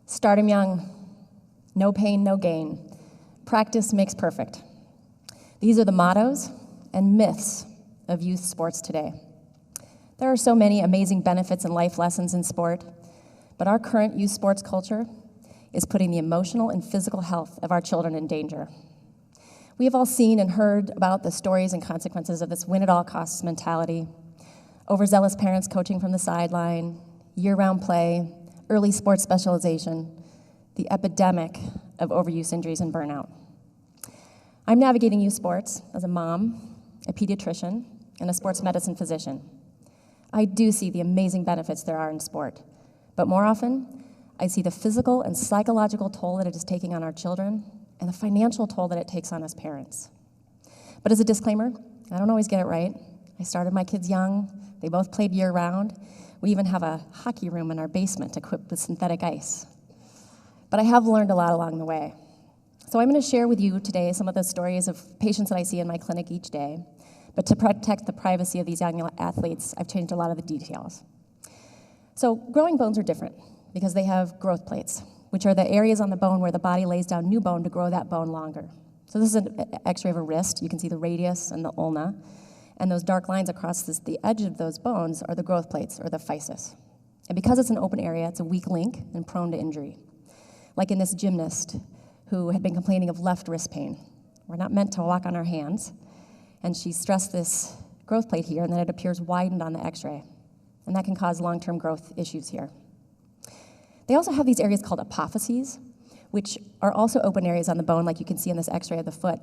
Start 'em young. No pain, no gain. Practice makes perfect. These are the mottos and myths of youth sports today. There are so many amazing benefits and life lessons in sport, but our current youth sports culture is putting the emotional and physical health of our children in danger. We have all seen and heard about the stories and consequences of this win-at-all-costs mentality, overzealous parents coaching from the sideline, year-round play, early sports specialization, the epidemic of overuse injuries and burnout. I'm navigating youth sports as a mom, a pediatrician, and a sports medicine physician. I do see the amazing benefits there are in sport, but more often, I see the physical and psychological toll that it is taking on our children and the financial toll that it takes on us parents. But as a disclaimer, I don't always get it right. I started my kids young. They both played year-round. We even have a hockey room in our basement equipped with synthetic ice. But I have learned a lot along the way. So I'm going to share with you today some of the stories of patients that I see in my clinic each day. But to protect the privacy of these young athletes, I've changed a lot of the details. So growing bones are different because they have growth plates, which are the areas on the bone where the body lays down new bone to grow that bone longer. So this is an x-ray of a wrist. You can see the radius and the ulna. And those dark lines across the edge of those bones are the growth plates, or the physis. And because it's an open area, it's a weak link and prone to injury. Like in this gymnast who had been complaining of left wrist pain. We're not meant to walk on our hands. And she stressed this growth plate here, and then it appears widened on the x-ray. And that can cause long-term growth issues here. They also have these areas called apophyses, which are also open areas on the bone, like you can see on this x-ray of the foot.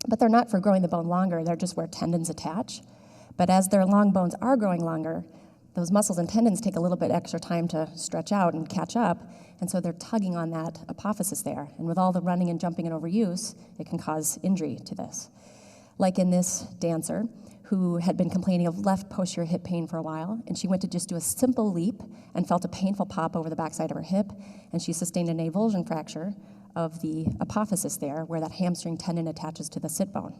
But they're not for growing the bone longer, they're just where tendons attach. But as their long bones are growing longer, those muscles and tendons take a little bit extra time to stretch out and catch up, and so they're tugging on that apophysis there. And with all the running and jumping and overuse, it can cause injury to this. Like in this dancer who had been complaining of left posterior hip pain for a while, and she went to just do a simple leap and felt a painful pop over the backside of her hip, and she sustained an avulsion fracture of the apophysis there, where that hamstring tendon attaches to the sit bone.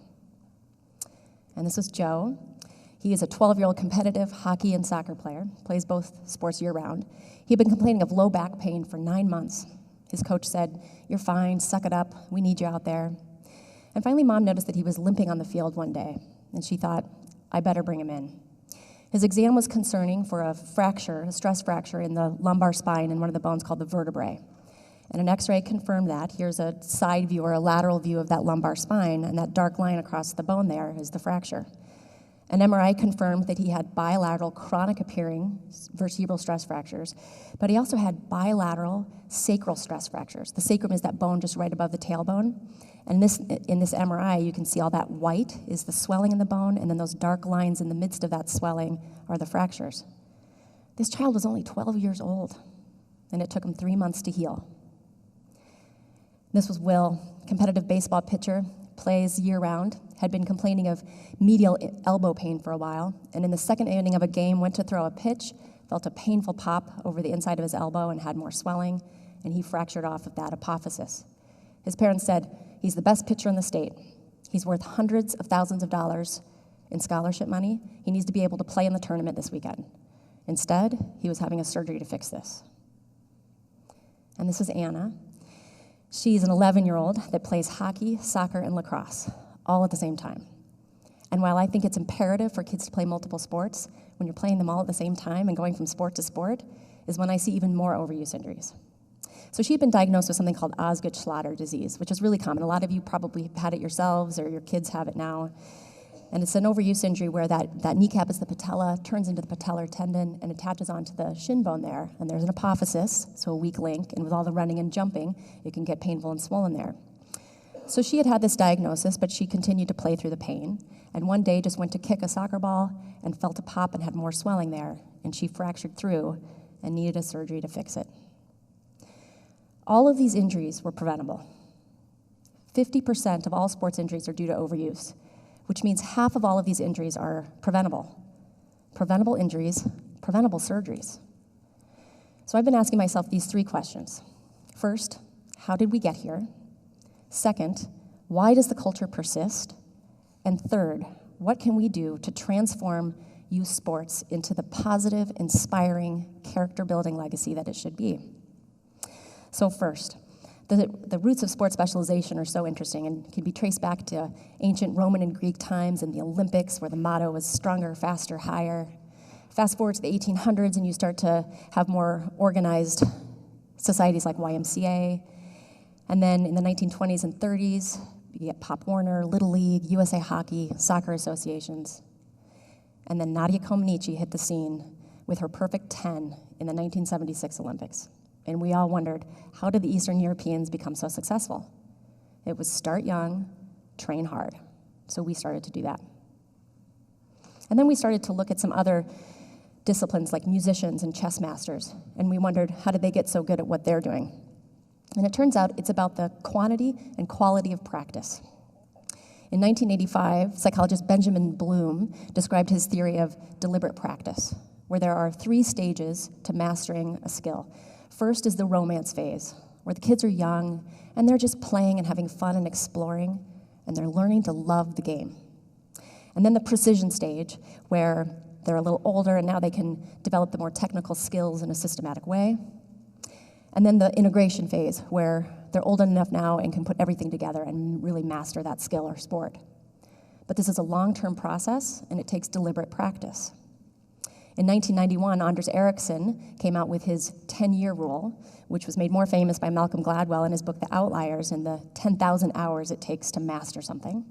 And this was Joe. He is a 12-year-old competitive hockey and soccer player, plays both sports year-round. He had been complaining of low back pain for 9 months. His coach said, "You're fine, suck it up, we need you out there." And finally, Mom noticed that he was limping on the field one day, and she thought, I better bring him in. His exam was concerning for a fracture, a stress fracture in the lumbar spine in one of the bones called the vertebrae. And an x-ray confirmed that. Here's a side view or a lateral view of that lumbar spine, and that dark line across the bone there is the fracture. An MRI confirmed that he had bilateral chronic appearing vertebral stress fractures, but he also had bilateral sacral stress fractures. The sacrum is that bone just right above the tailbone. And in this MRI, you can see all that white is the swelling in the bone, and then those dark lines in the midst of that swelling are the fractures. This child was only 12 years old, and it took him 3 months to heal. This was Will, competitive baseball pitcher, plays year-round, had been complaining of medial elbow pain for a while, and in the second inning of a game went to throw a pitch, felt a painful pop over the inside of his elbow and had more swelling, and he fractured off of that apophysis. His parents said, he's the best pitcher in the state. He's worth hundreds of thousands of dollars in scholarship money. He needs to be able to play in the tournament this weekend. Instead, he was having a surgery to fix this. And this is Anna. She's an 11-year-old that plays hockey, soccer, and lacrosse, all at the same time. And while I think it's imperative for kids to play multiple sports, when you're playing them all at the same time and going from sport to sport, is when I see even more overuse injuries. So she had been diagnosed with something called Osgood-Schlatter disease, which is really common. A lot of you probably have had it yourselves, or your kids have it now. And it's an overuse injury where that kneecap is the patella, turns into the patellar tendon, and attaches onto the shin bone there. And there's an apophysis, so a weak link, and with all the running and jumping, it can get painful and swollen there. So she had this diagnosis, but she continued to play through the pain. And one day just went to kick a soccer ball and felt a pop and had more swelling there. And she fractured through and needed a surgery to fix it. All of these injuries were preventable. 50% of all sports injuries are due to overuse, which means half of all of these injuries are preventable. Preventable injuries, preventable surgeries. So I've been asking myself these 3 questions. First, how did we get here? Second, Why does the culture persist? And third, what can we do to transform youth sports into the positive, inspiring, character-building legacy that it should be? So first, the roots of sports specialization are so interesting and can be traced back to ancient Roman and Greek times and the Olympics, where the motto was stronger, faster, higher. Fast forward to the 1800s, and you start to have more organized societies like YMCA. And then in the 1920s and 30s, you get Pop Warner, Little League, USA Hockey, soccer associations. And then Nadia Comaneci hit the scene with her perfect 10 in the 1976 Olympics. And we all wondered, how did the Eastern Europeans become so successful? It was start young, train hard. So we started to do that. And then we started to look at some other disciplines like musicians and chess masters, and we wondered, how did they get so good at what they're doing? And it turns out it's about the quantity and quality of practice. In 1985, psychologist Benjamin Bloom described his theory of deliberate practice, where there are 3 stages to mastering a skill. First is the romance phase, where the kids are young, and they're just playing and having fun and exploring, and they're learning to love the game. And then the precision stage, where they're a little older, and now they can develop the more technical skills in a systematic way. And then the integration phase, where they're old enough now and can put everything together and really master that skill or sport. But this is a long-term process, and it takes deliberate practice. In 1991, Anders Ericsson came out with his 10-year rule, which was made more famous by Malcolm Gladwell in his book, The Outliers, and the 10,000 hours it takes to master something.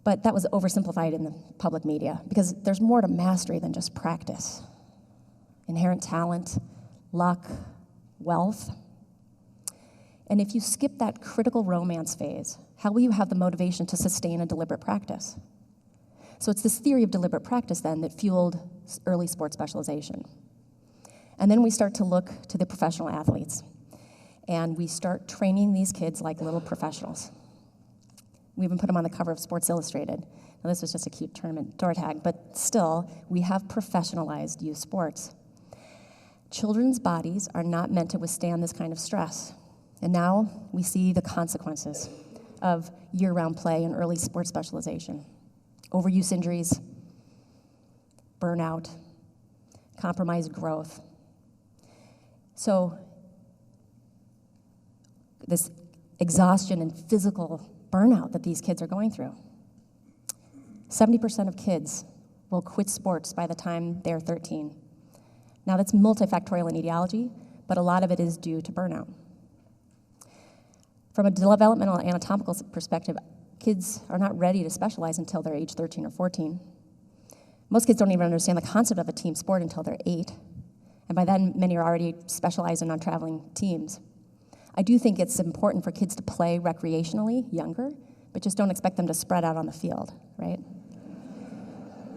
But that was oversimplified in the public media, because there's more to mastery than just practice. Inherent talent, luck, wealth. And if you skip that critical romance phase, how will you have the motivation to sustain a deliberate practice? So it's this theory of deliberate practice then that fueled early sports specialization. And then we start to look to the professional athletes, and we start training these kids like little professionals. We even put them on the cover of Sports Illustrated. Now, this was just a cute tournament door tag, but still, we have professionalized youth sports. Children's bodies are not meant to withstand this kind of stress. And now we see the consequences of year-round play and early sports specialization. Overuse injuries, burnout, compromised growth. So this exhaustion and physical burnout that these kids are going through. 70% of kids will quit sports by the time they're 13. Now that's multifactorial in etiology, but a lot of it is due to burnout. From a developmental anatomical perspective, kids are not ready to specialize until they're age 13 or 14. Most kids don't even understand the concept of a team sport until they're 8. And by then, many are already specialized and on traveling teams. I do think it's important for kids to play recreationally younger, but just don't expect them to spread out on the field, right?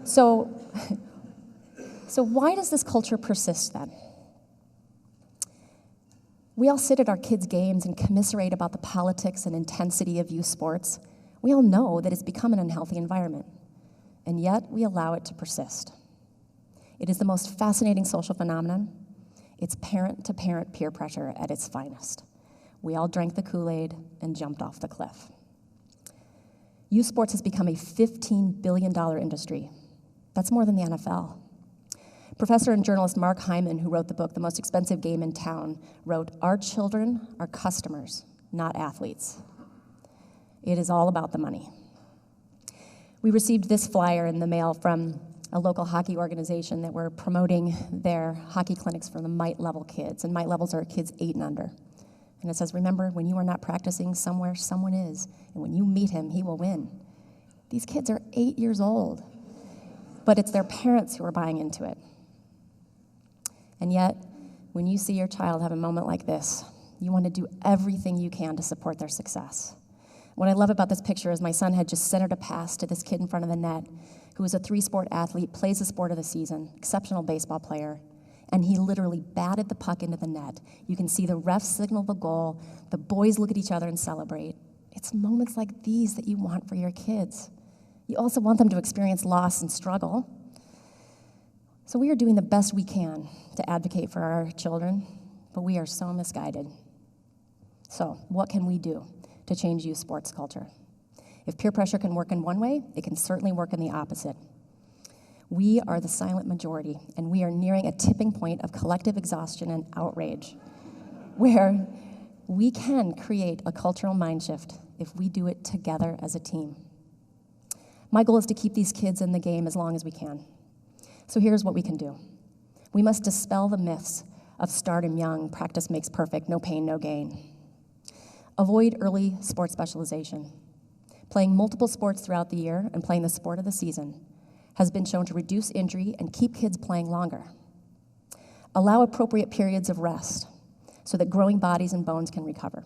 So why does this culture persist then? We all sit at our kids' games and commiserate about the politics and intensity of youth sports. We all know that it's become an unhealthy environment, and yet we allow it to persist. It is the most fascinating social phenomenon. It's parent-to-parent peer pressure at its finest. We all drank the Kool-Aid and jumped off the cliff. Youth sports has become a $15 billion industry. That's more than the NFL. Professor and journalist Mark Hyman, who wrote the book, The Most Expensive Game in Town, wrote, "Our children are customers, not athletes. It is all about the money." We received this flyer in the mail from a local hockey organization that were promoting their hockey clinics for the mite level kids, and mite levels are kids 8 and under. And it says, "Remember, when you are not practicing somewhere, someone is, and when you meet him, he will win." These kids are 8 years old, but it's their parents who are buying into it. And yet, when you see your child have a moment like this, you want to do everything you can to support their success. What I love about this picture is my son had just centered a pass to this kid in front of the net who is a 3-sport athlete, plays the sport of the season, exceptional baseball player, and he literally batted the puck into the net. You can see the ref signal the goal, the boys look at each other and celebrate. It's moments like these that you want for your kids. You also want them to experience loss and struggle. So we are doing the best we can to advocate for our children, but we are so misguided. So what can we do? to change youth sports culture. If peer pressure can work in one way, it can certainly work in the opposite. We are the silent majority, and we are nearing a tipping point of collective exhaustion and outrage, where we can create a cultural mind shift if we do it together as a team. My goal is to keep these kids in the game as long as we can. So here's what we can do. We must dispel the myths of start 'em young, practice makes perfect, no pain, no gain. Avoid early sports specialization. Playing multiple sports throughout the year and playing the sport of the season has been shown to reduce injury and keep kids playing longer. Allow appropriate periods of rest so that growing bodies and bones can recover.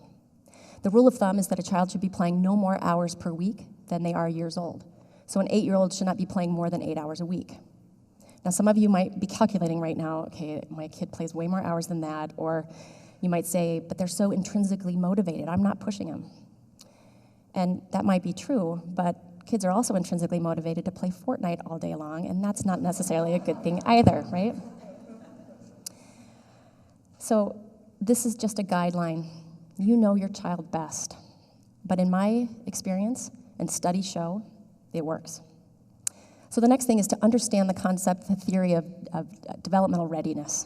The rule of thumb is that a child should be playing no more hours per week than they are years old. So an 8-year-old should not be playing more than 8 hours a week. Now, some of you might be calculating right now, okay, my kid plays way more hours than that, or you might say, but they're so intrinsically motivated, I'm not pushing them. And that might be true, but kids are also intrinsically motivated to play Fortnite all day long, and that's not necessarily a good thing either, right? So this is just a guideline. You know your child best. But in my experience, and studies show, it works. So the next thing is to understand the concept, the theory of developmental readiness.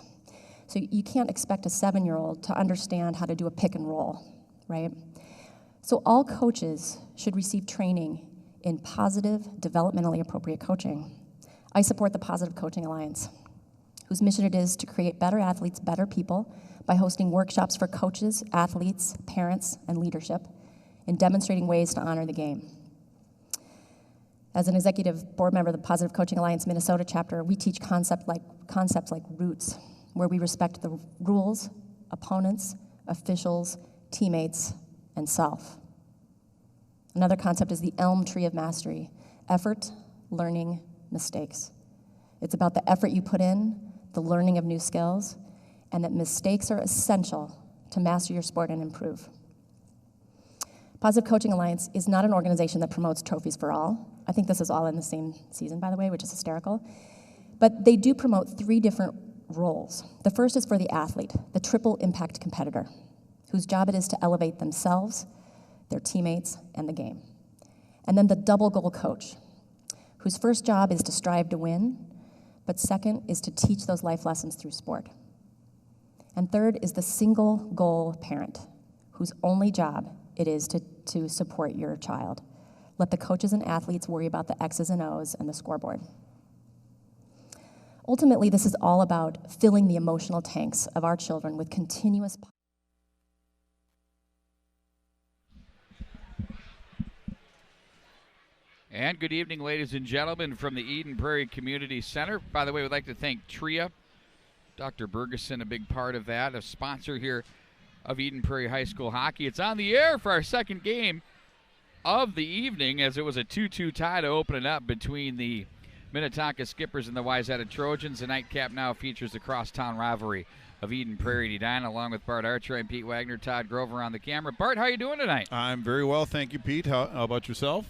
So you can't expect a 7-year-old to understand how to do a pick and roll, right? So all coaches should receive training in positive, developmentally appropriate coaching. I support the Positive Coaching Alliance, whose mission it is to create better athletes, better people, by hosting workshops for coaches, athletes, parents, and leadership, and demonstrating ways to honor the game. As an executive board member of the Positive Coaching Alliance Minnesota chapter, we teach concepts like roots, where we respect the rules, opponents, officials, teammates, and self. Another concept is the elm tree of mastery: effort, learning, mistakes. It's about the effort you put in, the learning of new skills, and that mistakes are essential to master your sport and improve. Positive Coaching Alliance is not an organization that promotes trophies for all. I think this is all in the same season, by the way, which is hysterical. But they do promote 3 different roles. The first is for the athlete, the triple impact competitor, whose job it is to elevate themselves, their teammates, and the game. And then the double goal coach, whose first job is to strive to win, but second is to teach those life lessons through sport. And third is the single goal parent, whose only job it is to support your child. Let the coaches and athletes worry about the X's and O's and the scoreboard. Ultimately, this is all about filling the emotional tanks of our children with continuous. And good evening, ladies and gentlemen, from the Eden Prairie Community Center. By the way, we'd like to thank TRIA, Dr. Bergeson, a big part of that, a sponsor here of Eden Prairie High School hockey. It's on the air for our second game of the evening, as it was a 2-2 tie to open it up between the Minnetonka Skippers and the Wayzata Trojans. The nightcap now features the crosstown rivalry of Eden Prairie and Edina, along with Bart Archer and Pete Wagner, Todd Grover on the camera. Bart, how are you doing tonight? I'm very well, thank you, Pete. How about yourself?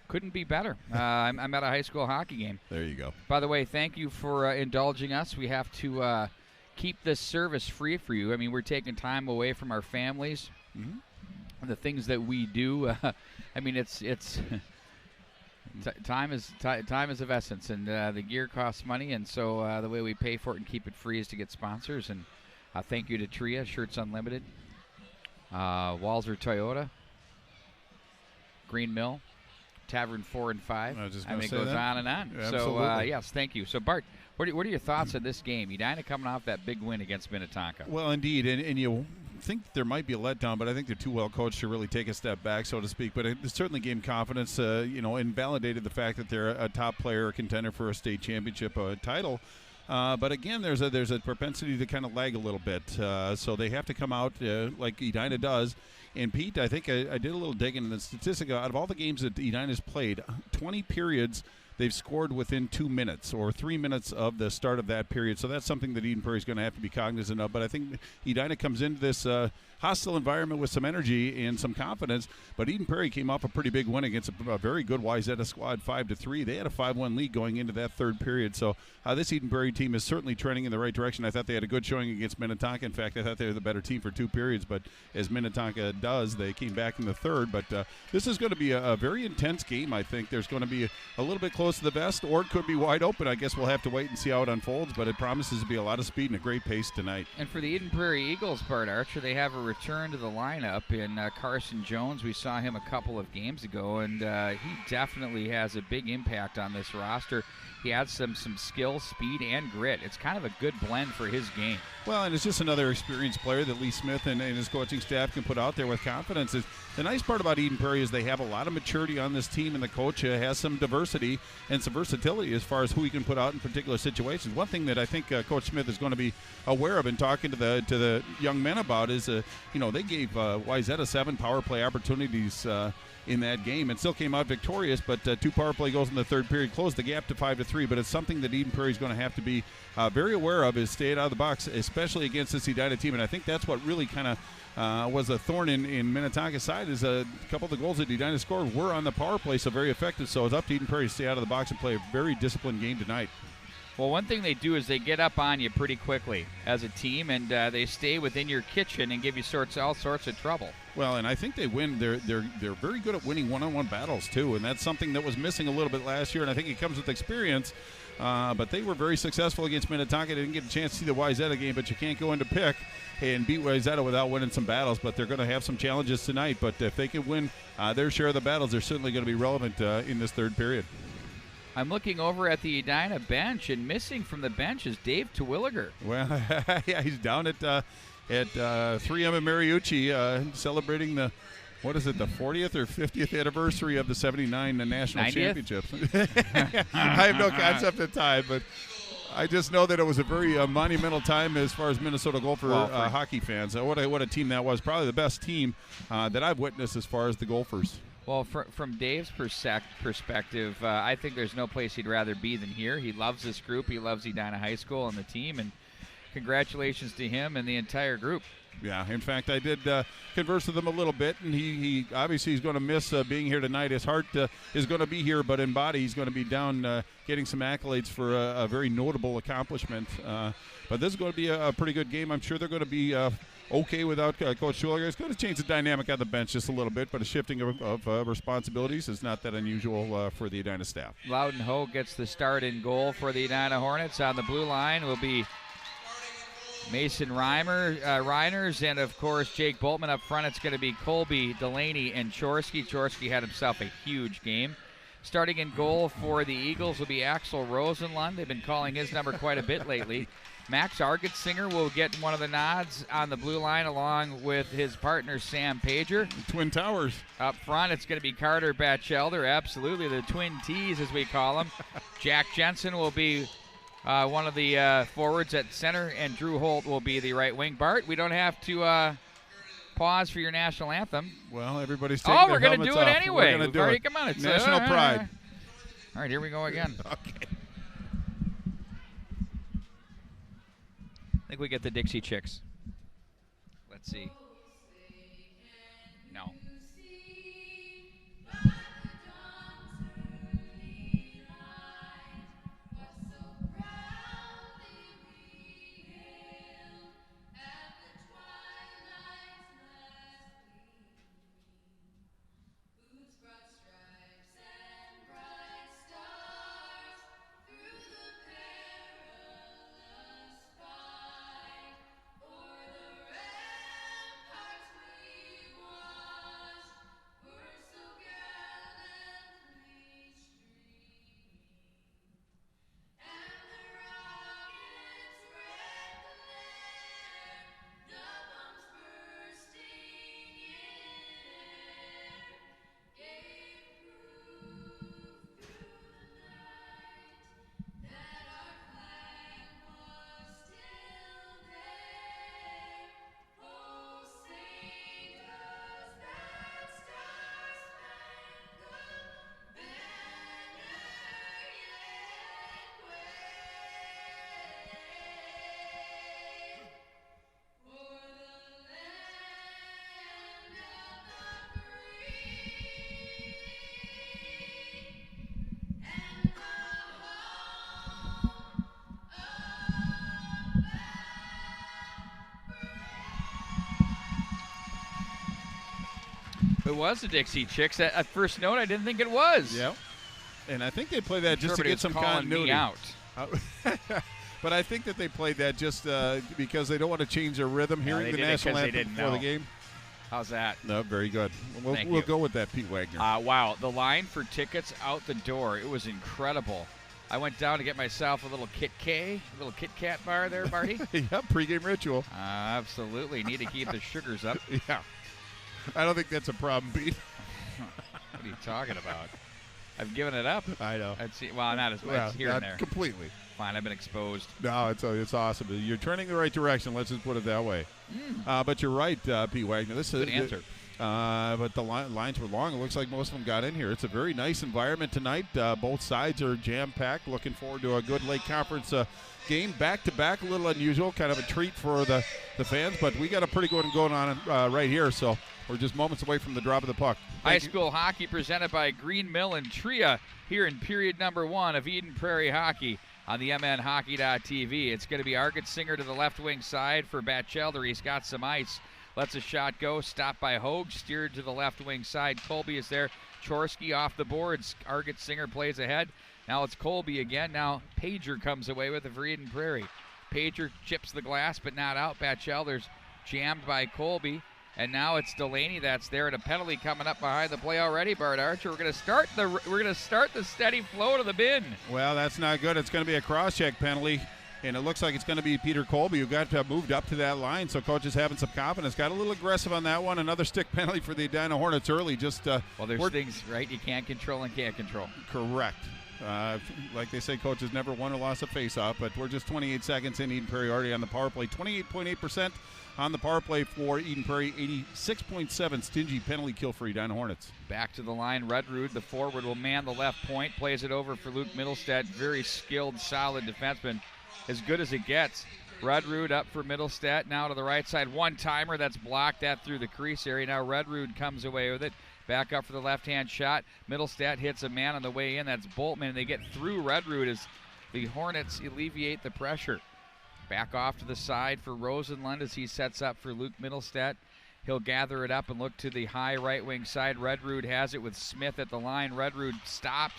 Couldn't be better. I'm at a high school hockey game. There you go. By the way, thank you for indulging us. We have to keep this service free for you. I mean, we're taking time away from our families and the things that we do. I mean, it's time is of essence, and the gear costs money, and so the way we pay for it and keep it free is to get sponsors. And thank you to TRIA, Shirts Unlimited, Walzer Toyota, Green Mill, Tavern 4 and 5. I mean, it goes on and on. Yeah, so, yes, thank you. So, Bart, what are your thoughts on this game? Edina coming off that big win against Minnetonka. Well, indeed, and you think there might be a letdown, but I think they're too well coached to really take a step back, so to speak. But it certainly gave confidence, and validated the fact that they're a top player, a contender for a state championship title. But again, there's a propensity to kind of lag a little bit. So they have to come out like Edina does. And Pete, I think I did a little digging in the statistic. Out of all the games that Edina's played, 20 periods they've scored within 2 minutes or 3 minutes of the start of that period. So that's something that Eden Prairie is going to have to be cognizant of. But I think Edina comes into this hostile environment with some energy and some confidence. But Eden Prairie came off a pretty big win against a very good Wayzata squad, 5-3. They had a 5-1 lead going into that third period. So this Eden Prairie team is certainly trending in the right direction. I thought they had a good showing against Minnetonka. In fact, I thought they were the better team for 2 periods. But as Minnetonka does, they came back in the third. But this is going to be a very intense game, I think. There's going to be a little bit close to the vest, or it could be wide open. I guess we'll have to wait and see how it unfolds. But it promises to be a lot of speed and a great pace tonight. And for the Eden Prairie Eagles part, Archer, they have a return to the lineup in Carson Jones. We saw him a couple of games ago, and he definitely has a big impact on this roster. He adds some skill, speed, and grit. It's kind of a good blend for his game. Well, and it's just another experienced player that Lee Smith and his coaching staff can put out there with confidence. The nice part about Eden Prairie is they have a lot of maturity on this team, and the coach has some diversity and some versatility as far as who he can put out in particular situations. One thing that I think Coach Smith is going to be aware of and talking to the young men about is, they gave Wayzata 7 power play opportunities in that game and still came out victorious, but 2 power play goals in the third period closed the gap to 5-3. But it's something that Eden Prairie is going to have to be very aware of, is staying out of the box, especially against this Edina team. And I think that's what really kind of was a thorn in Minnetonka's side, is a couple of the goals that Edina scored were on the power play, so very effective. So it's up to Eden Prairie to stay out of the box and play a very disciplined game tonight. Well, one thing they do is they get up on you pretty quickly as a team, and they stay within your kitchen and give you all sorts of trouble. Well, and I think they win. They're very good at winning one-on-one battles too, and that's something that was missing a little bit last year. And I think it comes with experience. But they were very successful against Minnetonka. They didn't get a chance to see the Wayzata game, but you can't go into pick and beat Wayzata without winning some battles. But they're going to have some challenges tonight. But if they can win their share of the battles, they're certainly going to be relevant in this third period. I'm looking over at the Edina bench, and missing from the bench is Dave Terwilliger. Well, yeah, he's down at 3M and Mariucci celebrating the 40th or 50th anniversary of the 79 national 90th? championships. I have no concept of time, but I just know that it was a very monumental time as far as Minnesota Gopher hockey fans. What a team that was. Probably the best team that I've witnessed as far as the Gophers. Well, from Dave's perspective, I think there's no place he'd rather be than here. He loves this group. He loves Edina High School and the team, and congratulations to him and the entire group. Yeah, in fact, I did converse with him a little bit, and he obviously he's going to miss being here tonight. His heart is going to be here, but in body he's going to be down getting some accolades for a very notable accomplishment. But this is going to be a pretty good game. I'm sure they're going to be okay without Coach Schuler. It's going to change the dynamic on the bench just a little bit, but a shifting of responsibilities is not that unusual for the Edina staff. Loudon Ho gets the start in goal for the Edina Hornets. On the blue line will be Mason Reiners, and of course Jake Boltman up front. It's going to be Colby, Delaney, and Chorsky. Chorsky had himself a huge game. Starting in goal for the Eagles will be Axel Rosenlund. They've been calling his number quite a bit lately. Max Argetzinger will get one of the nods on the blue line along with his partner Sam Pager. Twin Towers. Up front, it's going to be Carter Batchelder, absolutely, the Twin T's as we call them. Jack Jensen will be one of the forwards at center, and Drew Holt will be the right wing. Bart, we don't have to pause for your national anthem. Well, everybody's taking their helmets off. We're going to do it anyway. We're gonna do it. Come on, it's national pride. All right, here we go again. Okay. I think we get the Dixie Chicks. Let's see. No. It was the Dixie Chicks. At first note, I didn't think it was. Yeah. And I think they play that just to get some calling continuity. Me out. But I think that they played that just because they don't want to change their rhythm hearing the national anthem before the game. How's that? No, very good. We'll go with that, Pete Wagner. Wow, the line for tickets out the door, it was incredible. I went down to get myself a little Kit Kat bar there, Marty. Yeah, pregame ritual. Absolutely. Need to keep the sugars up. Yeah. I don't think that's a problem, Pete. What are you talking about? I've given it up. I know. Well, not as much here and there. Completely. Fine, I've been exposed. No, it's awesome. You're turning the right direction. Let's just put it that way. But you're right, Pete Wagner. This is good answer. But the lines were long. It looks like most of them got in here. It's a very nice environment tonight. Both sides are jam-packed. Looking forward to a good Lake Conference game. Back-to-back, a little unusual, kind of a treat for the fans. But we got a pretty good one going on right here, so we're just moments away from the drop of the puck. High school hockey presented by Green Mill and Tria here in period number 1 of Eden Prairie Hockey on the MNHockey.tv. It's going to be Argetsinger to the left wing side for Batchelder. He's got some ice. Lets a shot go. Stopped by Hogue. Steered to the left wing side. Colby is there. Chorsky off the boards. Argetsinger plays ahead. Now it's Colby again. Now Pager comes away with it for Eden Prairie. Pager chips the glass but not out. Batchelder's jammed by Colby. And now it's Delaney that's there, and a penalty coming up behind the play already. Bart Archer, we're going to start the steady flow to the bin. Well, that's not good. It's going to be a cross-check penalty, and it looks like it's going to be Peter Colby who got moved up to that line. So coach is having some confidence. Got a little aggressive on that one. Another stick penalty for the Edina Hornets early. Well, there's things right you can't control and can't control. Correct. Like they say, coach has never won or lost a face-off, but we're just 28 seconds in. Eden Prairie already on the power play. 28.8%. On the power play for Eden Prairie, 86.7 stingy penalty kill for Edina Hornets. Back to the line, Redrude, the forward, will man the left point, plays it over for Luke Middlestead. Very skilled, solid defenseman, as good as it gets. Redrude up for Middlestead, now to the right side. One-timer, that's blocked, that through the crease area. Now Redrude comes away with it. Back up for the left-hand shot. Middlestead hits a man on the way in, that's Boltman, and they get through Redrude as the Hornets alleviate the pressure. Back off to the side for Rosenlund as he sets up for Luke Middlestead. He'll gather it up and look to the high right wing side. Redrude has it with Smith at the line. Redrude stopped.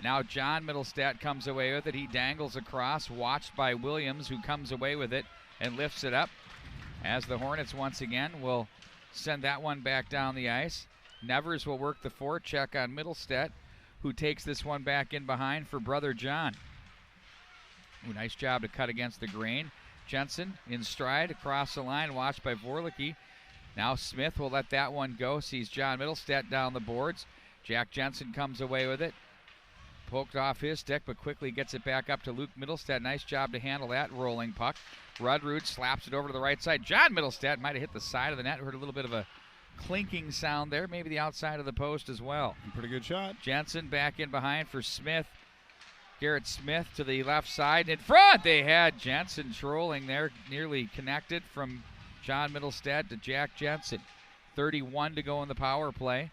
Now John Middlestead comes away with it. He dangles across, watched by Williams, who comes away with it and lifts it up. As the Hornets once again will send that one back down the ice. Nevers will work the forecheck on Middlestead, who takes this one back in behind for brother John. Ooh, nice job to cut against the grain. Jensen in stride across the line, watched by Vorlicki. Now Smith will let that one go. Sees John Middlestead down the boards. Jack Jensen comes away with it. Poked off his stick, but quickly gets it back up to Luke Middlestead. Nice job to handle that rolling puck. Rudrud slaps it over to the right side. John Middlestead might have hit the side of the net. Heard a little bit of a clinking sound there. Maybe the outside of the post as well. Pretty good shot. Jensen back in behind for Smith. Garrett Smith to the left side. In front, they had Jensen trolling there, nearly connected from John Middlestead to Jack Jensen. 31 to go in the power play.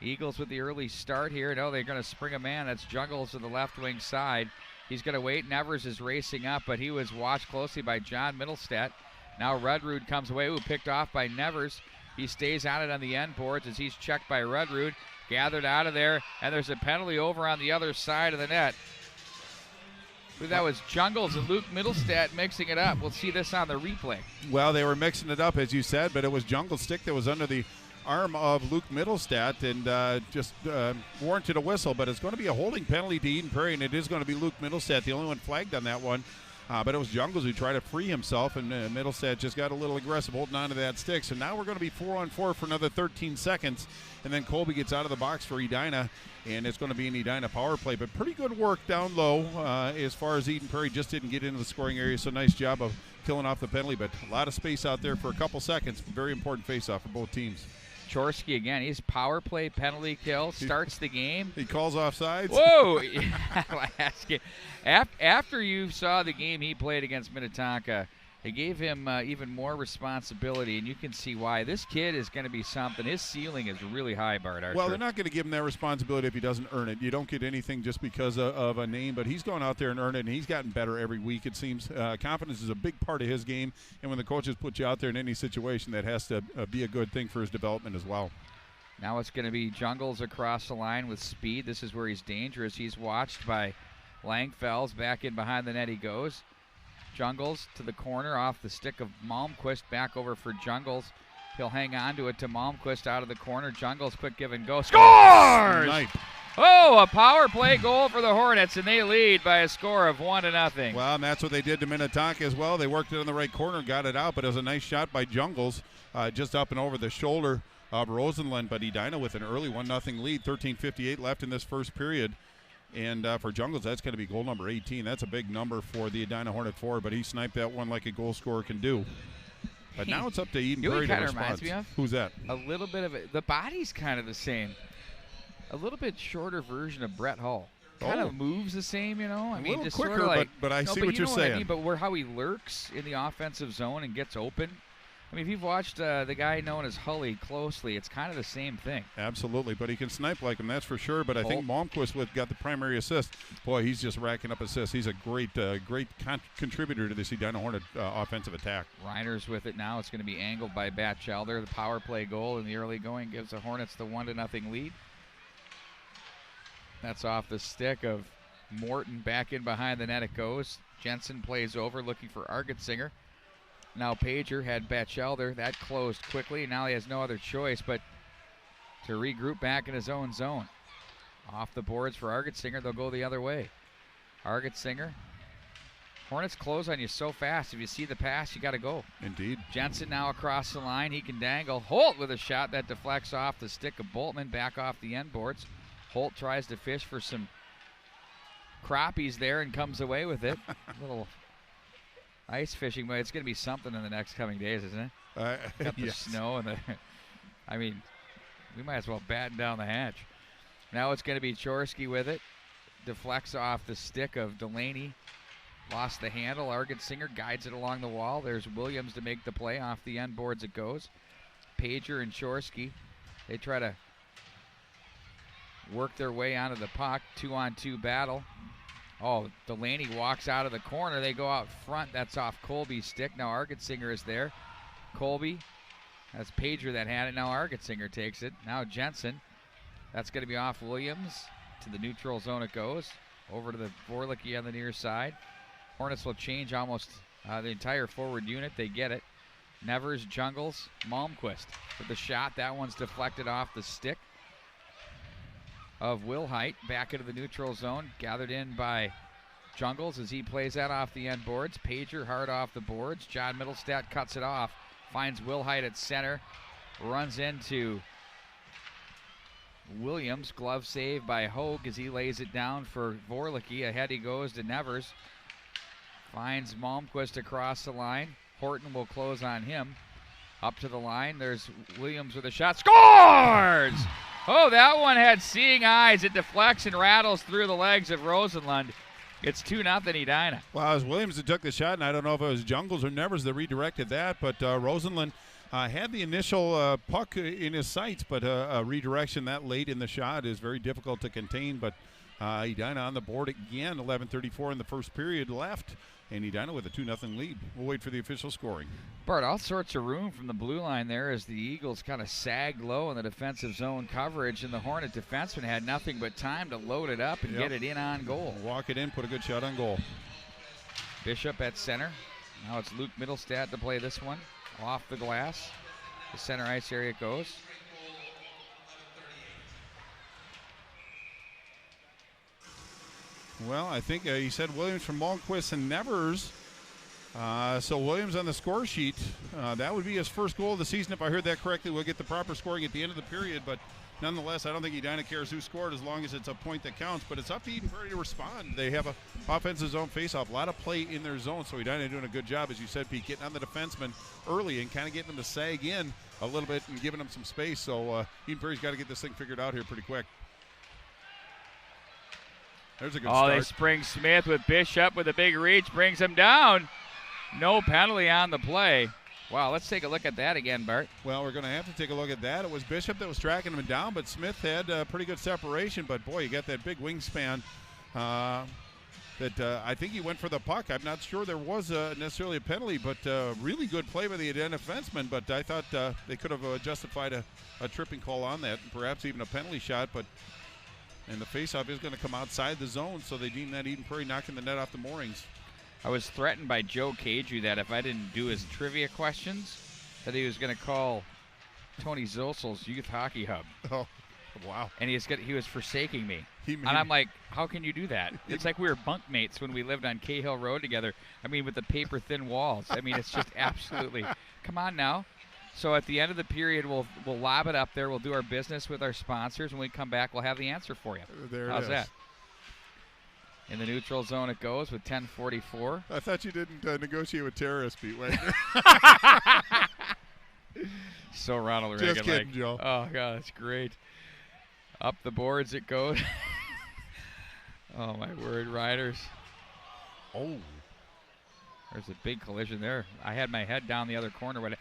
Eagles with the early start here. No, they're going to spring a man. That's Jungles to the left wing side. He's going to wait. Nevers is racing up, but he was watched closely by John Middlestead. Now Rudrud comes away. Ooh, picked off by Nevers. He stays on it on the end boards as he's checked by Rudrud. Gathered out of there, and there's a penalty over on the other side of the net. That was Jungles and Luke Middlestead mixing it up. We'll see this on the replay. Well, they were mixing it up, as you said, but it was Jungles' stick that was under the arm of Luke Middlestead and just warranted a whistle. But it's going to be a holding penalty to Eden Prairie, and it is going to be Luke Middlestead, the only one flagged on that one. But it was Jungles who tried to free himself, and Middlestead just got a little aggressive holding on to that stick. So now we're going to be 4-on-4 for another 13 seconds, and then Colby gets out of the box for Edina, and it's going to be an Edina power play. But pretty good work down low as far as Eden Prairie just didn't get into the scoring area, so nice job of killing off the penalty. But a lot of space out there for a couple seconds. Very important face-off for both teams. Chorsky again, he's power play penalty kill, starts the game. He calls offsides. Whoa! After you saw the game he played against Minnetonka, it gave him even more responsibility, and you can see why. This kid is going to be something. His ceiling is really high, Bart Archer. Well, they're not going to give him that responsibility if he doesn't earn it. You don't get anything just because of a name, but he's gone out there and earned it, and he's gotten better every week, it seems. Confidence is a big part of his game, and when the coaches put you out there in any situation, that has to be a good thing for his development as well. Now it's going to be Jungles across the line with speed. This is where he's dangerous. He's watched by Langfells. Back in behind the net he goes. Jungles to the corner off the stick of Malmquist. Back over for Jungles. He'll hang on to it to Malmquist out of the corner. Jungles, quick give and go. Scores! Snipe. Oh, a power play goal for the Hornets, and they lead by a score of 1-0. Well, and that's what they did to Minnetonka as well. They worked it in the right corner, got it out, but it was a nice shot by Jungles, just up and over the shoulder of Rosenlund. But Edina with an early 1-0 lead, 13:58 left in this first period. And for Jungles, that's going to be goal number 18. That's a big number for the Edina Hornet forward, but he sniped that one like a goal scorer can do. But now it's up to Eden Prairie to respond. Reminds me of? Who's that? A little bit of it. The body's kind of the same. A little bit shorter version of Brett Hull. Kind of moves the same, you know. I mean, little just quicker, sort of like, but I see what you're saying. I mean, but how he lurks in the offensive zone and gets open. I mean, if you've watched the guy known as Hully closely, it's kind of the same thing. Absolutely, but he can snipe like him, that's for sure. But I think Malmquist got the primary assist. Boy, he's just racking up assists. He's a great contributor to this Edina Hornet offensive attack. Reiner's with it now. It's going to be angled by Batchelder. The power play goal in the early going gives the Hornets the 1-0 lead. That's off the stick of Morton. Back in behind the net it goes. Jensen plays over, looking for Argetsinger. Now Pager had Batchelder. That closed quickly. Now he has no other choice but to regroup back in his own zone. Off the boards for Argetsinger. They'll go the other way. Argetsinger. Hornets close on you so fast. If you see the pass, you got to go. Indeed. Jensen now across the line. He can dangle. Holt with a shot that deflects off the stick of Boltman. Back off the end boards. Holt tries to fish for some crappies there and comes away with it. Little ice fishing, but it's going to be something in the next coming days, isn't it? Got the snow and the. I mean, we might as well batten down the hatch. Now it's going to be Chorsky with it. Deflects off the stick of Delaney. Lost the handle. Argetsinger guides it along the wall. There's Williams to make the play. Off the end boards it goes. Pager and Chorsky. They try to work their way onto the puck. 2-on-2 battle. Oh, Delaney walks out of the corner. They go out front. That's off Colby's stick. Now Argetsinger is there. Colby. That's Pager that had it. Now Argetsinger takes it. Now Jensen. That's going to be off Williams. To the neutral zone it goes. Over to the Vorlicki on the near side. Hornets will change almost the entire forward unit. They get it. Nevers, Jungles, Malmquist with the shot. That one's deflected off the stick of Wilhite. Back into the neutral zone. Gathered in by Jungles as he plays that off the end boards. Pager hard off the boards. John Middlestat cuts it off. Finds Wilhite at center. Runs into Williams. Glove save by Hogue as he lays it down for Vorlicki. Ahead he goes to Nevers. Finds Malmquist across the line. Horton will close on him. Up to the line. There's Williams with a shot. Scores! Oh, that one had seeing eyes. It deflects and rattles through the legs of Rosenlund. It's 2-0 Edina. Well, it was Williams that took the shot, and I don't know if it was Jungles or Nevers that redirected that, but Rosenlund had the initial puck in his sights, but a redirection that late in the shot is very difficult to contain. But Edina on the board again, 11:34 in the first period left, and Edina with a 2-0 lead. We'll wait for the official scoring. Bart, all sorts of room from the blue line there as the Eagles kind of sagged low in the defensive zone coverage, and the Hornet defenseman had nothing but time to load it up and get it in on goal. Walk it in, put a good shot on goal. Bishop at center. Now it's Luke Middlestat to play this one. Off the glass. The center ice area it goes. Well, I think he said Williams from Malmquist and Nevers. So Williams on the score sheet. That would be his first goal of the season. If I heard that correctly, we'll get the proper scoring at the end of the period. But nonetheless, I don't think Edina cares who scored as long as it's a point that counts. But it's up to Eden Prairie to respond. They have a offensive zone faceoff. A lot of play in their zone. So Edina doing a good job, as you said, Pete, getting on the defenseman early and kind of getting them to sag in a little bit and giving them some space. So Eden Prairie's got to get this thing figured out here pretty quick. There's a good start. They spring Smith with Bishop with a big reach, brings him down. No penalty on the play. Wow, let's take a look at that again, Bart. Well, we're going to have to take a look at that. It was Bishop that was tracking him down, but Smith had pretty good separation. But, boy, you got that big wingspan that I think he went for the puck. I'm not sure there was necessarily a penalty, but really good play by the Edina defenseman. But I thought they could have justified a tripping call on that, and perhaps even a penalty shot. And the faceoff is going to come outside the zone, so they deem that Eden Prairie knocking the net off the moorings. I was threatened by Joe Cagey that if I didn't do his trivia questions, that he was going to call Tony Zosel's Youth Hockey Hub. Oh, wow. And he was forsaking me. And I'm like, how can you do that? It's like we were bunkmates when we lived on Cahill Road together. I mean, with the paper-thin walls. I mean, it's just absolutely, come on now. So at the end of the period, we'll lob it up there. We'll do our business with our sponsors. When we come back, we'll have the answer for you. How's that? In the neutral zone it goes with 10:44. I thought you didn't negotiate with terrorists, Pete Wagner. So Ronald Reagan. Just kidding, Joe. Oh, God, that's great. Up the boards it goes. Oh, my word, Riders. Oh. There's a big collision there. I had my head down the other corner.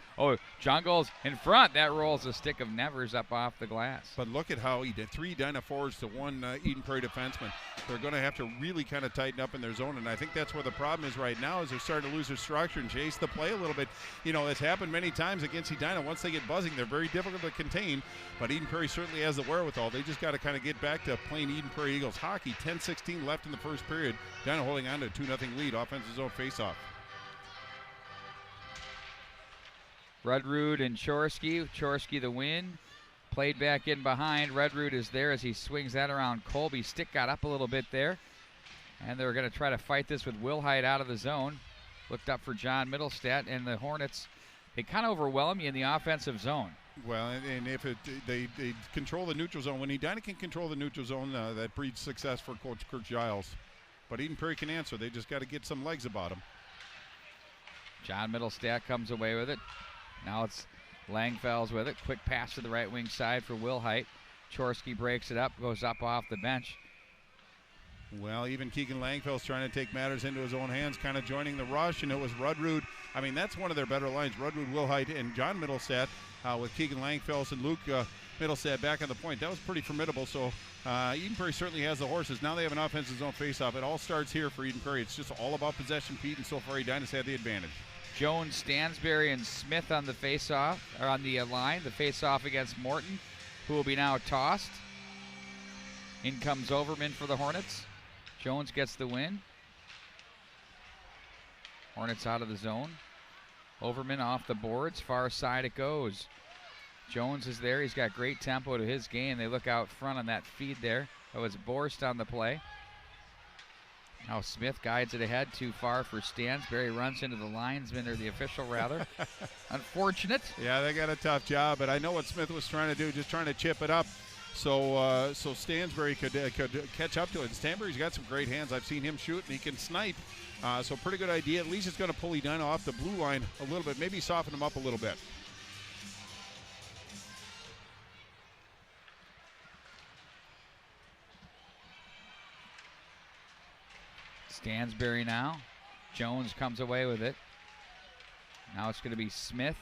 Jungle's in front. That rolls a stick of Nevers up off the glass. But look at how he did 3 Edina forwards to 1 Eden Prairie defenseman. They're going to have to really kind of tighten up in their zone, and I think that's where the problem is right now is they're starting to lose their structure and chase the play a little bit. You know, it's happened many times against Edina. Once they get buzzing, they're very difficult to contain, but Eden Prairie certainly has the wherewithal. They just got to kind of get back to playing Eden Prairie Eagles hockey. 10-16 left in the first period. Edina holding on to a 2-0 lead. Offensive zone faceoff. Rudrud and Chorsky. Chorsky the win. Played back in behind. Rudrud is there as he swings that around Colby. Stick got up a little bit there. And they're going to try to fight this with Wilhite out of the zone. Looked up for John Middlestat. And the Hornets, they kind of overwhelm you in the offensive zone. Well, and if they control the neutral zone. When Edina can control the neutral zone, that breeds success for Coach Kirk Giles. But Eden Prairie can answer. They just got to get some legs about them. John Middlestat comes away with it. Now it's Langfels with it. Quick pass to the right wing side for Wilhite. Chorsky breaks it up, goes up off the bench. Well, even Keegan Langfels trying to take matters into his own hands, kind of joining the rush, and it was Rudrud. I mean, that's one of their better lines. Rudrud, Wilhite, and John Middlestat with Keegan Langfels and Luke Middlestat back on the point. That was pretty formidable. So Eden Prairie certainly has the horses. Now they have an offensive zone faceoff. It all starts here for Eden Prairie. It's just all about possession, Pete, and so far Edina's had the advantage. Jones, Stansberry, and Smith on the face-off, or on the line. The face-off against Morton, who will be now tossed. In comes Overman for the Hornets. Jones gets the win. Hornets out of the zone. Overman off the boards. Far side it goes. Jones is there. He's got great tempo to his game. They look out front on that feed there. That was Borst on the play. Now Smith guides it ahead too far for Stansberry. Runs into the linesman, or the official rather. Unfortunate. Yeah, they got a tough job, but I know what Smith was trying to do, just trying to chip it up so Stansberry could catch up to it. And Stansberry's got some great hands. I've seen him shoot, and he can snipe. So pretty good idea. At least it's going to pull Edina off the blue line a little bit, maybe soften him up a little bit. Stansberry now. Jones comes away with it. Now it's going to be Smith.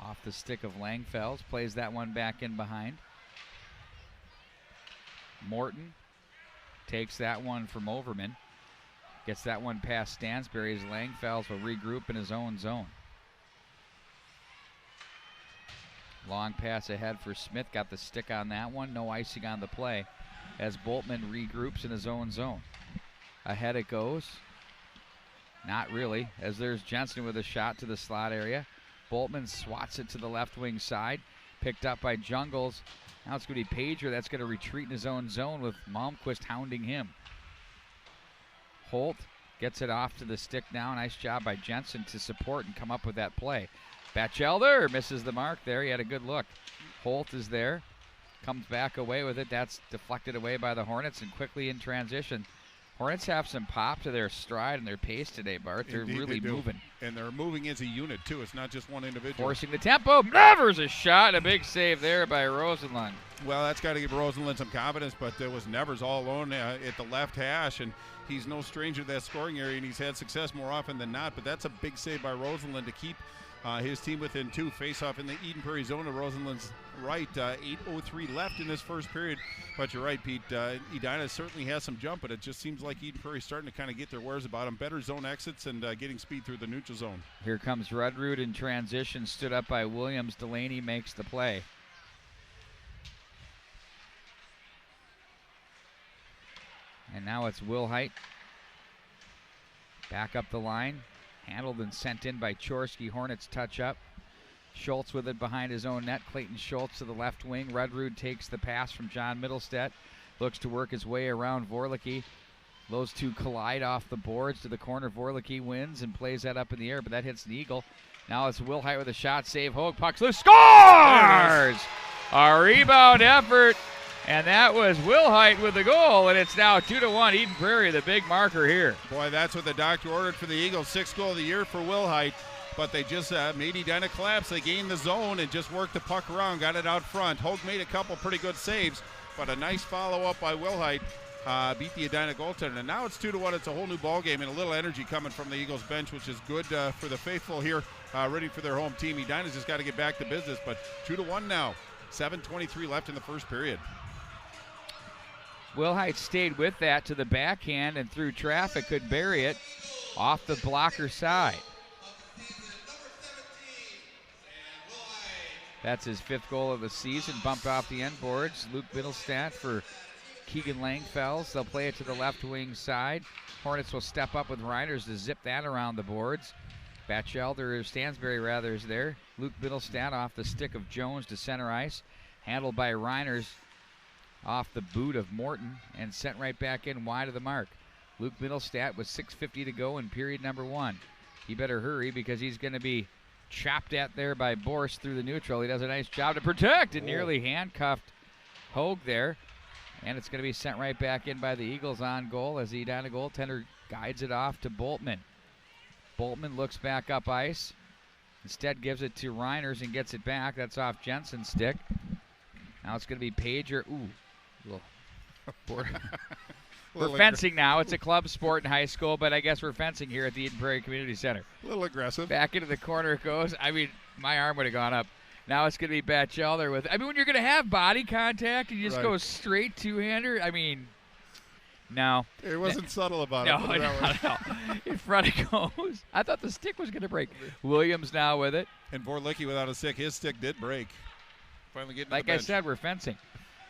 Off the stick of Langfels. Plays that one back in behind. Morton takes that one from Overman. Gets that one past Stansberry as Langfels will regroup in his own zone. Long pass ahead for Smith. Got the stick on that one. No icing on the play as Boltman regroups in his own zone. Ahead it goes. Not really, as there's Jensen with a shot to the slot area. Boltman swats it to the left wing side. Picked up by Jungles. Now it's going to be Pager that's going to retreat in his own zone with Malmquist hounding him. Holt gets it off to the stick now. Nice job by Jensen to support and come up with that play. Batchelder misses the mark there. He had a good look. Holt is there. Comes back away with it. That's deflected away by the Hornets and quickly in transition. Hornets have some pop to their stride and their pace today, Bart. They're Indeed, really moving. And they're moving as a unit, too. It's not just one individual. Forcing the tempo. Nevers a shot. A big save there by Rosenlund. Well, that's got to give Rosenlund some confidence, but there was Nevers all alone at the left hash, and he's no stranger to that scoring area, and he's had success more often than not. But that's a big save by Rosenlund to keep his team within 2. Face-off in the Eden Prairie zone to Rosenland's right. 8:03 left in this first period. But you're right, Pete. Edina certainly has some jump, but it just seems like Eden Prairie's starting to kind of get their wares about them. Better zone exits and getting speed through the neutral zone. Here comes Rudrud in transition, stood up by Williams. Delaney makes the play. And now it's Wilhite. Back up the line. Handled and sent in by Chorsky. Hornets touch up. Schultz with it behind his own net. Clayton Schultz to the left wing. Rudrud takes the pass from John Middlestedt. Looks to work his way around Vorlicki. Those two collide off the boards to the corner. Vorlicki wins and plays that up in the air, but that hits the eagle. Now it's Wilhite with a shot. Save Hogue. Puck's loose. Scores! A rebound effort. And that was Wilhite with the goal, and it's now 2-1 Eden Prairie, the big marker here. Boy, that's what the doctor ordered for the Eagles. 6th goal of the year for Wilhite, but they just made Edina collapse. They gained the zone and just worked the puck around, got it out front. Hogue made a couple pretty good saves, but a nice follow-up by Wilhite beat the Edina goaltender. And now it's 2-1. It's a whole new ball game and a little energy coming from the Eagles bench, which is good for the faithful here, ready for their home team. Edina's just got to get back to business, but 2-1 now. 7:23 left in the first period. Wilhite stayed with that to the backhand and through traffic could bury it off the blocker side. That's his 5th goal of the season, bumped off the end boards. Luke Middlestedt for Keegan Langfells. They'll play it to the left wing side. Hornets will step up with Reiners to zip that around the boards. Stansberry rather is there. Luke Middlestedt off the stick of Jones to center ice. Handled by Reiners off the boot of Morton and sent right back in wide of the mark. Luke Middlestedt with 6:50 to go in period number 1. He better hurry because he's going to be chopped at there by Borst through the neutral. He does a nice job to protect and nearly handcuffed Hogue there. And it's going to be sent right back in by the Eagles on goal as the Edina goaltender guides it off to Boltman. Boltman looks back up ice. Instead gives it to Reiners and gets it back. That's off Jensen's stick. Now it's going to be Pager. Ooh. We're fencing now. It's a club sport in high school, but I guess we're fencing here at the Eden Prairie Community Center. A little aggressive. Back into the corner it goes. I mean, my arm would have gone up. Now it's going to be Batchelder with. I mean, when you're going to have body contact and you just go straight two-hander, I mean, no. It wasn't subtle about it. No. In front it goes. I thought the stick was going to break. Williams now with it. And Vorlicki without a stick. His stick did break. Finally getting like to the bench. I said, we're fencing.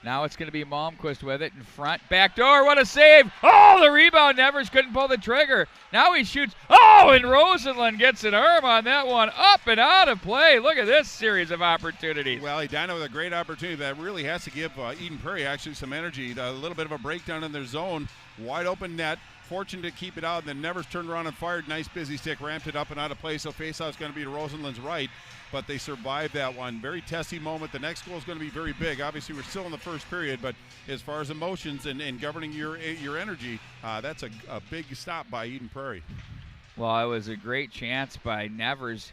Now it's going to be Malmquist with it in front. Back door, what a save. Oh, the rebound. Nevers couldn't pull the trigger. Now he shoots. Oh, and Rosenland gets an arm on that one. Up and out of play. Look at this series of opportunities. Well, Edina with a great opportunity. That really has to give Eden Prairie actually some energy. A little bit of a breakdown in their zone. Wide open net. Fortunate to keep it out. And then Nevers turned around and fired. Nice busy stick. Ramped it up and out of play. So faceoff's going to be to Rosenland's right. But they survived that one. Very testy moment. The next goal is going to be very big. Obviously, we're still in the first period, but as far as emotions and governing your energy, that's a big stop by Eden Prairie. Well, it was a great chance by Nevers.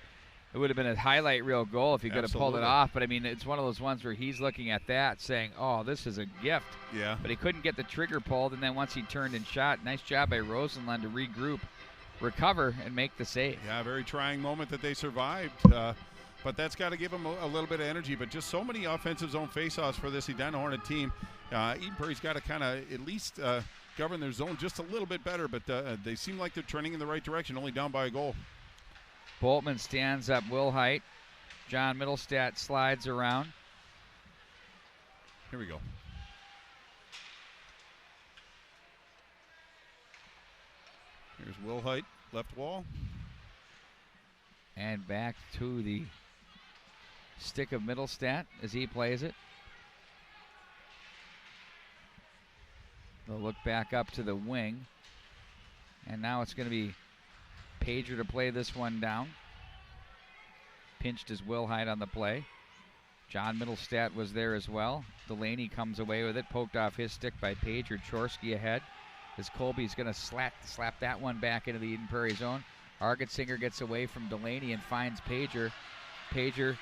It would have been a highlight reel goal if he could have pulled it off. But, I mean, it's one of those ones where he's looking at that saying, oh, this is a gift. Yeah. But he couldn't get the trigger pulled, and then once he turned and shot, nice job by Rosenland to regroup, recover, and make the save. Yeah, very trying moment that they survived. But that's got to give them a little bit of energy. But just so many offensive zone faceoffs for this Edina Hornet team. Eden Prairie's got to kind of at least govern their zone just a little bit better. But they seem like they're trending in the right direction, only down by a goal. Boltman stands up Wilhite. John Middlestedt slides around. Here we go. Here's Wilhite, left wall. And back to the stick of Middlestedt as he plays it. They'll look back up to the wing. And now it's going to be Pager to play this one down. Pinched as Wilhite on the play. John Middlestedt was there as well. Delaney comes away with it, poked off his stick by Pager. Chorsky ahead as Colby's going to slap that one back into the Eden Prairie zone. Argetsinger gets away from Delaney and finds Pager. Pager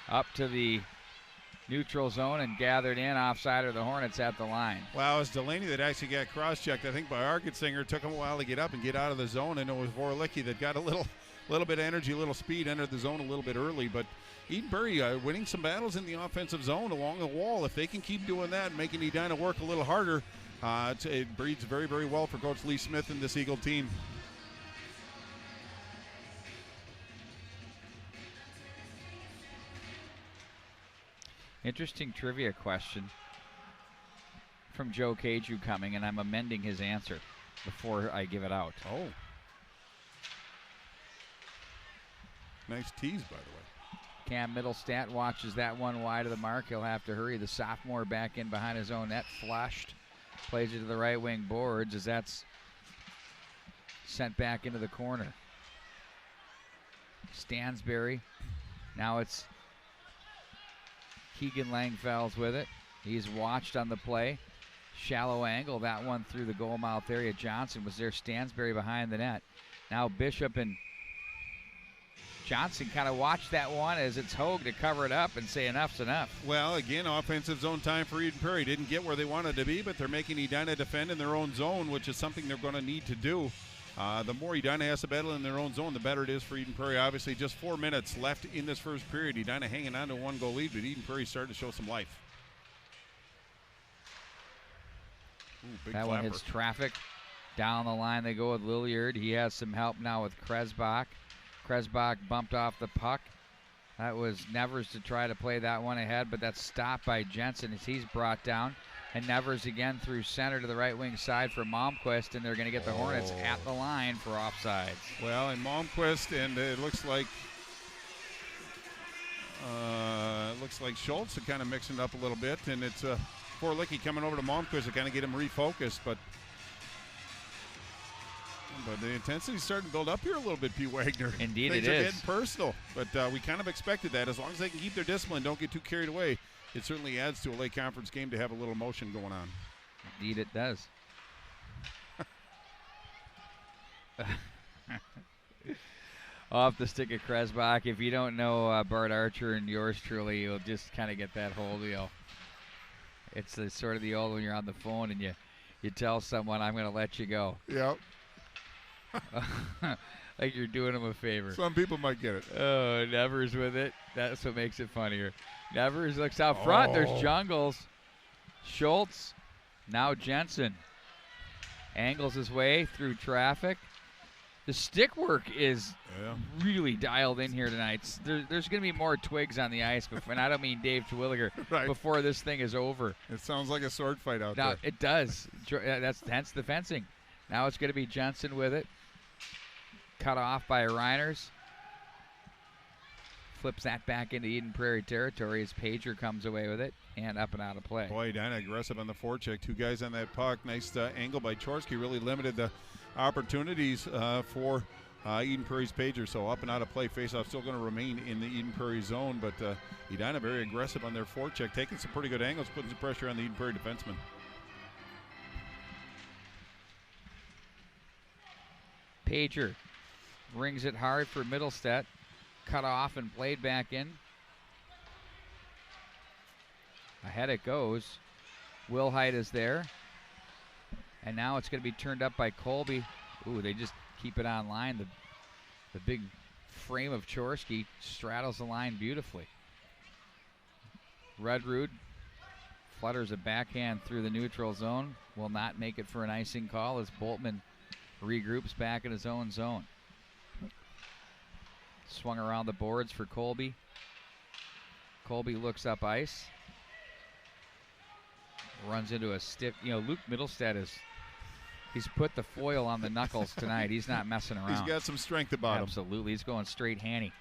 up to the neutral zone and gathered in offside of the Hornets at the line. Wow, it was Delaney that actually got cross-checked, I think, by Argetsinger. Took him a while to get up and get out of the zone, and it was Vorlicki that got a little a little bit of energy, a little speed, entered the zone a little bit early. But Eden Prairie winning some battles in the offensive zone along the wall. If they can keep doing that and making Edina work a little harder, it breeds very, very well for Coach Lee Smith and this Eagle team. Interesting trivia question from Joe Caju coming, and I'm amending his answer before I give it out. Oh. Nice tease, by the way. Cam Middlestat watches that one wide of the mark. He'll have to hurry. The sophomore back in behind his own net, flushed. Plays it to the right wing boards as that's sent back into the corner. Stansberry. Now it's Keegan Langfels with it. He's watched on the play. Shallow angle, that one through the goal mouth area. Johnson was there. Stansberry behind the net. Now Bishop and Johnson kind of watch that one as it's Hogue to cover it up and say enough's enough. Well, again, offensive zone time for Eden Prairie. Didn't get where they wanted to be, but they're making Edina defend in their own zone, which is something they're going to need to do. The more Edina has to battle in their own zone, the better it is for Eden Prairie. Obviously, just 4 minutes left in this first period. Edina hanging on to a 1-goal lead, but Eden Prairie starting to show some life. Ooh, big that flapper. one hits traffic. Down the line they go with Lilliard. He has some help now with Kresbach. Kresbach bumped off the puck. That was Nevers to try to play that one ahead, but that's stopped by Jensen as he's brought down. And Nevers again through center to the right wing side for Malmquist, and they're going to get the Hornets at the line for offsides. Well, and Malmquist, and it looks like Schultz are kind of mixing it up a little bit, and it's Forlicki coming over to Malmquist to kind of get him refocused, but the intensity's starting to build up here a little bit, P. Wagner. Indeed, Things it are is. getting personal, but we kind of expected that. As long as they can keep their discipline, don't get too carried away, it certainly adds to a late conference game to have a little motion going on. Indeed, it does. Off the stick of Kresbach. If you don't know Bart Archer and yours truly, you'll just kind of get that whole deal. It's sort of the old when you're on the phone and you tell someone, I'm going to let you go. Yep. Like you're doing them a favor. Some people might get it. Oh, Nevers with it. That's what makes it funnier. Nevers looks out front. There's Jungles. Schultz. Now Jensen. Angles his way through traffic. The stick work is really dialed in here tonight. There's going to be more twigs on the ice, and I don't mean Dave Terwilliger, right, before this thing is over. It sounds like a sword fight out now, there. It does. That's hence the fencing. Now it's going to be Jensen with it. Cut off by Reiners. Flips that back into Eden Prairie territory as Pager comes away with it and up and out of play. Boy, Edina aggressive on the forecheck. 2 guys on that puck. Nice angle by Chorsky. Really limited the opportunities for Eden Prairie's Pager. So up and out of play. Faceoff still going to remain in the Eden Prairie zone, but Edina very aggressive on their forecheck, taking some pretty good angles, putting some pressure on the Eden Prairie defenseman. Pager rings it hard for Middlestat. Cut off and played back in. Ahead it goes. Wilhite is there. And now it's going to be turned up by Colby. Ooh, they just keep it on line. The big frame of Chorsky straddles the line beautifully. Rudrud flutters a backhand through the neutral zone. Will not make it for an icing call as Boltman regroups back in his own zone. Swung around the boards for Colby. Colby looks up ice. Runs into a stiff, Luke Middlestat he's put the foil on the knuckles tonight. He's not messing around. He's got some strength about him. Absolutely. He's going straight Hanny.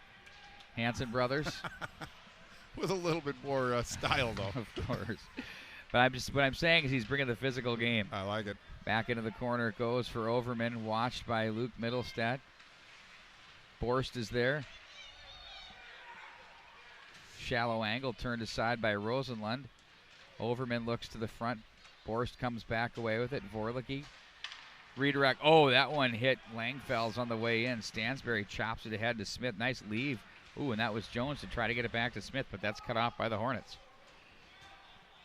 Hanson brothers. With a little bit more style, though. Of course. But what I'm saying is he's bringing the physical game. I like it. Back into the corner it goes for Overman, watched by Luke Middlestat. Borst is there. Shallow angle turned aside by Rosenlund. Overman looks to the front. Borst comes back away with it. Vorlicki. Redirect. Oh, that one hit Langfels on the way in. Stansberry chops it ahead to Smith. Nice leave. Ooh, and that was Jones to try to get it back to Smith, but that's cut off by the Hornets.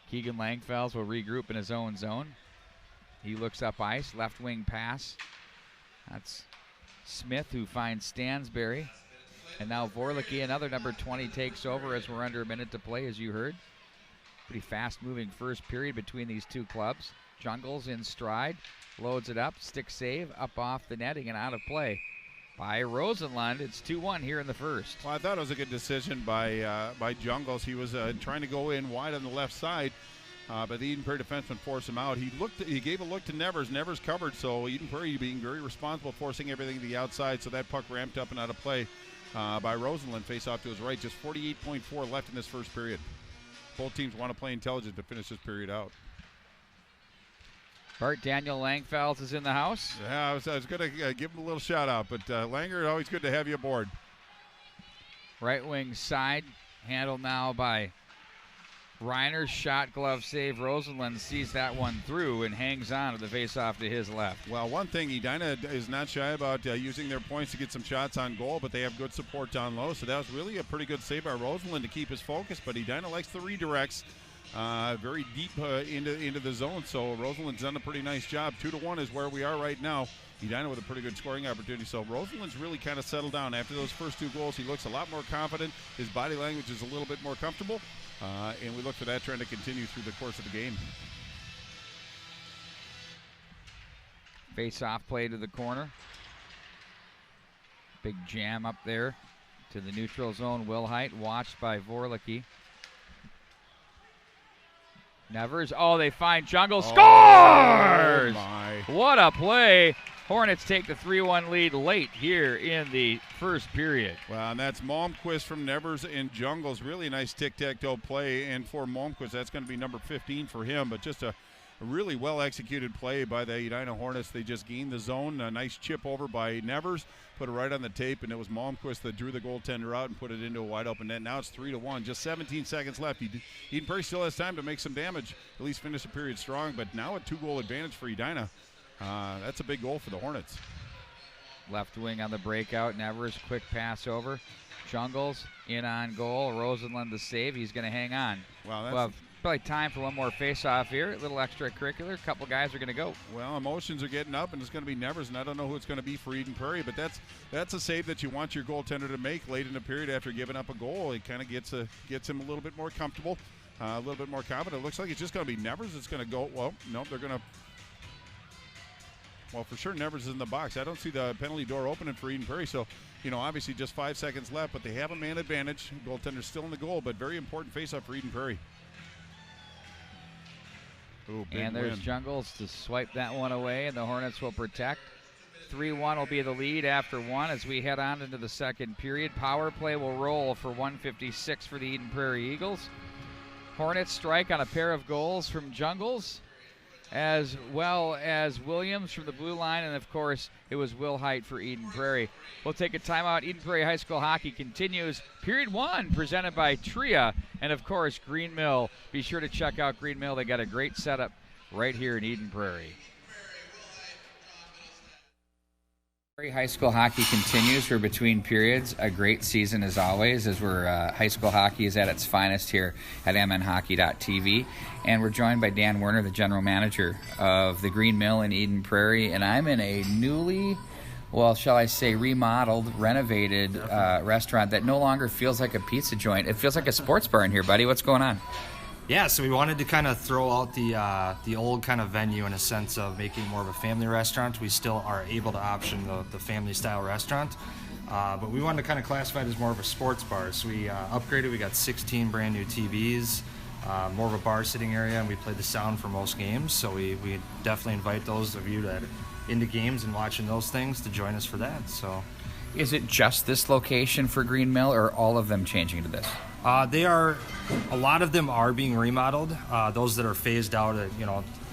Keegan Langfels will regroup in his own zone. He looks up ice. Left wing pass. That's Smith, who finds Stansberry. And now Vorlicki, another number 20, takes over as we're under a minute to play, as you heard. Pretty fast-moving first period between these two clubs. Jungles in stride, loads it up, stick save, up off the netting and out of play by Rosenlund. It's 2-1 here in the first. Well, I thought it was a good decision by Jungles. He was trying to go in wide on the left side, but the Eden Prairie defenseman forced him out. He gave a look to Nevers. Nevers covered, so Eden Prairie being very responsible, forcing everything to the outside, so that puck ramped up and out of play by Rosenlund. Face off to his right. Just 48.4 left in this first period. Both teams want to play intelligent to finish this period out. Bart Daniel Langfels is in the house. Yeah, I was going to give him a little shout out, but Langer, always good to have you aboard. Right wing side, handled now by Reiner. Shot, glove save. Rosenlund sees that one through and hangs on to the face-off to his left. Well, one thing, Edina is not shy about using their points to get some shots on goal, but they have good support down low, so that was really a pretty good save by Rosenlund to keep his focus, but Edina likes the redirects very deep into the zone, so Rosenlund's done a pretty nice job. 2-1 is where we are right now. Edina with a pretty good scoring opportunity, so Rosenlund's really kind of settled down. After those first two goals, he looks a lot more confident. His body language is a little bit more comfortable. And we look for that trend to continue through the course of the game. Face-off play to the corner. Big jam up there to the neutral zone. Wilhite watched by Vorlicki. Nevers. Oh, they find Jungle. Scores! Oh, my. What a play. Hornets take the 3-1 lead late here in the first period. Well, and that's Malmquist from Nevers and Jungles. Really nice tic-tac-toe play. And for Malmquist, that's going to be number 15 for him. But just a really well-executed play by the Edina Hornets. They just gained the zone. A nice chip over by Nevers. Put it right on the tape, and it was Malmquist that drew the goaltender out and put it into a wide-open net. Now it's 3-1. Just 17 seconds left. Eden Prairie still has time to make some damage, at least finish the period strong. But now a 2-goal advantage for Edina. That's a big goal for the Hornets. Left wing on the breakout. Nevers, quick pass over. Jungles in on goal. Rosenlund the save. He's going to hang on. Well, probably time for one more face-off here. A little extracurricular. A couple guys are going to go. Well, emotions are getting up, and it's going to be Nevers, and I don't know who it's going to be for Eden Prairie, but that's a save that you want your goaltender to make late in the period after giving up a goal. It kind of gets him a little bit more comfortable, a little bit more confident. It looks like it's just going to be Nevers that's going to go. Well, no, they're going to. Well, for sure, Nevers is in the box. I don't see the penalty door opening for Eden Prairie. So, obviously just 5 seconds left, but they have a man advantage. Goaltender's still in the goal, but very important face-off for Eden Prairie. Ooh, and there's win. Jungles to swipe that one away, and the Hornets will protect. 3-1 will be the lead after one as we head on into the second period. Power play will roll for 1:56 for the Eden Prairie Eagles. Hornets strike on a pair of goals from Jungles, as well as Williams from the blue line, and of course it was Wilhite for Eden Prairie. We'll take a timeout. Eden Prairie High School hockey continues. Period one presented by Tria, and of course Green Mill. Be sure to check out Green Mill. They got a great setup right here in Eden Prairie. High school hockey continues. We're between periods. A great season as always, as high school hockey is at its finest here at mnhockey.tv. And we're joined by Dan Werner, the general manager of the Green Mill in Eden Prairie. And I'm in a newly, well, shall I say, remodeled, renovated restaurant that no longer feels like a pizza joint. It feels like a sports bar in here, buddy. What's going on? Yeah, so we wanted to kind of throw out the old kind of venue in a sense of making more of a family restaurant. We still are able to option the family-style restaurant, but we wanted to kind of classify it as more of a sports bar. So we upgraded. We got 16 brand new TVs, more of a bar sitting area, and we played the sound for most games. So we definitely invite those of you that are into games and watching those things to join us for that. So, is it just this location for Green Mill, or all of them changing to this? A lot of them are being remodeled. Those that are phased out at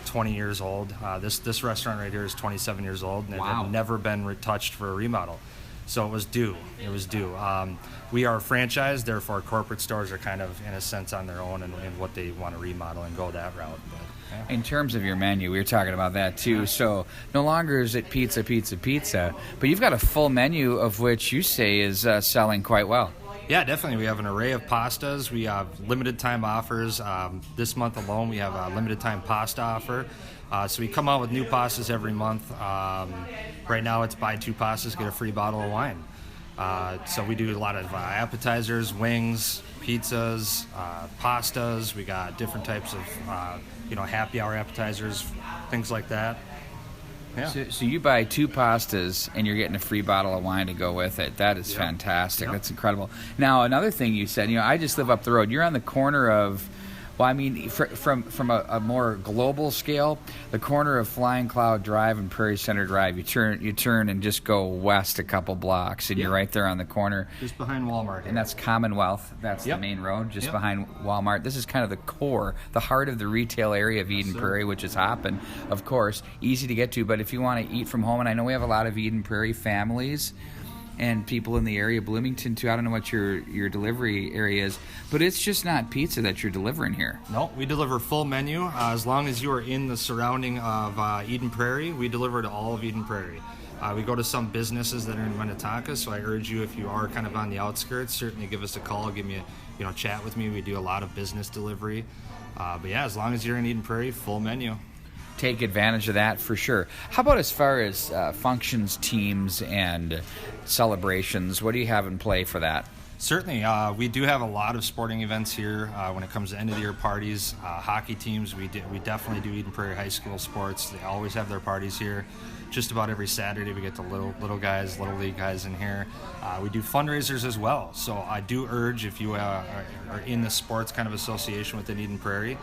20 years old. This restaurant right here is 27 years old, and it had never been retouched for a remodel. So it was due. We are franchised, therefore corporate stores are kind of in a sense on their own and what they want to remodel and go that route. But, yeah. In terms of your menu, we were talking about that too. So no longer is it pizza, but you've got a full menu of which you say is selling quite well. Yeah, definitely. We have an array of pastas. We have limited time offers. This month alone, we have a limited time pasta offer. So we come out with new pastas every month. Right now, it's buy 2 pastas, get a free bottle of wine. So we do a lot of appetizers, wings, pizzas, pastas. We got different types of, happy hour appetizers, things like that. Yeah. So you buy 2 pastas and you're getting a free bottle of wine to go with it. That is fantastic. Yep. That's incredible. Now, another thing you said, I just live up the road. You're on the corner of, from a more global scale, the corner of Flying Cloud Drive and Prairie Center Drive. You turn and just go west a couple blocks, and you're right there on the corner. Just behind Walmart. And that's Commonwealth. That's the main road, just behind Walmart. This is kind of the core, the heart of the retail area of Eden Prairie, which is hopping, of course, easy to get to. But if you want to eat from home, and I know we have a lot of Eden Prairie families and people in the area, Bloomington too. I don't know what your delivery area is, but it's just not pizza that you're delivering here. No, we deliver full menu. As long as you are in the surrounding of Eden Prairie, we deliver to all of Eden Prairie. We go to some businesses that are in Minnetonka, so I urge you, if you are kind of on the outskirts, certainly give us a call, give me chat with me. We do a lot of business delivery. But yeah, as long as you're in Eden Prairie, full menu. Take advantage of that for sure. How about as far as functions, teams, and celebrations? What do you have in play for that? Certainly. We do have a lot of sporting events here when it comes to end-of-the-year parties. Hockey teams, we definitely do Eden Prairie High School sports. They always have their parties here. Just about every Saturday we get the little guys, little league guys in here. We do fundraisers as well. So I do urge, if you are in the sports kind of association within Eden Prairie,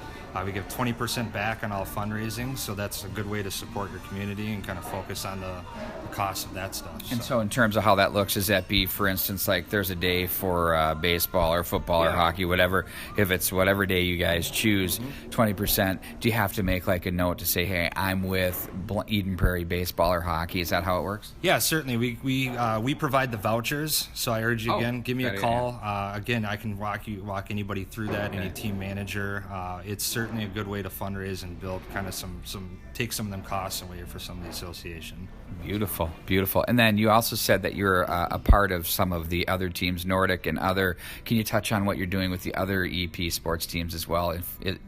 we give 20% back on all fundraising, so that's a good way to support your community and kind of focus on the cost of that stuff. And so in terms of how that looks, does that be, for instance, like there's a day for baseball or football or hockey, whatever, if it's whatever day you guys choose, 20%, do you have to make like a note to say, hey, I'm with Eden Prairie baseball or hockey? Is that how it works? Yeah, certainly. We provide the vouchers, so I urge you, again, give me a call. Again, I can walk anybody through that, any team manager. It's certainly a good way to fundraise and build kind of take some of them costs away for some of the association. Beautiful, beautiful. And then you also said that you're a part of some of the other teams, Nordic and other. Can you touch on what you're doing with the other EP sports teams as well,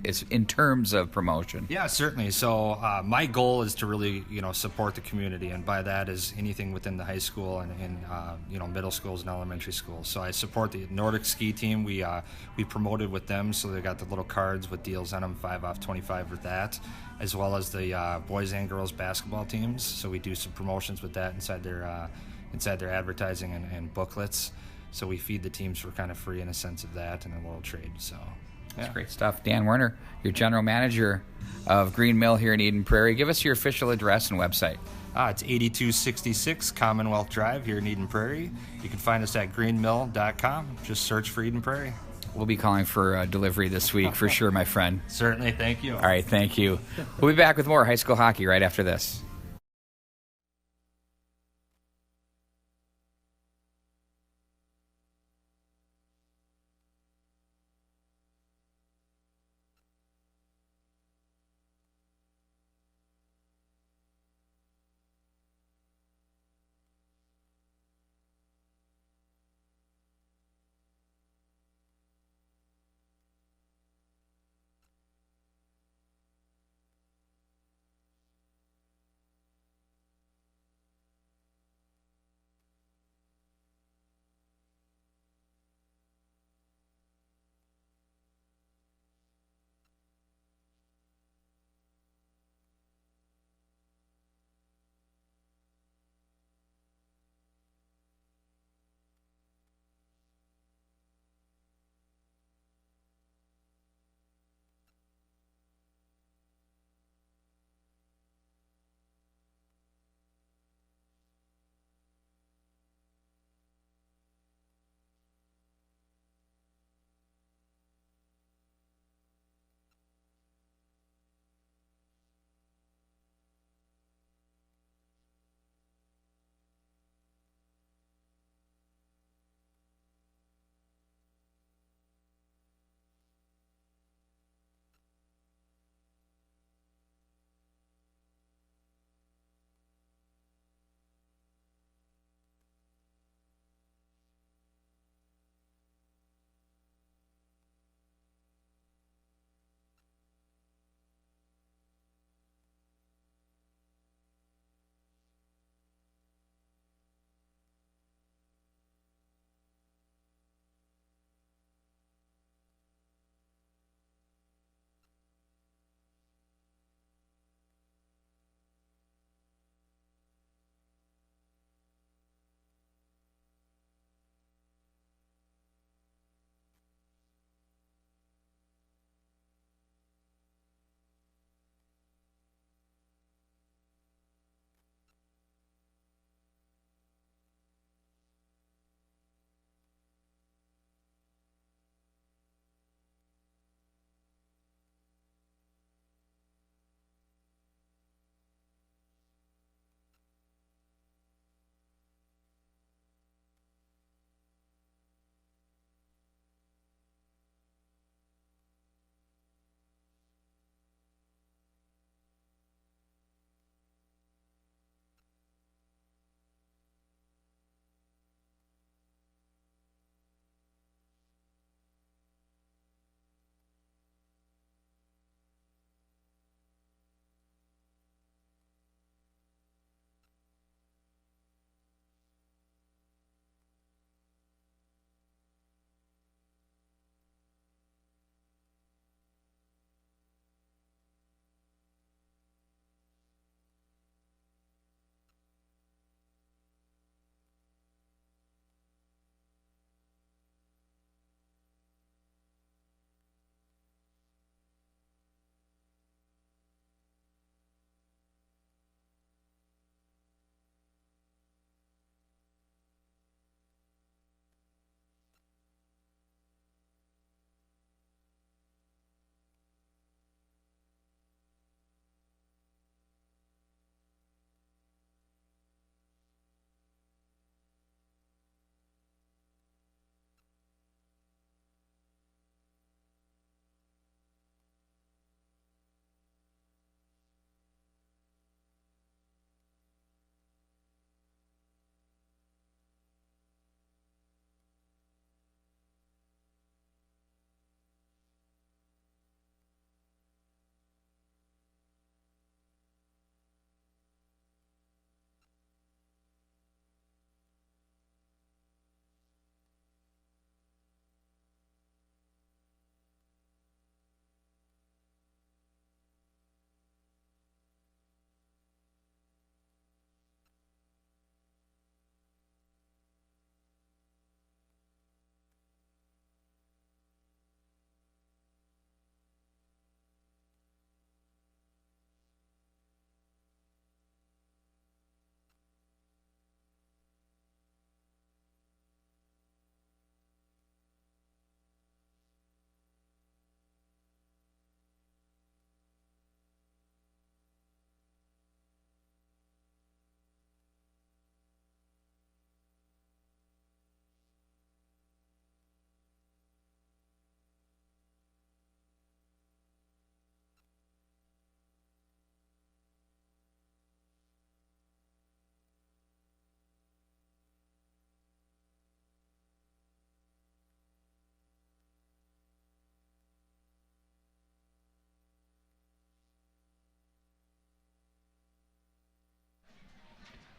it's in terms of promotion? Yeah, certainly. So my goal is to really, support the community, and by that is anything within the high school and middle schools and elementary schools. So I support the Nordic ski team. We promoted with them, so they got the little cards with deals on them, 5 off 25 with that, as well as the boys and girls basketball teams. So we do some promotions with that inside their advertising and booklets. So we feed the teams for kind of free in a sense of that and a little trade. So that's great stuff. Dan Werner, your general manager of Green Mill here in Eden Prairie. Give us your official address and website. It's 8266 Commonwealth Drive here in Eden Prairie. You can find us at greenmill.com. Just search for Eden Prairie. We'll be calling for delivery this week for sure, my friend. Certainly. Thank you. All right. Thank you. We'll be back with more high school hockey right after this.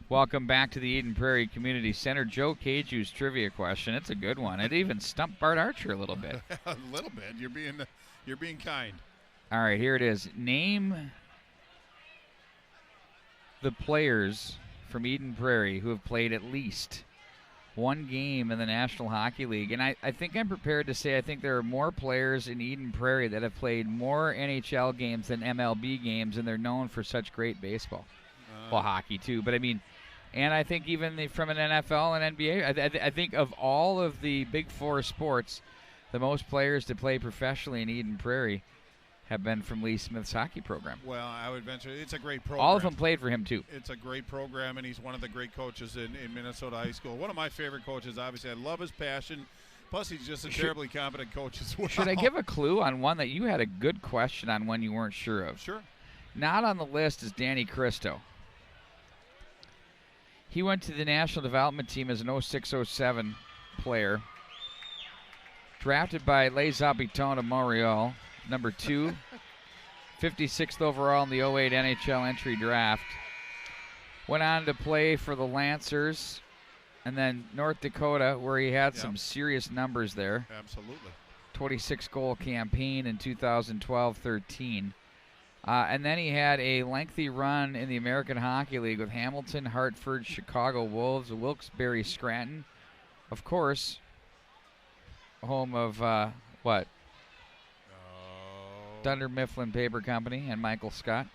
Welcome back to the Eden Prairie Community Center. Joe Caju's trivia question. It's a good one. It even stumped Bart Archer a little bit. A little bit. You're being kind. All right, here it is. Name the players from Eden Prairie who have played at least one game in the National Hockey League. And I think I'm prepared to say I think there are more players in Eden Prairie that have played more NHL games than MLB games, and they're known for such great baseball. Well, hockey too, but I mean, and I think even from an NFL and NBA, I think of all of the Big Four sports, the most players to play professionally in Eden Prairie have been from Lee Smith's hockey program. Well, I would venture it's a great program. All of them played for him, too. It's a great program, and he's one of the great coaches in Minnesota high school. One of my favorite coaches, obviously. I love his passion. Plus, he's just a terribly competent coach as well. Should I give a clue on one that you had a good question on one you weren't sure of? Sure. Not on the list is Danny Cristo. He went to the National Development Team as an 06-07 player. Drafted by Les Habitants of Montreal, number 2. 56th overall in the 08 NHL entry draft. Went on to play for the Lancers and then North Dakota, where he had some serious numbers there. Absolutely. 26-goal campaign in 2012-13. And then he had a lengthy run in the American Hockey League with Hamilton, Hartford, Chicago Wolves, Wilkes-Barre, Scranton. Of course, home of what? Dunder Mifflin Paper Company and Michael Scott.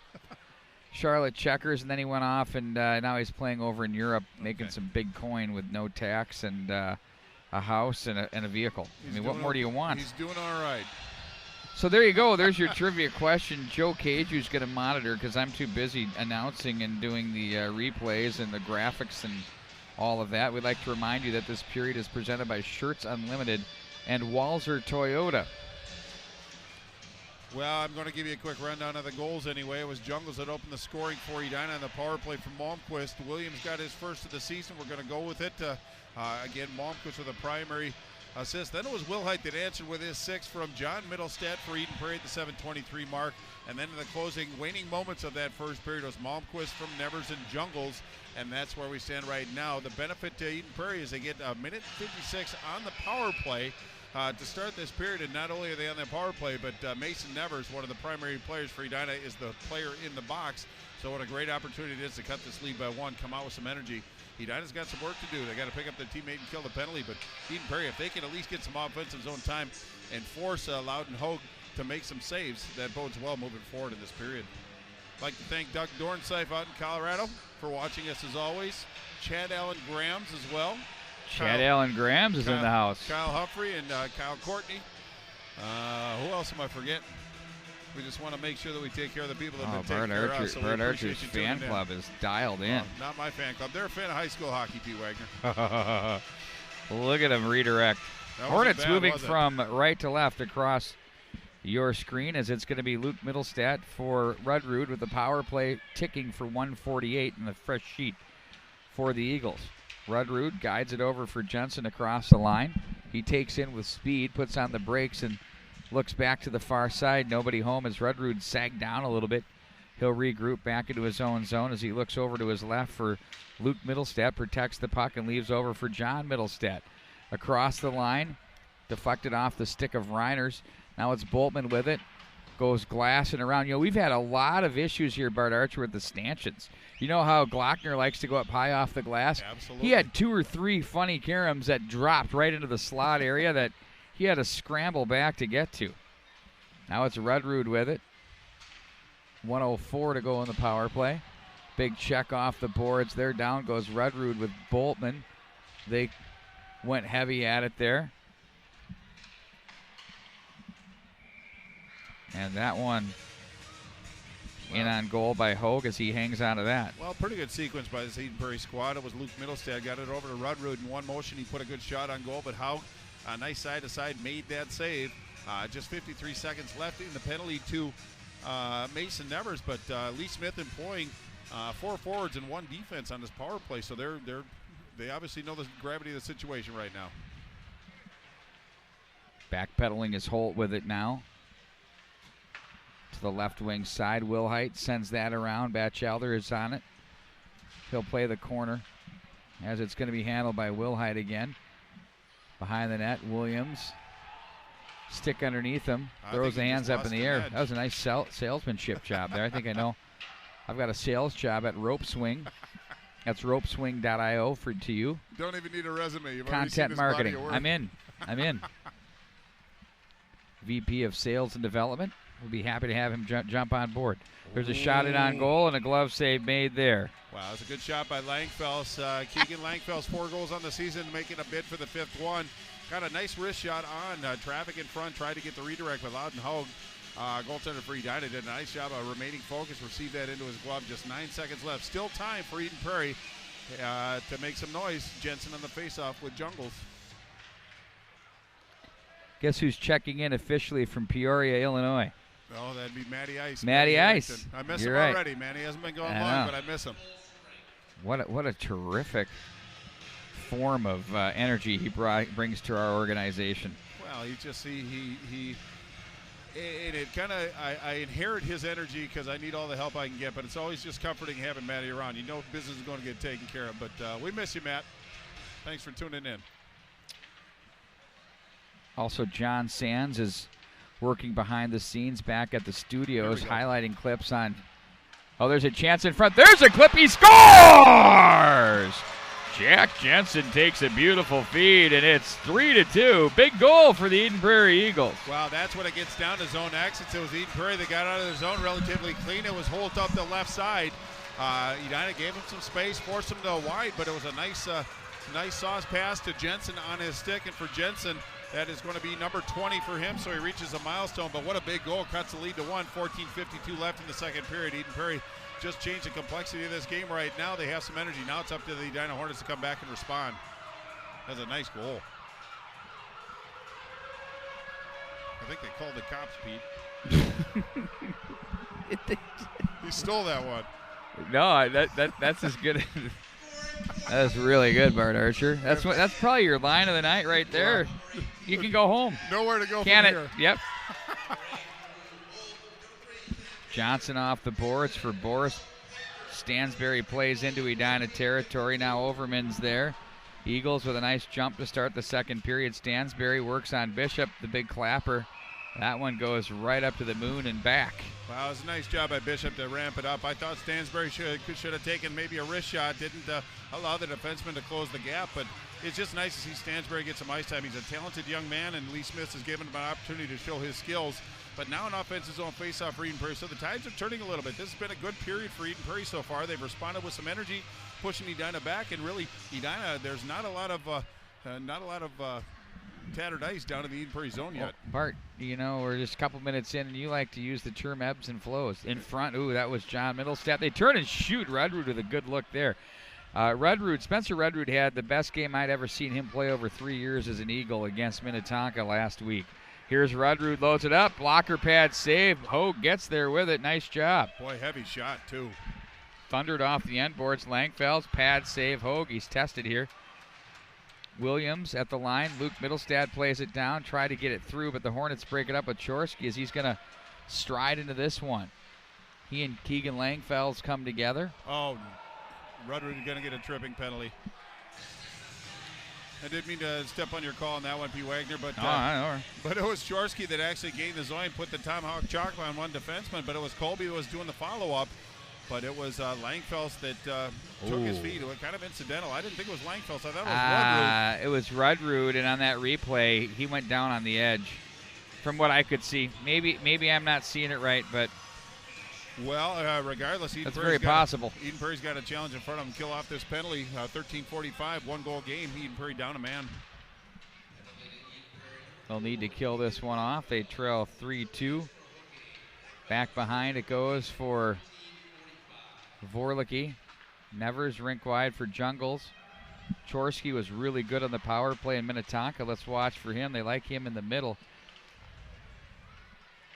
Charlotte Checkers, and then he went off, and now he's playing over in Europe, making some big coin with no tax and a house and a vehicle. I mean, what more do you want? He's doing all right. So there you go. There's your trivia question. Joe Cage, who's going to monitor because I'm too busy announcing and doing the replays and the graphics and all of that. We'd like to remind you that this period is presented by Shirts Unlimited and Walzer Toyota. Well, I'm going to give you a quick rundown of the goals anyway. It was Jungles that opened the scoring for Edina on the power play from Malmquist. Williams got his first of the season. We're going to go with it. Again, Malmquist with a primary assist. Then it was Wilhite that answered with his 6 from John Middlestadt for Eden Prairie at the 7:23 mark. And then in the closing waning moments of that first period was Malmquist from Nevers and Jungles. And that's where we stand right now. The benefit to Eden Prairie is they get a minute 56 on the power play to start this period. And not only are they on their power play, but Mason Nevers, one of the primary players for Edina, is the player in the box. So what a great opportunity it is to cut this lead by 1, come out with some energy. Edina's got some work to do. They got to pick up their teammate and kill the penalty. But Eden Prairie, if they can at least get some offensive zone time and force Loudon Hogue to make some saves, that bodes well moving forward in this period. I'd like to thank Doug Dornseif out in Colorado for watching us as always. Chad Allen Grams as well. Allen Grams is in the house. Kyle Humphrey and Kyle Courtney. Who else am I forgetting? We just want to make sure that we take care of the people that have been taking care of us. Bart Archer's fan club is dialed in. Not my fan club. They're a fan of high school hockey, Pete Wagner. Look at him redirect. Hornets moving from right to left across your screen as it's going to be Luke Middlestadt for Rudrud with the power play ticking for 1:48 in the fresh sheet for the Eagles. Rudrud guides it over for Jensen across the line. He takes in with speed, puts on the brakes, and looks back to the far side. Nobody home as Rudrud sagged down a little bit. He'll regroup back into his own zone as he looks over to his left for Luke Middlestadt, protects the puck and leaves over for John Middlestadt. Across the line, deflected off the stick of Reiners. Now it's Boltman with it. Goes glassing around. You know, we've had a lot of issues here, Bart Archer, with the stanchions. You know how Glockner likes to go up high off the glass? Absolutely. He had 2 or 3 funny caroms that dropped right into the slot area that he had to scramble back to get to. Now it's Rudrud with it. 1:04 to go in the power play. Big check off the boards there. Down goes Rudrud with Boltman. They went heavy at it there. And that one in on goal by Hogue as he hangs on to that. Well, pretty good sequence by this Eden Prairie squad. It was Luke Middlestadt, got it over to Rudrud in one motion. He put a good shot on goal, but Hogue, nice side-to-side, made that save. Just 53 seconds left in the penalty to Mason Nevers, but Lee Smith employing 4 forwards and 1 defense on this power play, so they obviously know the gravity of the situation right now. Backpedaling is Holt with it now. To the left wing side, Wilhite sends that around. Batchelder is on it. He'll play the corner as it's going to be handled by Wilhite again. Behind the net, Williams. Stick underneath him. Throws the hands up in the air. That was a nice salesmanship job there. I think I know. I've got a sales job at Rope Swing. That's ropeswing.io to you. Don't even need a resume. You've Content marketing. I'm in. VP of Sales and Development. We'll be happy to have him jump on board. There's a shot in on goal and a glove save made there. Wow, it's a good shot by Langfels. Keegan Langfels, 4 goals on the season, making a bid for the 5th one. Got a nice wrist shot on traffic in front. Tried to get the redirect with Loudon Hogue. Goaltender for Edina did a nice job of remaining focus. Received that into his glove. Just 9 seconds left. Still time for Eden Prairie to make some noise. Jensen on the faceoff with Jungles. Guess who's checking in officially from Peoria, Illinois? Oh, that'd be Matty Ice. Matty Ice. I miss You're him right. already, man. He hasn't been going long, but I miss him. What a terrific form of energy he brings to our organization. Well, he and it kind of, I inherit his energy because I need all the help I can get, but it's always just comforting having Matty around. You know business is going to get taken care of, but we miss you, Matt. Thanks for tuning in. Also, John Sands is working behind the scenes back at the studios, highlighting clips on. Oh, there's a chance in front. There's a clip. He scores! Jack Jensen takes a beautiful feed, and it's 3-2. Big goal for the Eden Prairie Eagles. Wow, that's when it gets down to zone exits. It was Eden Prairie that got out of the zone relatively clean. It was Holt up the left side. Edina gave him some space, forced him to wide, but it was a nice sauce pass to Jensen on his stick, and for Jensen, that is going to be number 20 for him, so he reaches a milestone. But what a big goal. Cuts the lead to 1. 14:52 left in the second period. Eden Prairie just changed the complexity of this game right now. They have some energy. Now it's up to the Edina Hornets to come back and respond. That's a nice goal. I think they called the cops, Pete. He stole that one. No, that's as good. That's really good, Bart Archer. That's probably your line of the night right there. You can go home. Nowhere to go Can from it? here. Yep. Johnson off the boards for Boris. Stansberry plays into Edina territory. Now Overman's there. Eagles with a nice jump to start the second period. Stansberry works on Bishop, the big clapper. That one goes right up to the moon and back. Wow, it was a nice job by Bishop to ramp it up. I thought Stansberry should have taken maybe a wrist shot. Didn't allow the defenseman to close the gap, but it's just nice to see Stansberry get some ice time. He's a talented young man, and Lee Smith has given him an opportunity to show his skills. But now an offensive zone faceoff for Eden Prairie. So the tides are turning a little bit. This has been a good period for Eden Prairie so far. They've responded with some energy, pushing Edina back, and really Edina, there's not a lot of tattered ice down in the Eden Prairie zone yet. Well, Bart, you know, we're just a couple minutes in, and you like to use the term ebbs and flows. In front, ooh, that was John Middlestat. They turn and shoot. Rudrud with a good look there. Spencer Rudrud had the best game I'd ever seen him play over 3 years as an Eagle against Minnetonka last week. Here's Rudrud, loads it up. Blocker pad save. Hogue gets there with it. Nice job. Boy, heavy shot, too. Thundered off the end boards. Langfels, pad save. Hogue, he's tested here. Williams at the line. Luke Middlestad plays it down. Try to get it through, but the Hornets break it up with Chorsky as he's going to stride into this one. He and Keegan Langfels come together. Oh, Rudrud is going to get a tripping penalty. I didn't mean to step on your call on that one, P. Wagner, but but it was Chorsky that actually gained the zone, put the Tomahawk chocolate on one defenseman, but it was Colby who was doing the follow-up. But it was Langfels that took his feet. It was kind of incidental. I didn't think it was Langfels. I thought it was Rudrud. It was Rudrud, and on that replay, he went down on the edge from what I could see. Maybe I'm not seeing it right, but well, regardless, that's very possible. Eden Prairie's got a challenge in front of him. Kill off this penalty. 13:45, one-goal game. Eden Prairie down a man. They'll need to kill this one off. They trail 3-2. Back behind it goes for Vorlicki. Nevers rink wide for Jungles. Chorsky was really good on the power play in Minnetonka. Let's watch for him. They like him in the middle.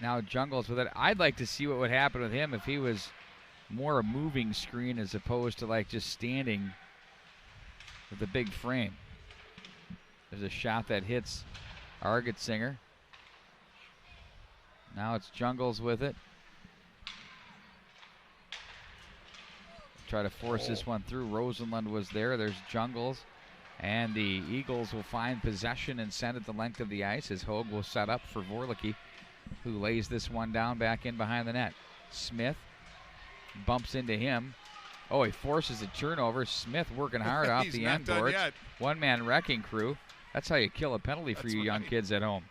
Now Jungles with it. I'd like to see what would happen with him if he was more a moving screen as opposed to like just standing with a big frame. There's a shot that hits Argetsinger. Now it's Jungles with it. try to force this one through. Rosenlund was there. There's Jungles. And the Eagles will find possession and send it the length of the ice as Hogue will set up for Vorlicke, who lays this one down back in behind the net. Smith bumps into him. Oh, he forces a turnover. Smith working hard off the end boards. One-man wrecking crew. That's how you kill a penalty for you young kids at home.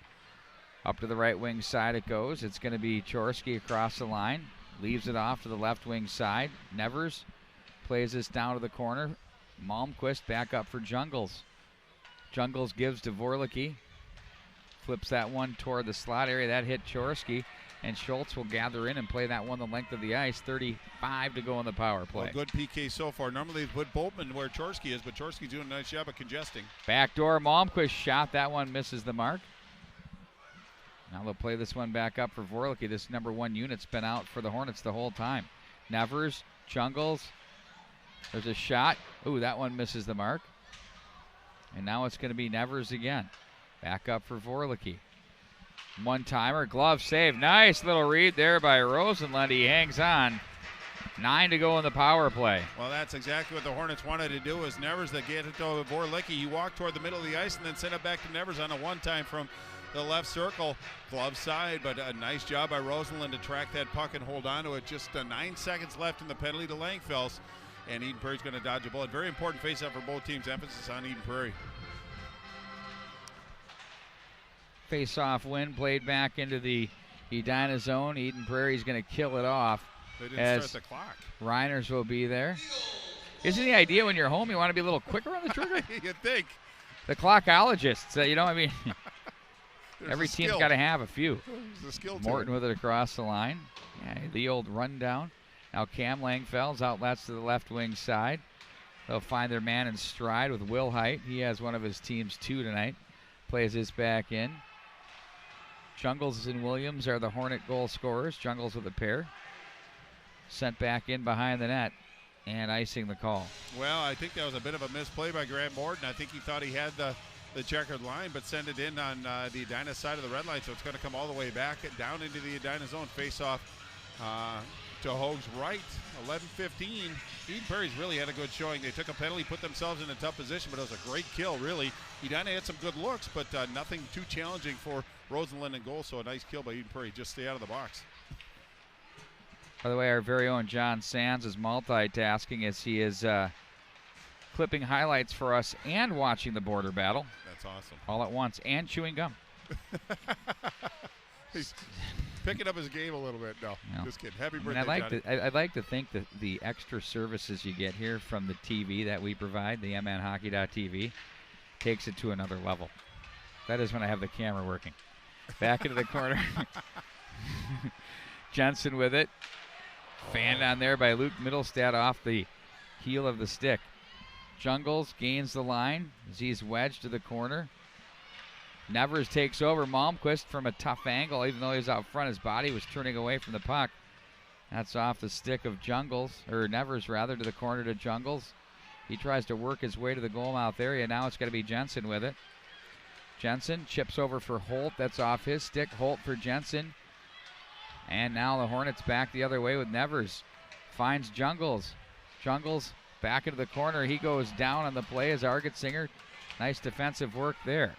Up to the right wing side it goes. It's going to be Chorsky across the line. Leaves it off to the left wing side. Nevers plays this down to the corner. Malmquist back up for Jungles. Jungles gives to Vorlicke. Flips that one toward the slot area. That hit Chorsky. And Schultz will gather in and play that one the length of the ice. 35 to go in the power play. Well, good PK so far. Normally they put Boltman where Chorsky is, but Chorsky's doing a nice job of congesting. Backdoor Malmquist shot. That one misses the mark. Now they'll play this one back up for Vorlicke. This number 1 unit's been out for the Hornets the whole time. Nevers, Jungles. There's a shot. Ooh, that one misses the mark. And now it's going to be Nevers again. Back up for Vorlicke. One-timer, glove save. Nice little read there by Rosenlund. He hangs on. 9 to go in the power play. Well, that's exactly what the Hornets wanted to do. Was Nevers that get it to Vorlicke. He walked toward the middle of the ice and then sent it back to Nevers on a one-time from the left circle, glove side, but a nice job by Rosenlund to track that puck and hold on to it. Just 9 seconds left in the penalty to Langfels, and Eden Prairie's going to dodge a bullet. Very important face-off for both teams. Emphasis on Eden Prairie. Face-off win played back into the Edina zone. Eden Prairie's going to kill it off. They didn't start the clock. Reiners will be there. Isn't the idea when you're home you want to be a little quicker on the trigger? You'd think. The clockologists, you know, I mean, every team's got to have a few. There's a skill Morton to it. with it across the line. Yeah, the old rundown. Now Cam Langfels outlets to the left wing side. They'll find their man in stride with Will Height. He has one of his team's 2 tonight. Plays this back in. Jungles and Williams are the Hornet goal scorers. Jungles with a pair. Sent back in behind the net and icing the call. Well, I think that was a bit of a misplay by Grant Morton. I think he thought he had the checkered line, but sent it in on the Edina side of the red line, so it's going to come all the way back down into the Edina zone. Face off to Hogue's right. 11-15. Eden Prairie's really had a good showing. They took a penalty, put themselves in a tough position, but it was a great kill, really. Edina had some good looks, but nothing too challenging for Rosenlund in goal, so a nice kill by Eden Prairie. Just stay out of the box. By the way, our very own John Sands is multitasking as he is clipping highlights for us and watching the border battle. That's awesome. All at once, and chewing gum. He's picking up his game a little bit. No, just kidding. Happy birthday, Johnny. I'd like to think that the extra services you get here from the TV that we provide, the mnhockey.tv, takes it to another level. That is when I have the camera working. Back into the corner. Jensen with it. Fanned on there by Luke Middlestad off the heel of the stick. Jungles gains the line as he's wedged to the corner. Nevers takes over. Malmquist from a tough angle, even though he was out front, his body was turning away from the puck. That's off the stick of Nevers rather, to the corner to Jungles. He tries to work his way to the goal mouth area. Now it's going to be Jensen with it. Jensen chips over for Holt. That's off his stick. Holt for Jensen. And now the Hornets back the other way with Nevers. Finds Jungles. Jungles back into the corner. He goes down on the play as Argetsinger. Nice defensive work there.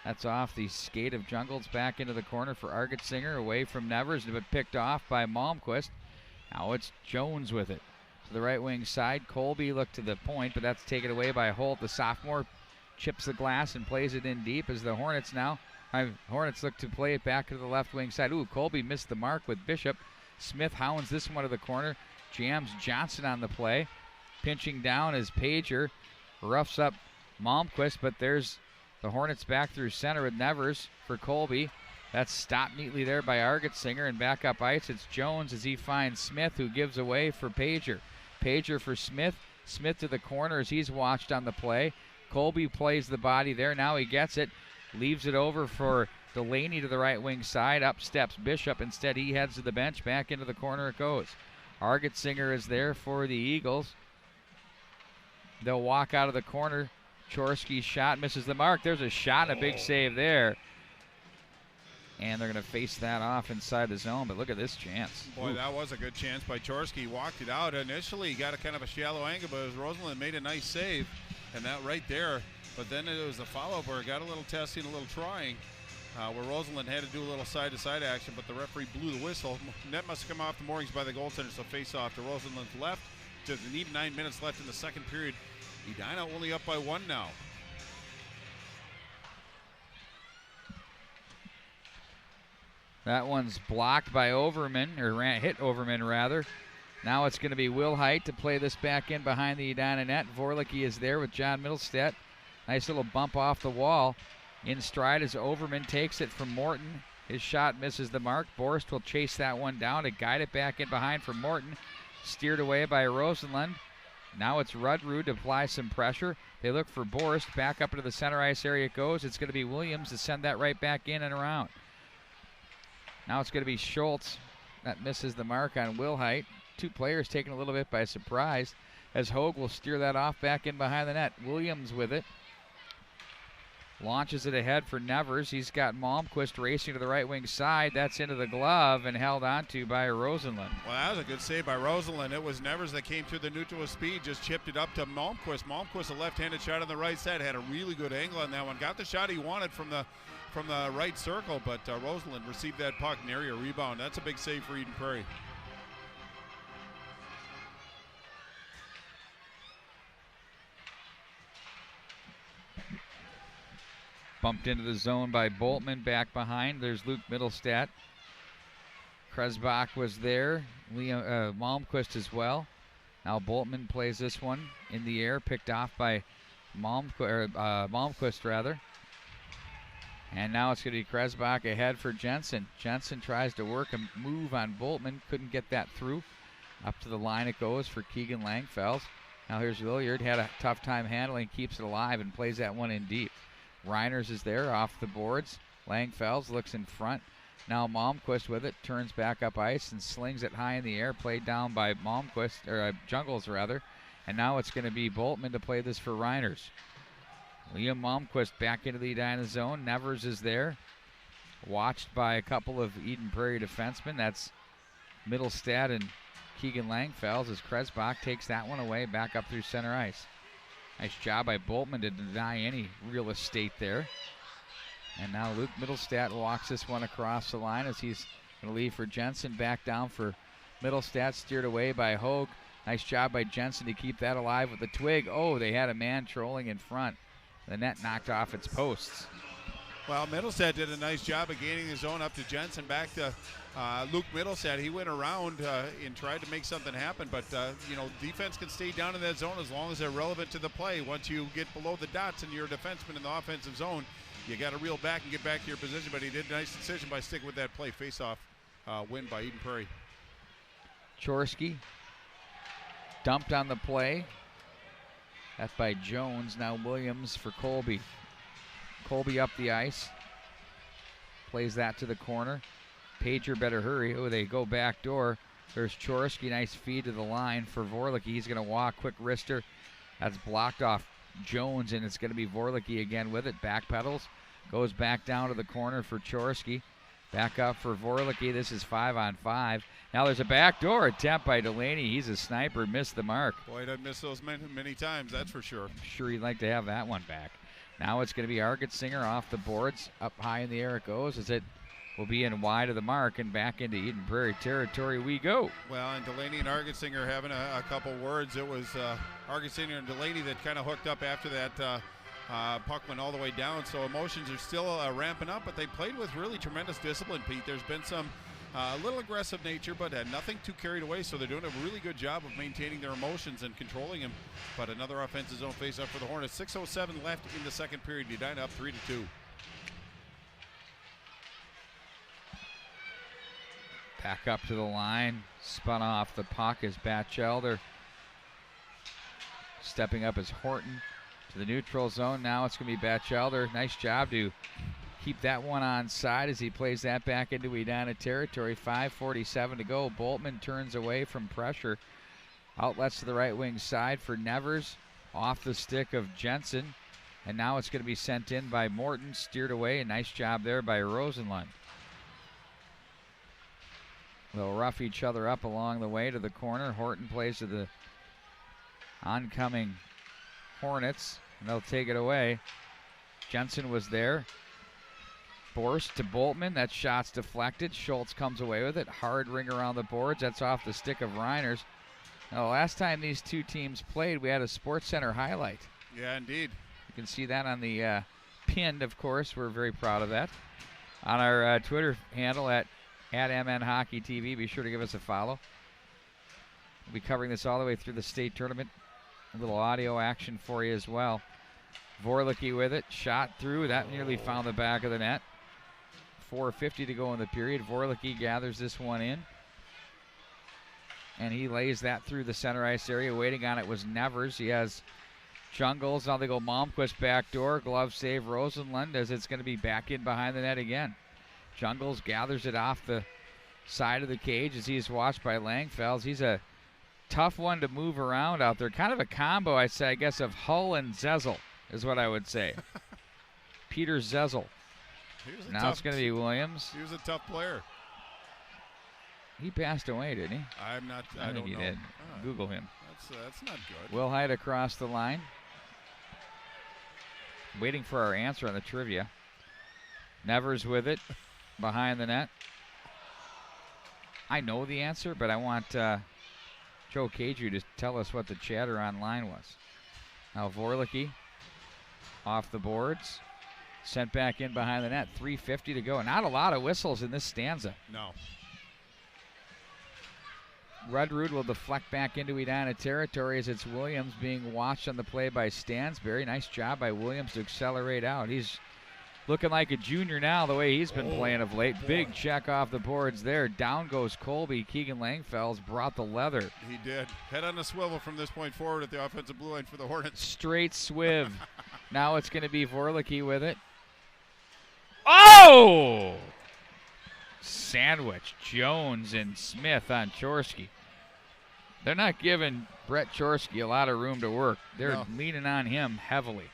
That's off the skate of Jungles back into the corner for Argetsinger, away from Nevers, but picked off by Malmquist. Now it's Jones with it. To the right wing side, Colby looked to the point, but that's taken away by Holt. The sophomore chips the glass and plays it in deep as the Hornets look to play it back to the left wing side. Ooh, Colby missed the mark with Bishop. Smith hounds this one to the corner. Jams Johnson on the play. Pinching down as Pager roughs up Malmquist, but there's the Hornets back through center with Nevers for Colby. That's stopped neatly there by Argetsinger, and back up ice it's Jones as he finds Smith, who gives away for Pager. Pager for Smith. Smith to the corner as he's watched on the play. Colby plays the body there. Now he gets it. Leaves it over for Delaney to the right wing side. Up steps Bishop. Instead, he heads to the bench. Back into the corner it goes. Argetsinger is there for the Eagles. They'll walk out of the corner. Chorsky's shot misses the mark. There's a shot and a big save there. and they're going to face that off inside the zone. But look at this chance. Boy, Ooh. that was a good chance by Chorsky. He walked it out. Initially, he got a kind of a shallow angle, but it was Rosalind made a nice save, and that right there. But then it was the follow-up where it got a little testing, a little trying, where Rosalind had to do a little side-to-side action, but the referee blew the whistle. Net must have come off the moorings by the goaltender, so face-off to Rosalind's left. Just need 9 minutes left in the second period. Edina only up by 1 now. That one's blocked by Overman, or hit Overman rather. Now it's going to be Will Height to play this back in behind the Edina net. Vorlicki is there with John Middlestedt. Nice little bump off the wall. In stride as Overman takes it from Morton. His shot misses the mark. Borst will chase that one down to guide it back in behind for Morton. Steered away by Rosenlund. Now it's Rudrud to apply some pressure. They look for Borst. Back up into the center ice area it goes. It's going to be Williams to send that right back in and around. Now it's going to be Schultz. That misses the mark on Will Height. Two players taken a little bit by surprise as Hogue will steer that off back in behind the net. Williams with it. Launches it ahead for Nevers. He's got Malmquist racing to the right wing side. That's into the glove and held onto by Rosenlund. Well, that was a good save by Rosalind. It was Nevers that came through the neutral with speed, just chipped it up to Malmquist. Malmquist, a left-handed shot on the right side, had a really good angle on that one. Got the shot he wanted from the right circle, but Rosalind received that puck and area rebound. That's a big save for Eden Prairie. Bumped into the zone by Boltman, back behind. There's Luke Middlestedt. Kresbach was there. Malmquist as well. Now Boltman plays this one in the air, picked off by Malmquist rather. And now it's going to be Kresbach ahead for Jensen. Jensen tries to work a move on Boltman. Couldn't get that through. Up to the line it goes for Keegan Langfels. Now here's Williard. Had a tough time handling, keeps it alive, and plays that one in deep. Reiners is there off the boards. Langfels looks in front. Now Malmquist with it. Turns back up ice and slings it high in the air. Played down by Malmquist, or Jungles rather. And now it's going to be Boltman to play this for Reiners. Liam Malmquist back into the Edina zone. Nevers is there. Watched by a couple of Eden Prairie defensemen. That's Middlestedt and Keegan Langfels as Kresbach takes that one away back up through center ice. Nice job by Boltman to deny any real estate there. And now Luke Middlestedt walks this one across the line as he's going to leave for Jensen. Back down for Middlestedt, steered away by Hogue. Nice job by Jensen to keep that alive with the twig. Oh, they had a man trolling in front. The net knocked off its posts. Well, Middlestedt did a nice job of gaining his zone up to Jensen. Back to Luke Middlestedt. He went around and tried to make something happen, but defense can stay down in that zone as long as they're relevant to the play. Once you get below the dots and you're a defenseman in the offensive zone, you got to reel back and get back to your position. But he did a nice decision by sticking with that play. Face-off win by Eden Prairie. Chorsky dumped on the play. That's by Jones. Now Williams for Colby. Colby up the ice. Plays that to the corner. Pager better hurry. Oh, they go back door. There's Chorsky. Nice feed to the line for Vorlicki. He's going to walk. Quick wrister. That's blocked off Jones, and it's going to be Vorlicki again with it. Back pedals. Goes back down to the corner for Chorsky. Back up for Vorlicki. This is 5-on-5. Now there's a backdoor attempt by Delaney. He's a sniper. Missed the mark. Boy, he doesn't miss those many times, that's for sure. I'm sure he'd like to have that one back. Now it's going to be Argetsinger off the boards. Up high in the air it goes as it will be in wide of the mark and back into Eden Prairie territory we go. Well, and Delaney and Argetsinger having a couple words. It was Argetsinger and Delaney that kind of hooked up after that puck went all the way down. So emotions are still ramping up, but they played with really tremendous discipline, Pete. There's been some a little aggressive nature, but nothing too carried away. So they're doing a really good job of maintaining their emotions and controlling them. But another offensive zone face-up for the Hornets. 6:07 left in the second period. Edina up 3-2. Back up to the line. Spun off the puck is Batchelder. Stepping up is Horton to the neutral zone. Now it's going to be Batchelder. Nice job to keep that one on side as he plays that back into Edina territory. 5:47 to go. Boltman turns away from pressure. Outlets to the right wing side for Nevers. Off the stick of Jensen. And now it's going to be sent in by Morton. Steered away. A nice job there by Rosenlund. They'll rough each other up along the way to the corner. Horton plays to the oncoming Hornets, and they'll take it away. Jensen was there. Borst to Boltman. That shot's deflected. Schultz comes away with it. Hard ring around the boards. That's off the stick of Reiners. Now, last time these two teams played, we had a Sports Center highlight. Yeah, indeed. You can see that on the pinned, of course. We're very proud of that. On our Twitter handle at MN Hockey TV, be sure to give us a follow. We'll be covering this all the way through the state tournament. A little audio action for you as well. Vorlicki with it, shot through. That nearly found the back of the net. 4:50 to go in the period. Vorlicki gathers this one in. And he lays that through the center ice area. Waiting on it was Nevers. He has Jungles. Now they go Malmquist back door. Glove save Rosenlund as it's going to be back in behind the net again. Jungles gathers it off the side of the cage as he's watched by Langfels. He's a tough one to move around out there. Kind of a combo, I'd say, I guess, of Hull and Zezel is what I would say. Peter Zezel. Now it's going to be Williams. He was a tough player. He passed away, didn't he? I think don't he know. did. Google him. That's not good. Will Hyde across the line. Waiting for our answer on the trivia. Nevers with it behind the net. I know the answer, but I want Joe Caju to tell us what the chatter online was. Now Vorlicki off the boards. Sent back in behind the net. 3:50 to go. Not a lot of whistles in this stanza. No. Rudrud will deflect back into Edina territory as it's Williams being watched on the play by Stansberry. Nice job by Williams to accelerate out. He's looking like a junior now the way he's been playing of late. Boy. Big check off the boards there. Down goes Colby. Keegan Langfels brought the leather. He did. Head on a swivel from this point forward at the offensive blue line for the Hornets. Straight swiv. Now it's going to be Vorlicki with it. Oh! Sandwich. Jones and Smith on Chorsky. They're not giving Brett Chorsky a lot of room to work. They're leaning on him heavily.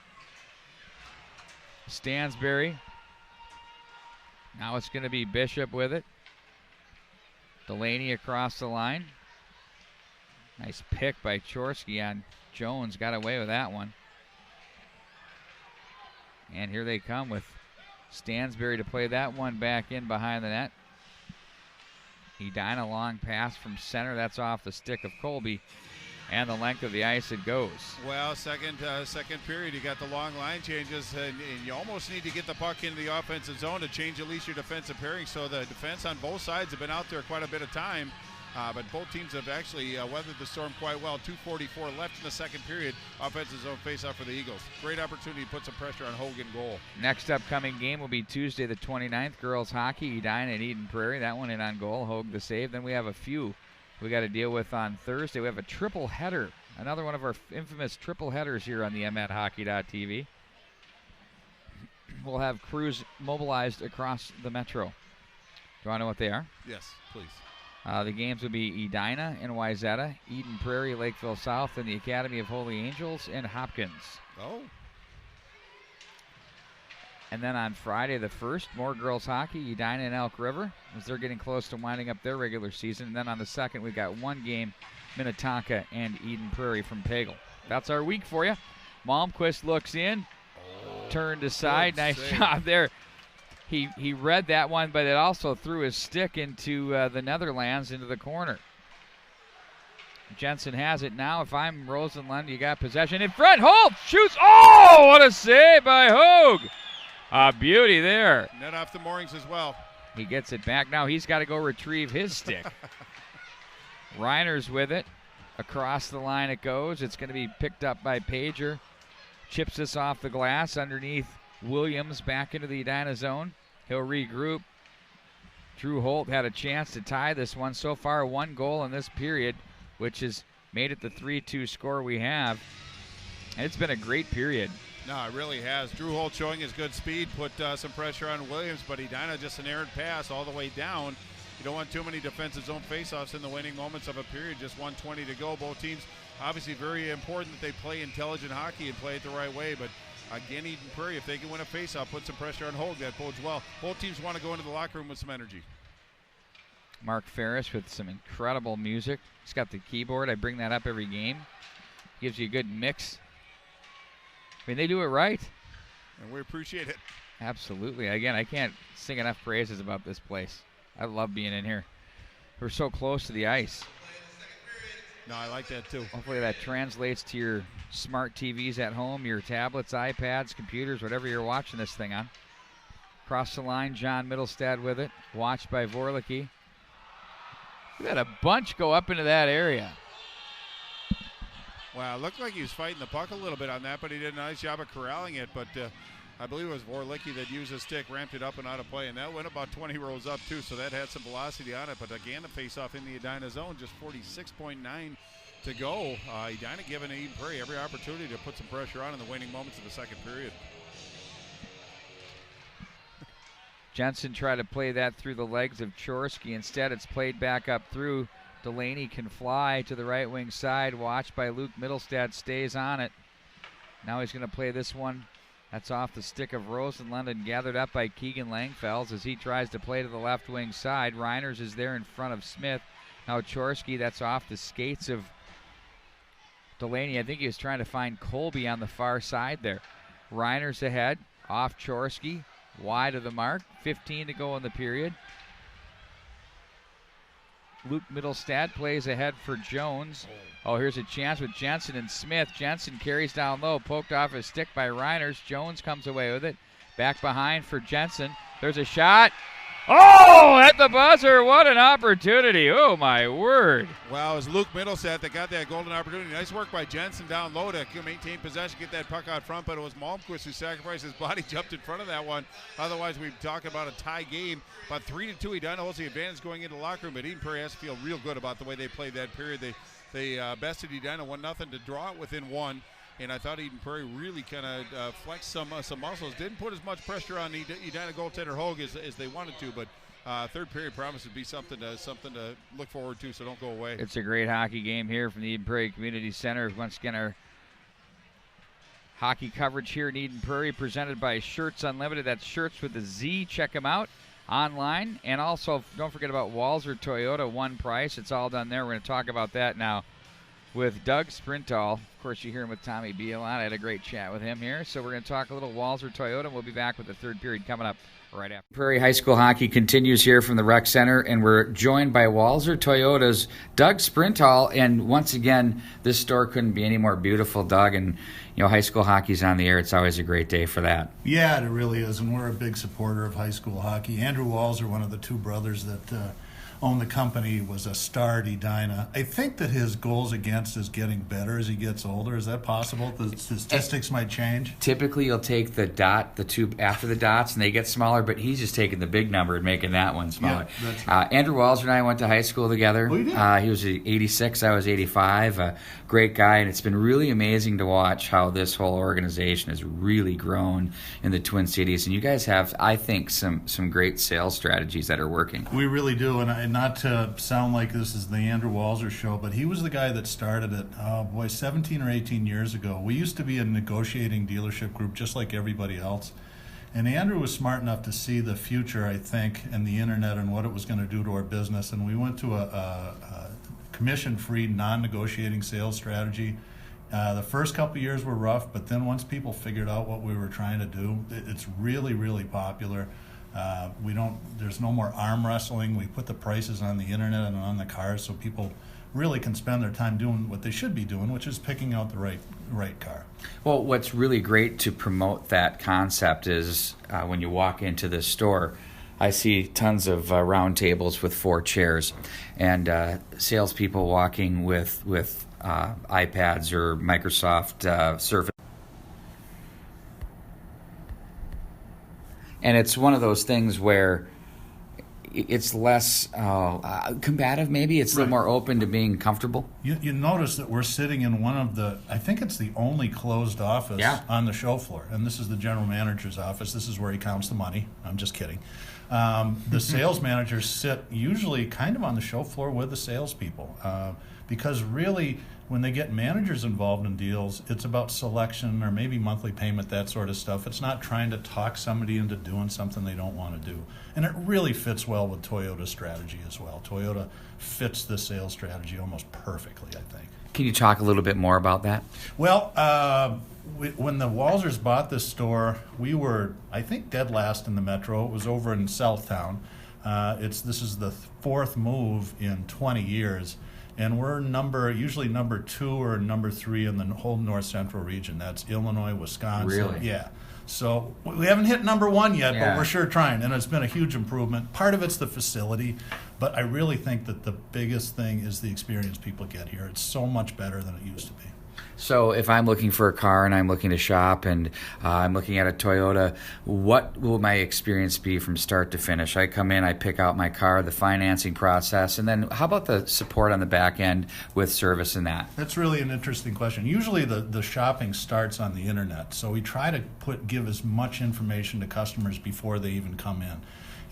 Stansberry. Now it's going to be Bishop with it. Delaney across the line. Nice pick by Chorsky on Jones. Got away with that one. And here they come with Stansberry to play that one back in behind the net. Edina long pass from center. That's off the stick of Colby. And the length of the ice it goes. Well, second period, you got the long line changes, and you almost need to get the puck into the offensive zone to change at least your defensive pairing. So the defense on both sides have been out there quite a bit of time. But both teams have actually weathered the storm quite well. 2:44 left in the second period. Offensive zone face-off for the Eagles. Great opportunity to put some pressure on Hogan goal. Next upcoming game will be Tuesday the 29th. Girls hockey, Edina and Eden Prairie. That one in on goal. Hogue the save. Then we have a few we got to deal with on Thursday. We have a triple header. Another one of our infamous triple headers here on the MNHockey.tv. We'll have crews mobilized across the metro. Do you want to know what they are? Yes, please. The games will be Edina and Wayzata, Eden Prairie, Lakeville South, and the Academy of Holy Angels and Hopkins. Oh. And then on Friday the 1st, more girls hockey, Edina and Elk River, as they're getting close to winding up their regular season. And then on the 2nd, we've got one game, Minnetonka and Eden Prairie from Pagel. That's our week for you. Malmquist looks in, turned aside. Nice job there. He read that one, but it also threw his stick into the Netherlands into the corner. Jensen has it now. If I'm Rosenlund, you got possession in front. Holt shoots. Oh, what a save by Hogue. A beauty there. Net off the moorings as well. He gets it back. Now he's got to go retrieve his stick. Reiner's with it. Across the line it goes. It's going to be picked up by Pager. Chips this off the glass underneath Williams back into the Edina zone. He'll regroup. Drew Holt had a chance to tie this one. So far, one goal in this period, which has made it the 3-2 score we have. And it's been a great period. No, it really has. Drew Holt showing his good speed, put some pressure on Williams, but Edina just an errant pass all the way down. You don't want too many defensive zone faceoffs in the winning moments of a period. Just 1:20 to go. Both teams, obviously very important that they play intelligent hockey and play it the right way, but again, Eden Prairie, if they can win a faceoff, put some pressure on Hogue, that bodes well. Both teams want to go into the locker room with some energy. Mark Ferris with some incredible music. He's got the keyboard. I bring that up every game. Gives you a good mix. I mean, they do it right. And we appreciate it. Absolutely. Again, I can't sing enough praises about this place. I love being in here. We're so close to the ice. No, I like that too. Hopefully that translates to your smart TVs at home, your tablets, iPads, computers, whatever you're watching this thing on. Across the line, John Middlestad with it. Watched by Vorlicki. We had a bunch go up into that area. Wow, it looked like he was fighting the puck a little bit on that, but he did a nice job of corralling it. But I believe it was Vorlicki that used his stick, ramped it up and out of play, and that went about 20 rows up too, so that had some velocity on it. But again, the face-off in the Edina zone, just 46.9 to go. Edina giving Eden Prairie every opportunity to put some pressure on in the waning moments of the second period. Jensen tried to play that through the legs of Chorsky. Instead, it's played back up through. Delaney can fly to the right wing side. Watched by Luke Middlestad, stays on it. Now he's going to play this one. That's off the stick of Rosenlund and gathered up by Keegan Langfels as he tries to play to the left wing side. Reiners is there in front of Smith. Now Chorsky, that's off the skates of Delaney. I think he was trying to find Colby on the far side there. Reiners ahead, off Chorsky, wide of the mark. 15 to go in the period. Luke Middlestad plays ahead for Jones. Oh, here's a chance with Jensen and Smith. Jensen carries down low, poked off his stick by Reiners. Jones comes away with it. Back behind for Jensen. There's a shot. Oh, at the buzzer. What an opportunity. Oh, my word. Wow, it was Luke Middlestad that got that golden opportunity. Nice work by Jensen down low to maintain possession, get that puck out front, but it was Malmquist who sacrificed his body, jumped in front of that one. Otherwise, we've talked about a tie game. About 3-2, Edina holds the advantage going into the locker room, but Eden Prairie has to feel real good about the way they played that period. They bested Edina 1-0 to draw it within one. And I thought Eden Prairie really kind of flexed some muscles. Didn't put as much pressure on Edina goaltender Hogue as they wanted to, but third period promises to be something to look forward to, so don't go away. It's a great hockey game here from the Eden Prairie Community Center. Once again, our hockey coverage here in Eden Prairie presented by Shirts Unlimited. That's Shirts with a Z. Check them out online. And also, don't forget about Walser Toyota, one price. It's all done there. We're going to talk about that now with Doug Sprinthal. Of course, you hear him with Tommy B a lot. I had a great chat with him here. So we're going to talk a little Walser Toyota. We'll be back with the third period coming up right after. Prairie High School hockey continues here from the Rec Center, and we're joined by Walser Toyota's Doug Sprinthal. And once again, this store couldn't be any more beautiful, Doug. And, you know, high school hockey's on the air. It's always a great day for that. Yeah, it really is, and we're a big supporter of high school hockey. Andrew Walser, one of the two brothers that owned the company, was a star at Edina. I think that his goals against is getting better as he gets older. Is that possible? The statistics might change? Typically, you'll take the dot, the two after the dots, and they get smaller, but he's just taking the big number and making that one smaller. Yeah, that's right. Andrew Walser and I went to high school together. Oh, you did? He was 86, I was 85. Great guy, and it's been really amazing to watch how this whole organization has really grown in the Twin Cities. And you guys have, I think, some great sales strategies that are working. We really do, and not to sound like this is the Andrew Walser show, but he was the guy that started it, 17 or 18 years ago. We used to be a negotiating dealership group just like everybody else. And Andrew was smart enough to see the future, I think, and the internet and what it was going to do to our business. And we went to a commission-free, non-negotiating sales strategy. The first couple of years were rough, but then once people figured out what we were trying to do, it's really, really popular. There's no more arm wrestling. We put the prices on the internet and on the cars so people really can spend their time doing what they should be doing, which is picking out the right car. Well, what's really great to promote that concept is when you walk into this store, I see tons of round tables with 4 chairs and salespeople walking with iPads or Microsoft Surface. And it's one of those things where it's less combative, maybe. It's a little more open to being comfortable. You notice that we're sitting in one of the, I think it's the only closed office on the show floor. And this is the general manager's office. This is where he counts the money. I'm just kidding. The sales managers sit usually kind of on the show floor with the salespeople. Because really, When they get managers involved in deals, it's about selection or maybe monthly payment, that sort of stuff. It's not trying to talk somebody into doing something they don't want to do. And it really fits well with Toyota's strategy as well. Toyota fits the sales strategy almost perfectly, I think. Can you talk a little bit more about that? Well, when the Walzers bought this store, we were, I think, dead last in the metro. It was over in Southtown. This is the fourth move in 20 years. And we're usually number 2 or number 3 in the whole north central region. That's Illinois, Wisconsin. Really? Yeah. So we haven't hit number 1 yet, Yeah. but we're sure trying. And it's been a huge improvement. Part of it's the facility, but I really think that the biggest thing is the experience people get here. It's so much better than it used to be. So if I'm looking for a car and I'm looking to shop and I'm looking at a Toyota, what will my experience be from start to finish? I come in, I pick out my car, the financing process, and then how about the support on the back end with service and that? That's really an interesting question. Usually the shopping starts on the internet, so we try to give as much information to customers before they even come in.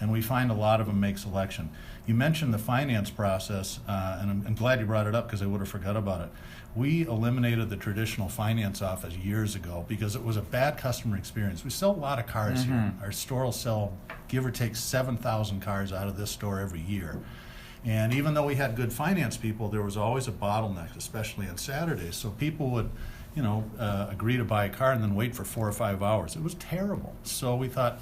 And we find a lot of them make selection. You mentioned the finance process, and I'm glad you brought it up because I would have forgot about it. We eliminated the traditional finance office years ago because it was a bad customer experience. We sell a lot of cars here. Our store will sell, give or take, 7,000 cars out of this store every year. And even though we had good finance people, there was always a bottleneck, especially on Saturdays. So people would, agree to buy a car and then wait for 4 or 5 hours. It was terrible. So we thought,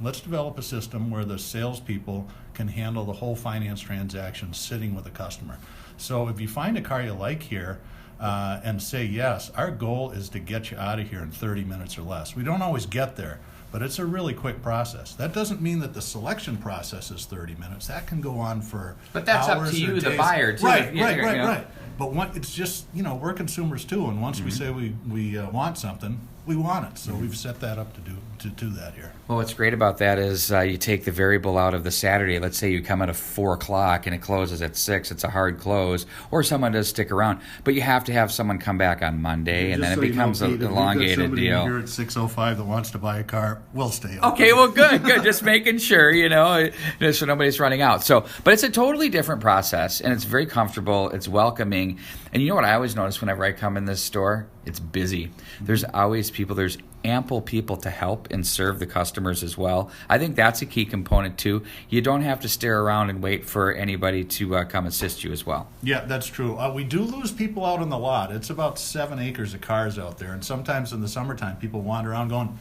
let's develop a system where the salespeople can handle the whole finance transaction sitting with a customer. So if you find a car you like here, and say yes, our goal is to get you out of here in 30 minutes or less. We don't always get there, but it's a really quick process. That doesn't mean that the selection process is 30 minutes. That can go on for But that's hours up to you, or the days. buyer, too. Right. But it's just, we're consumers too, and once we say we want something, we want it. So we've set that up to do that here. Well, what's great about that is you take the variable out of the Saturday. Let's say you come at 4 o'clock and it closes at 6. It's a hard close, or someone does stick around. But you have to have someone come back on Monday, and then it becomes an elongated deal. Here at 6:05 that wants to buy a car, we'll stay open. Okay, well, good. Just making sure, so nobody's running out. So, but it's a totally different process, and it's very comfortable. It's welcoming. And you know what I always notice whenever I come in this store? It's busy. There's always people. There's ample people to help and serve the customers as well. I think that's a key component too. You don't have to stare around and wait for anybody to come assist you as well. Yeah, that's true. We do lose people out on the lot. It's about 7 acres of cars out there, and sometimes in the summertime people wander around going,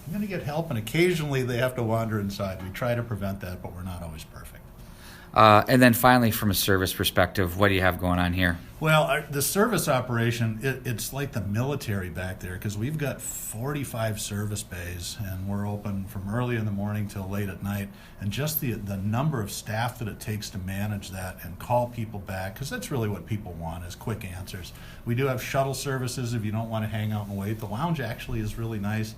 I'm going to get help, and occasionally they have to wander inside. We try to prevent that, but we're not always perfect. And then finally, from a service perspective, what do you have going on here? Well, the service operation, it's like the military back there because we've got 45 service bays, and we're open from early in the morning till late at night. And just the number of staff that it takes to manage that and call people back, because that's really what people want is quick answers. We do have shuttle services if you don't want to hang out and wait. The lounge actually is really nice.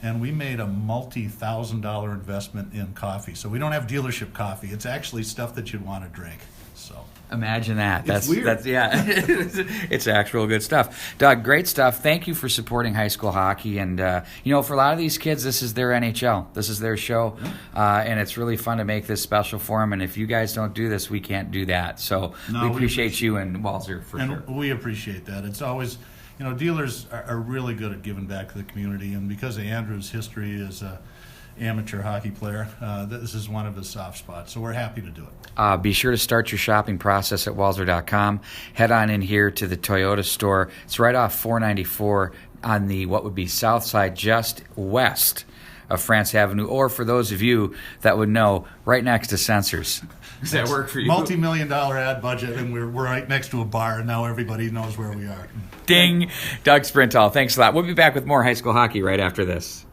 And we made a multi-$1,000 investment in coffee. So we don't have dealership coffee. It's actually stuff that you'd want to drink. So imagine that. It's weird. It's actual good stuff. Doug, great stuff. Thank you for supporting high school hockey. And, for a lot of these kids, this is their NHL. This is their show. And it's really fun to make this special for them. And if you guys don't do this, we can't do that. So we appreciate you and Walzer for sure. And we appreciate that. It's always... dealers are really good at giving back to the community, and because of Andrew's history as an amateur hockey player, this is one of his soft spots, so we're happy to do it. Be sure to start your shopping process at walzer.com. Head on in here to the Toyota store. It's right off 494 on the what would be south side, just west of France Avenue, or for those of you that would know, right next to Sensors. Does that work for you? Multi-million-dollar ad budget, and we're right next to a bar, and now everybody knows where we are. Ding. Doug Sprinthal, thanks a lot. We'll be back with more high school hockey right after this.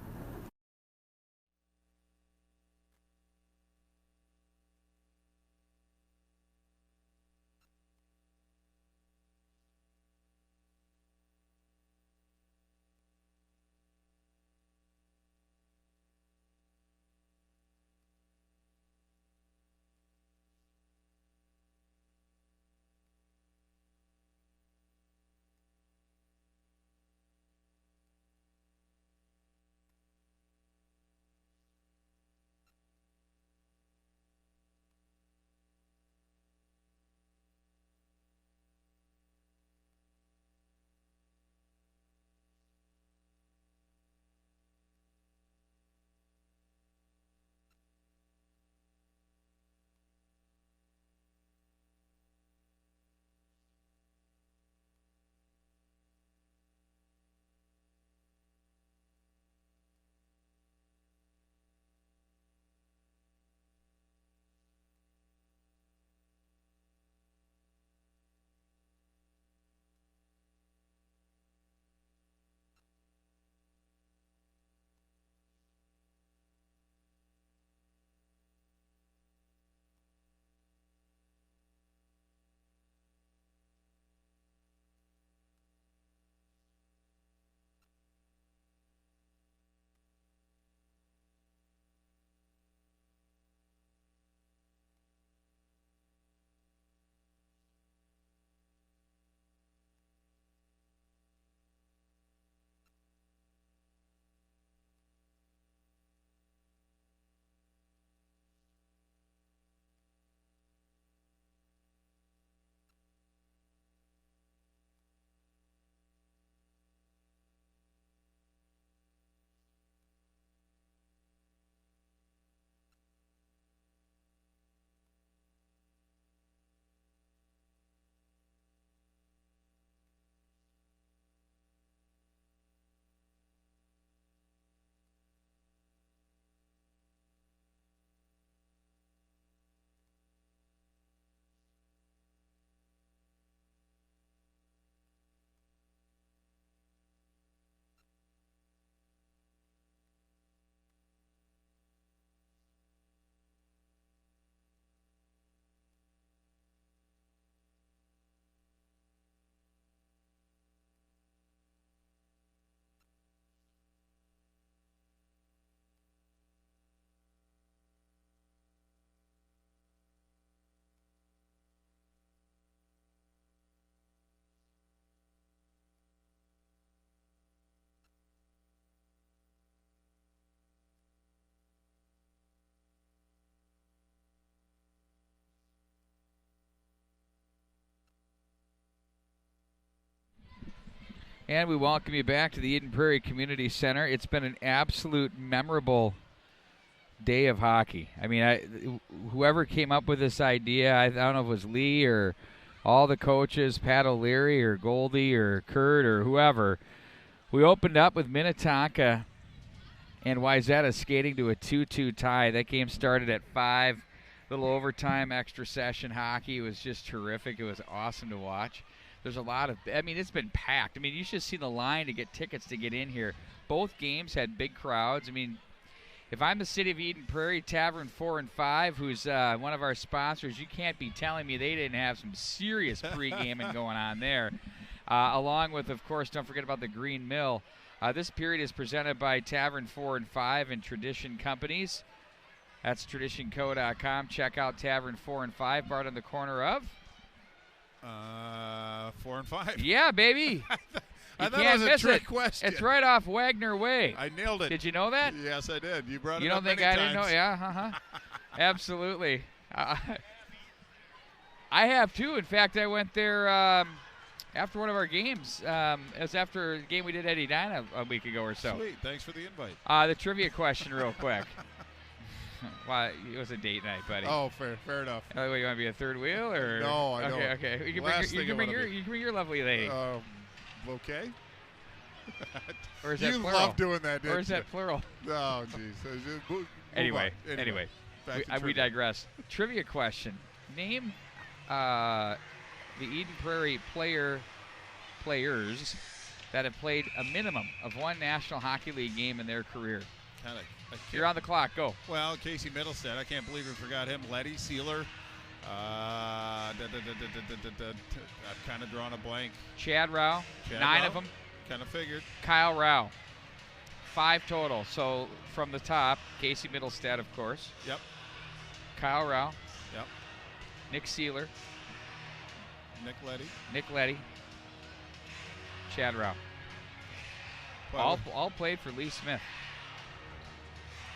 And we welcome you back to the Eden Prairie Community Center. It's been an absolute memorable day of hockey. I mean, whoever came up with this idea, I don't know if it was Lee or all the coaches, Pat O'Leary or Goldie or Kurt or whoever. We opened up with Minnetonka and Wayzata skating to a 2-2 tie. That game started at 5. Little overtime, extra session hockey. It was just terrific. It was awesome to watch. There's a lot of, I mean, it's been packed. I mean, you should see the line to get tickets to get in here. Both games had big crowds. I mean, if I'm the City of Eden Prairie, Tavern 4 and 5, who's one of our sponsors, you can't be telling me they didn't have some serious pre-gaming going on there. Along with, of course, don't forget about the Green Mill. This period is presented by Tavern 4 and 5 and Tradition Companies. That's traditionco.com. Check out Tavern 4 and 5, Bart on the corner of 4 and 5. Yeah, baby. I thought it was a trick question. It's right off Wagner Way. I nailed it. Did you know that? Yes, I did. You brought it up. You don't think I didn't know? Yeah, absolutely. I have too. In fact, I went there after one of our games. It was after a game we did at Edina a week ago or so. Sweet. Thanks for the invite. The trivia question real quick. Well, it was a date night, buddy. Oh, fair enough. You want to be a third wheel or? No, I don't. Okay. You can bring your lovely lady. Okay. Or is that you plural? love doing that, didn't Or is that plural? Oh, jeez. Anyway, we digress. Trivia question: name the Eden Prairie players that have played a minimum of one National Hockey League game in their career. You're on the clock. Go. Well, Casey Middlestead. I can't believe we forgot him. Letty Sealer. I'm kind of drawing a blank. Chad Rao. 9 of them. Kind of figured. Kyle Rao. 5 total. So from the top, Casey Middlestead, of course. Yep. Kyle Rao. Yep. Nick Sealer. Nick Letty. Chad Rao. All played for Lee Smith.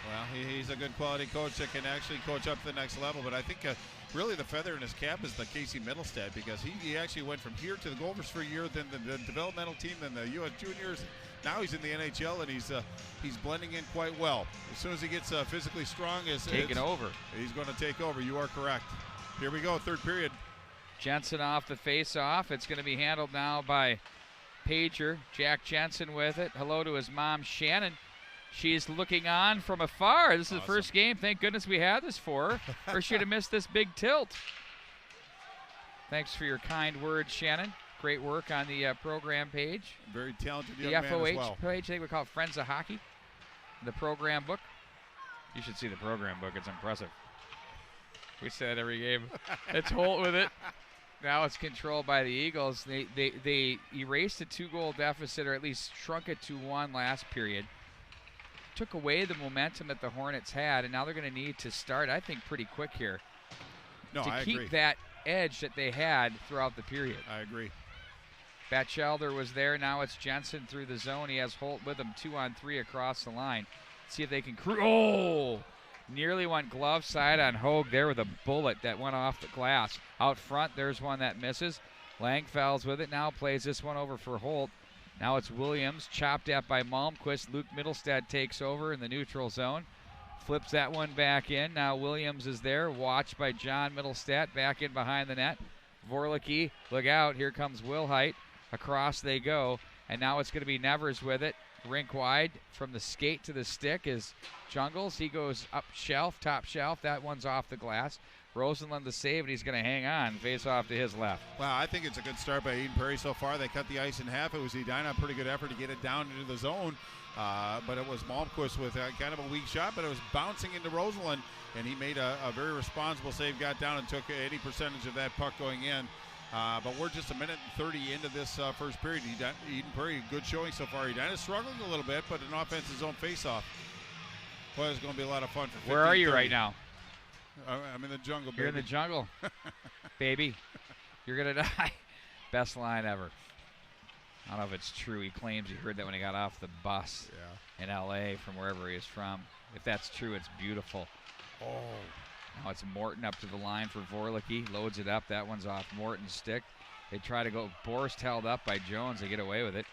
Well, he's a good quality coach that can actually coach up to the next level. But I think really the feather in his cap is the Casey Middlestead, because he actually went from here to the Gophers for a year, then the developmental team, then the U.S. Juniors. Now he's in the NHL, and he's blending in quite well. As soon as he gets physically strong, taking over. He's going to take over. You are correct. Here we go, third period. Jensen off the face-off. It's going to be handled now by Pager. Jack Jensen with it. Hello to his mom, Shannon. She's looking on from afar. This is awesome. The first game. Thank goodness we had this for her, or she'd have missed this big tilt. Thanks for your kind words, Shannon. Great work on the program page. Very talented young man as well. The FOH page, I think we call it Friends of Hockey. The program book. You should see the program book. It's impressive. We say that every game. It's Holt with it. Now it's controlled by the Eagles. They erased a 2-goal deficit, or at least shrunk it to 1 last period. Took away the momentum that the Hornets had, and now they're going to need to start, I think, pretty quick here to keep that edge that they had throughout the period. I agree. Batchelder was there. Now it's Jensen through the zone. He has Holt with him, 2-on-3 across the line. See if they can nearly went glove side on Hogue there with a bullet that went off the glass. Out front, there's one that misses. Langfell's with it now, plays this one over for Holt. Now it's Williams, chopped at by Malmquist. Luke Middlestead takes over in the neutral zone. Flips that one back in. Now Williams is there, watched by John Middlestead. Back in behind the net. Vorlicke, look out. Here comes Wilhite. Across they go. And now it's going to be Nevers with it. Rink wide from the skate to the stick is Jungles. He goes up shelf, top shelf. That one's off the glass. Rosenlund the save, and he's going to hang on. Face off to his left. Wow, I think it's a good start by Eden Prairie so far. They cut the ice in half. It was Edina, a pretty good effort to get it down into the zone. But it was Malmquist with kind of a weak shot, but it was bouncing into Rosenlund, and he made a very responsible save, got down and took 80% of that puck going in. But we're just a minute and 30 into this first period. Eden Prairie, good showing so far. Edina's struggling a little bit, but an offensive zone face-off. Boy, it's going to be a lot of fun. Where are you right now? I'm in the jungle, baby. You're in the jungle, baby. You're going to die. Best line ever. I don't know if it's true. He claims he heard that when he got off the bus in L.A. from wherever he is from. If that's true, it's beautiful. Oh. Now it's Morton up to the line for Vorlicke. Loads it up. That one's off Morton's stick. They try to go. Borst held up by Jones. They get away with it.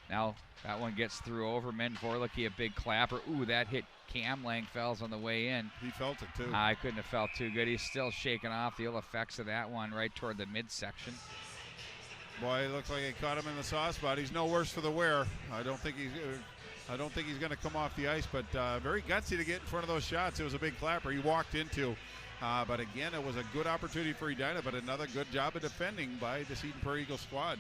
Now that one gets through Overman. Vorlicki, a big clapper. Ooh, that hit Cam Langfells on the way in. He felt it too. I couldn't have felt too good. He's still shaking off the ill effects of that one right toward the midsection. Boy, it looks like it caught him in the soft spot. He's no worse for the wear. I don't think he's going to come off the ice, but very gutsy to get in front of those shots. It was a big clapper he walked into. But again, it was a good opportunity for Edina, but another good job of defending by this Eden Prairie Eagles squad.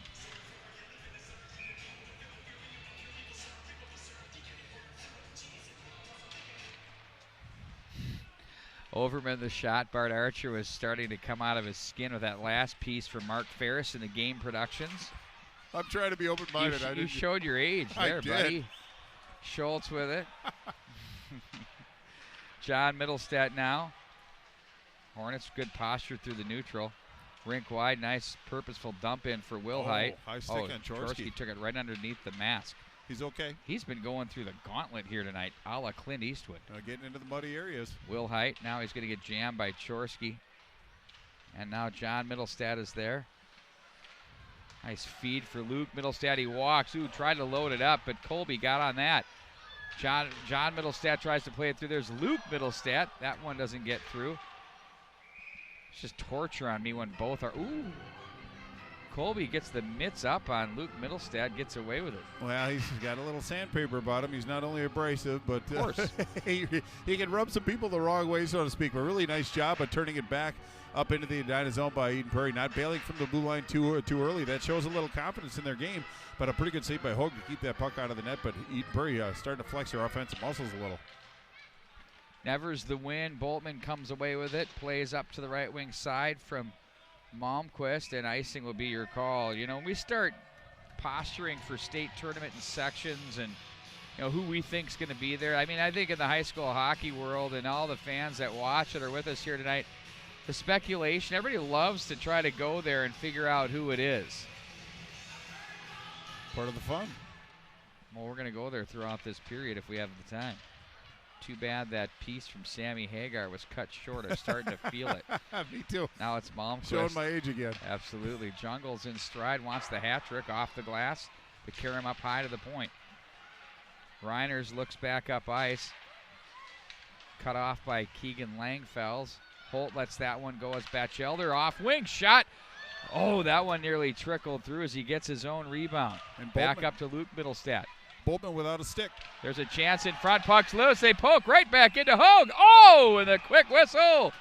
Overman the shot. Bart Archer was starting to come out of his skin with that last piece from Mark Ferris in the Game Productions. I'm trying to be open-minded. You showed your age there, buddy. Schultz with it. John Middlestat now. Hornets, good posture through the neutral. Rink wide, nice purposeful dump in for Wilhite. High stick on Chorsky. Took it right underneath the mask. He's okay. He's been going through the gauntlet here tonight, a la Clint Eastwood. Getting into the muddy areas. Wilhite, now he's going to get jammed by Chorsky. And now John Middlestat is there. Nice feed for Luke Middlestat. He walks. Ooh, tried to load it up, but Colby got on that. John Middlestat tries to play it through. There's Luke Middlestat. That one doesn't get through. It's just torture on me when both are. Ooh. Colby gets the mitts up on Luke Middlestat, gets away with it. Well, he's got a little sandpaper about him. He's not only abrasive, but of course. he can rub some people the wrong way, so to speak. But really nice job of turning it back up into the Edina zone by Eden Prairie, not bailing from the blue line too early. That shows a little confidence in their game, but a pretty good save by Hogue to keep that puck out of the net. But Eden Prairie starting to flex their offensive muscles a little. Nevers the win. Boltman comes away with it, plays up to the right wing side from Malmquist, and icing will be your call. You know, when we start posturing for state tournament and sections and, you know, who we think is going to be there, I mean, I think in the high school hockey world and all the fans that watch it are with us here tonight, the speculation, everybody loves to try to go there and figure out who it is. Part of the fun. Well, we're going to go there throughout this period if we have the time. Too bad that piece from Sammy Hagar was cut short. I'm starting to feel it. Me too. Now it's Malmquist. Showing my age again. Absolutely. Jungle's in stride, wants the hat trick off the glass to carry him up high to the point. Reiners looks back up ice. Cut off by Keegan Langfells. Holt lets that one go as Batchelder off wing shot. Oh, that one nearly trickled through as he gets his own rebound. And back up to Luke Middlestat. Boltman without a stick. There's a chance in front. Puck's loose. They poke right back into Hogue. Oh, and a quick whistle.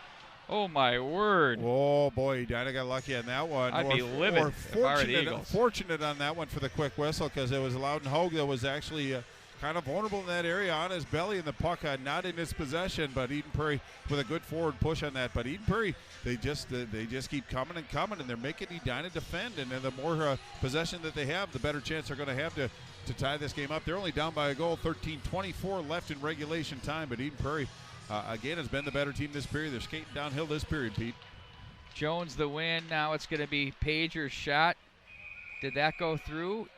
Oh, my word. Oh, boy. Edina got lucky on that one. I'd be livid if I were the Eagles. Fortunate on that one for the quick whistle because it was Loudon Hogue that was actually kind of vulnerable in that area on his belly, and the puck not in his possession. But Eden Prairie with a good forward push on that. But Eden Prairie, they just keep coming, and they're making Edina defend. And then the more possession that they have, the better chance they're going to have to tie this game up. They're only down by a goal, 13:24 left in regulation time, but Eden Prairie, again, has been the better team this period. They're skating downhill this period, Pete. Jones the win. Now it's going to be Pager's shot. Did that go through?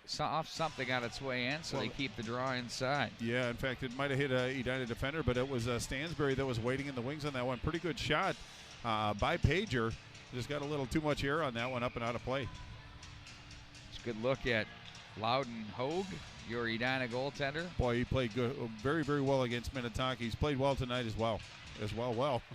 Something got its way in, so they keep the draw inside. Yeah, in fact, it might have hit a Edina defender, but it was Stansberry that was waiting in the wings on that one. Pretty good shot by Pager. Just got a little too much air on that one, up and out of play. It's a good look at Loudon Hogue, your Edina goaltender. Boy, he played good, very, very well against Minnetonka. He's played well tonight as well.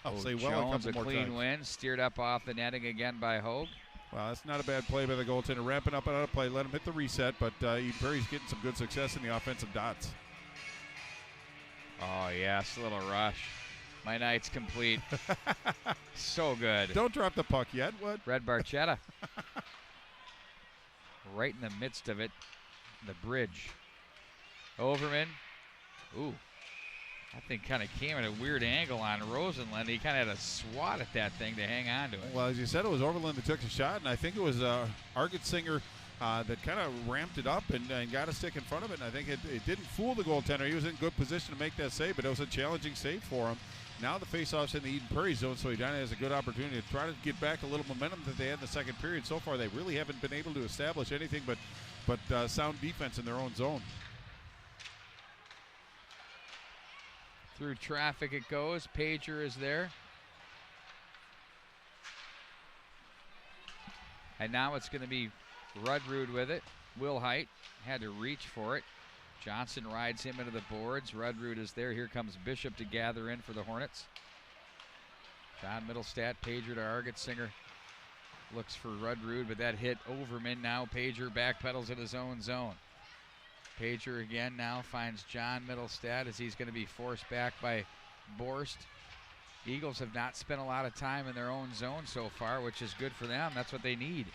I'll say well Jones, a couple a more clean times. win, steered up off the netting again by Hogue. Well, that's not a bad play by the goaltender. Ramping up and out of play, let him hit the reset, but Eden Prairie's getting some good success in the offensive dots. Oh, yes, a little rush. My night's complete. So good. Don't drop the puck yet. What? Red Barchetta. Right in the midst of it. The bridge. Overman. Ooh. That thing kind of came at a weird angle on Rosenlund. He kind of had a swat at that thing to hang on to it. Well, as you said, it was Overland that took the shot, and I think it was Argetsinger that kind of ramped it up and got a stick in front of it. And I think it didn't fool the goaltender. He was in good position to make that save, but it was a challenging save for him. Now the faceoff's in the Eden Prairie zone, so Edina has a good opportunity to try to get back a little momentum that they had in the second period. So far, they really haven't been able to establish anything but sound defense in their own zone. Through traffic it goes. Pager is there. And now it's going to be Rudrud with it. Wilhite had to reach for it. Johnson rides him into the boards. Rudrud is there. Here comes Bishop to gather in for the Hornets. John Middlestat, Pager to Argetsinger. Looks for Rudrud, but that hit Overman now. Pager backpedals in his own zone. Pager again now finds John Middlestat as he's going to be forced back by Borst. Eagles have not spent a lot of time in their own zone so far, which is good for them. That's what they need.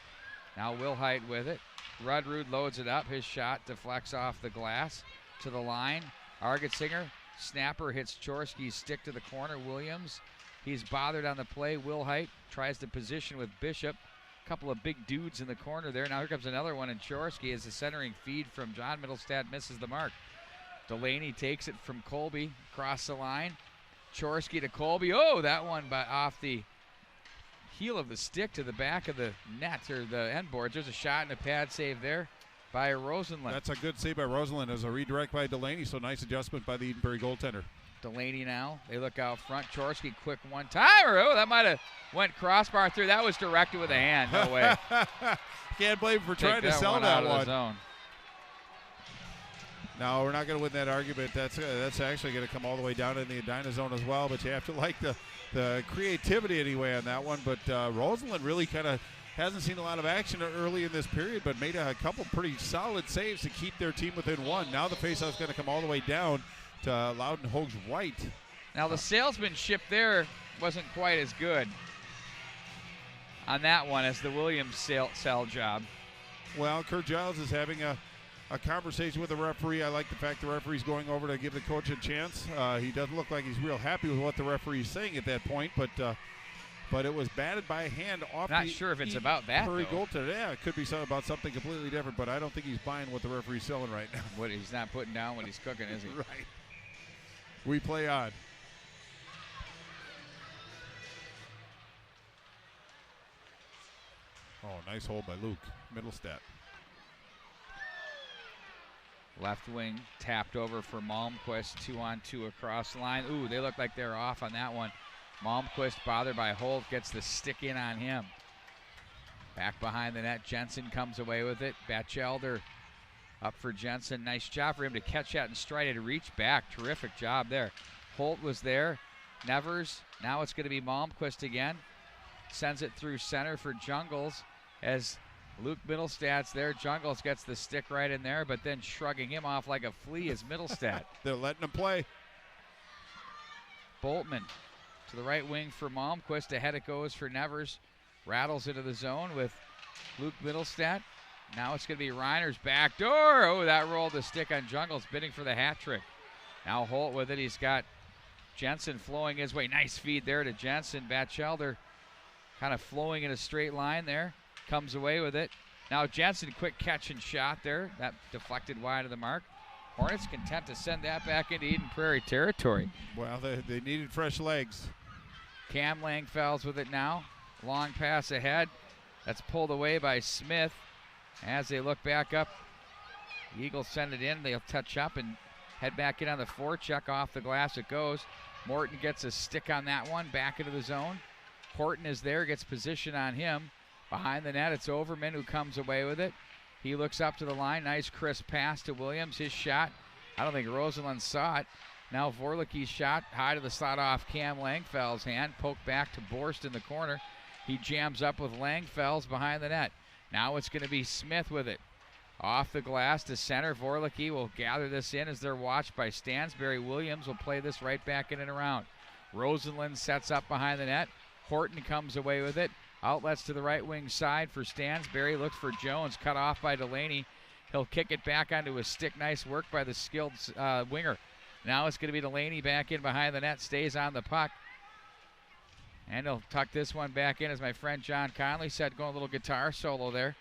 Now Wilhite with it. Rudrud loads it up. His shot deflects off the glass to the line. Argetsinger, snapper hits Chorsky's stick to the corner. Williams, he's bothered on the play. Wilhite tries to position with Bishop. A couple of big dudes in the corner there. Now here comes another one, and Chorsky as the centering feed from John Middlestat misses the mark. Delaney takes it from Colby across the line. Chorsky to Colby. Oh, that one off the heel of the stick to the back of the net or the end boards. There's a shot and a pad save there by Rosenlund. That's a good save by Rosenlund as a redirect by Delaney, so nice adjustment by the Edenbury goaltender. Delaney now. They look out front. Chorsky quick one-timer. Oh, that might have went crossbar through. That was directed with a hand. No way. Can't blame him for trying to sell that one. No, we're not going to win that argument. That's actually going to come all the way down in the Edina zone as well, but you have to like the creativity anyway on that one. But Rosenlund really kind of hasn't seen a lot of action early in this period, but made a couple pretty solid saves to keep their team within one. Now the faceoff's going to come all the way down to Loudon Hoag's right. Now the salesmanship there wasn't quite as good on that one as the Williams sell job. Well, Kurt Giles is having a conversation with the referee. I like the fact the referee's going over to give the coach a chance. He doesn't look like he's real happy with what the referee's saying at that point, but it was batted by hand off. Not sure if it's about that, Prairie though. goaltender. Yeah, it could be something about something completely different, but I don't think he's buying what the referee's selling right now. What, he's not putting down what he's cooking, is he? Right. We play on. Oh, nice hold by Luke Middlestat. Left wing tapped over for Malmquist, 2-on-2 across the line. Ooh, they look like they're off on that one. Malmquist bothered by Holt, gets the stick in on him. Back behind the net, Jensen comes away with it. Batchelder up for Jensen. Nice job for him to catch that and stride it, reach back. Terrific job there. Holt was there. Nevers, now it's going to be Malmquist again. Sends it through center for Jungles as Luke Middlestat's there. Jungles gets the stick right in there, but then shrugging him off like a flea is Middlestat. They're letting him play. Boltman to the right wing for Malmquist. Ahead it goes for Nevers. Rattles into the zone with Luke Middlestat. Now it's going to be Reiner's back door. Oh, that rolled the stick on Jungles, bidding for the hat trick. Now Holt with it. He's got Jensen flowing his way. Nice feed there to Jensen. Batchelder kind of flowing in a straight line there. Comes away with it. Now Jensen, quick catch and shot there. That deflected wide of the mark. Hornets content to send that back into Eden Prairie territory. Well, they needed fresh legs. Cam Langfelds with it now. Long pass ahead. That's pulled away by Smith. As they look back up, the Eagles send it in. They'll touch up and head back in on the forecheck. Off the glass it goes. Morton gets a stick on that one. Back into the zone. Horton is there. Gets position on him. Behind the net, it's Overman who comes away with it. He looks up to the line. Nice crisp pass to Williams. His shot. I don't think Rosenlund saw it. Now Vorlicke's shot high to the slot off Cam Langfeld's hand. Poked back to Borst in the corner. He jams up with Langfeld's behind the net. Now it's going to be Smith with it. Off the glass to center. Vorlicke will gather this in as they're watched by Stansberry. Williams will play this right back in and around. Rosenlund sets up behind the net. Horton comes away with it. Outlets to the right wing side for Stansberry. Looks for Jones. Cut off by Delaney. He'll kick it back onto his stick. Nice work by the skilled winger. Now it's going to be Delaney back in behind the net. Stays on the puck. And he'll tuck this one back in, as my friend John Conley said, going a little guitar solo there.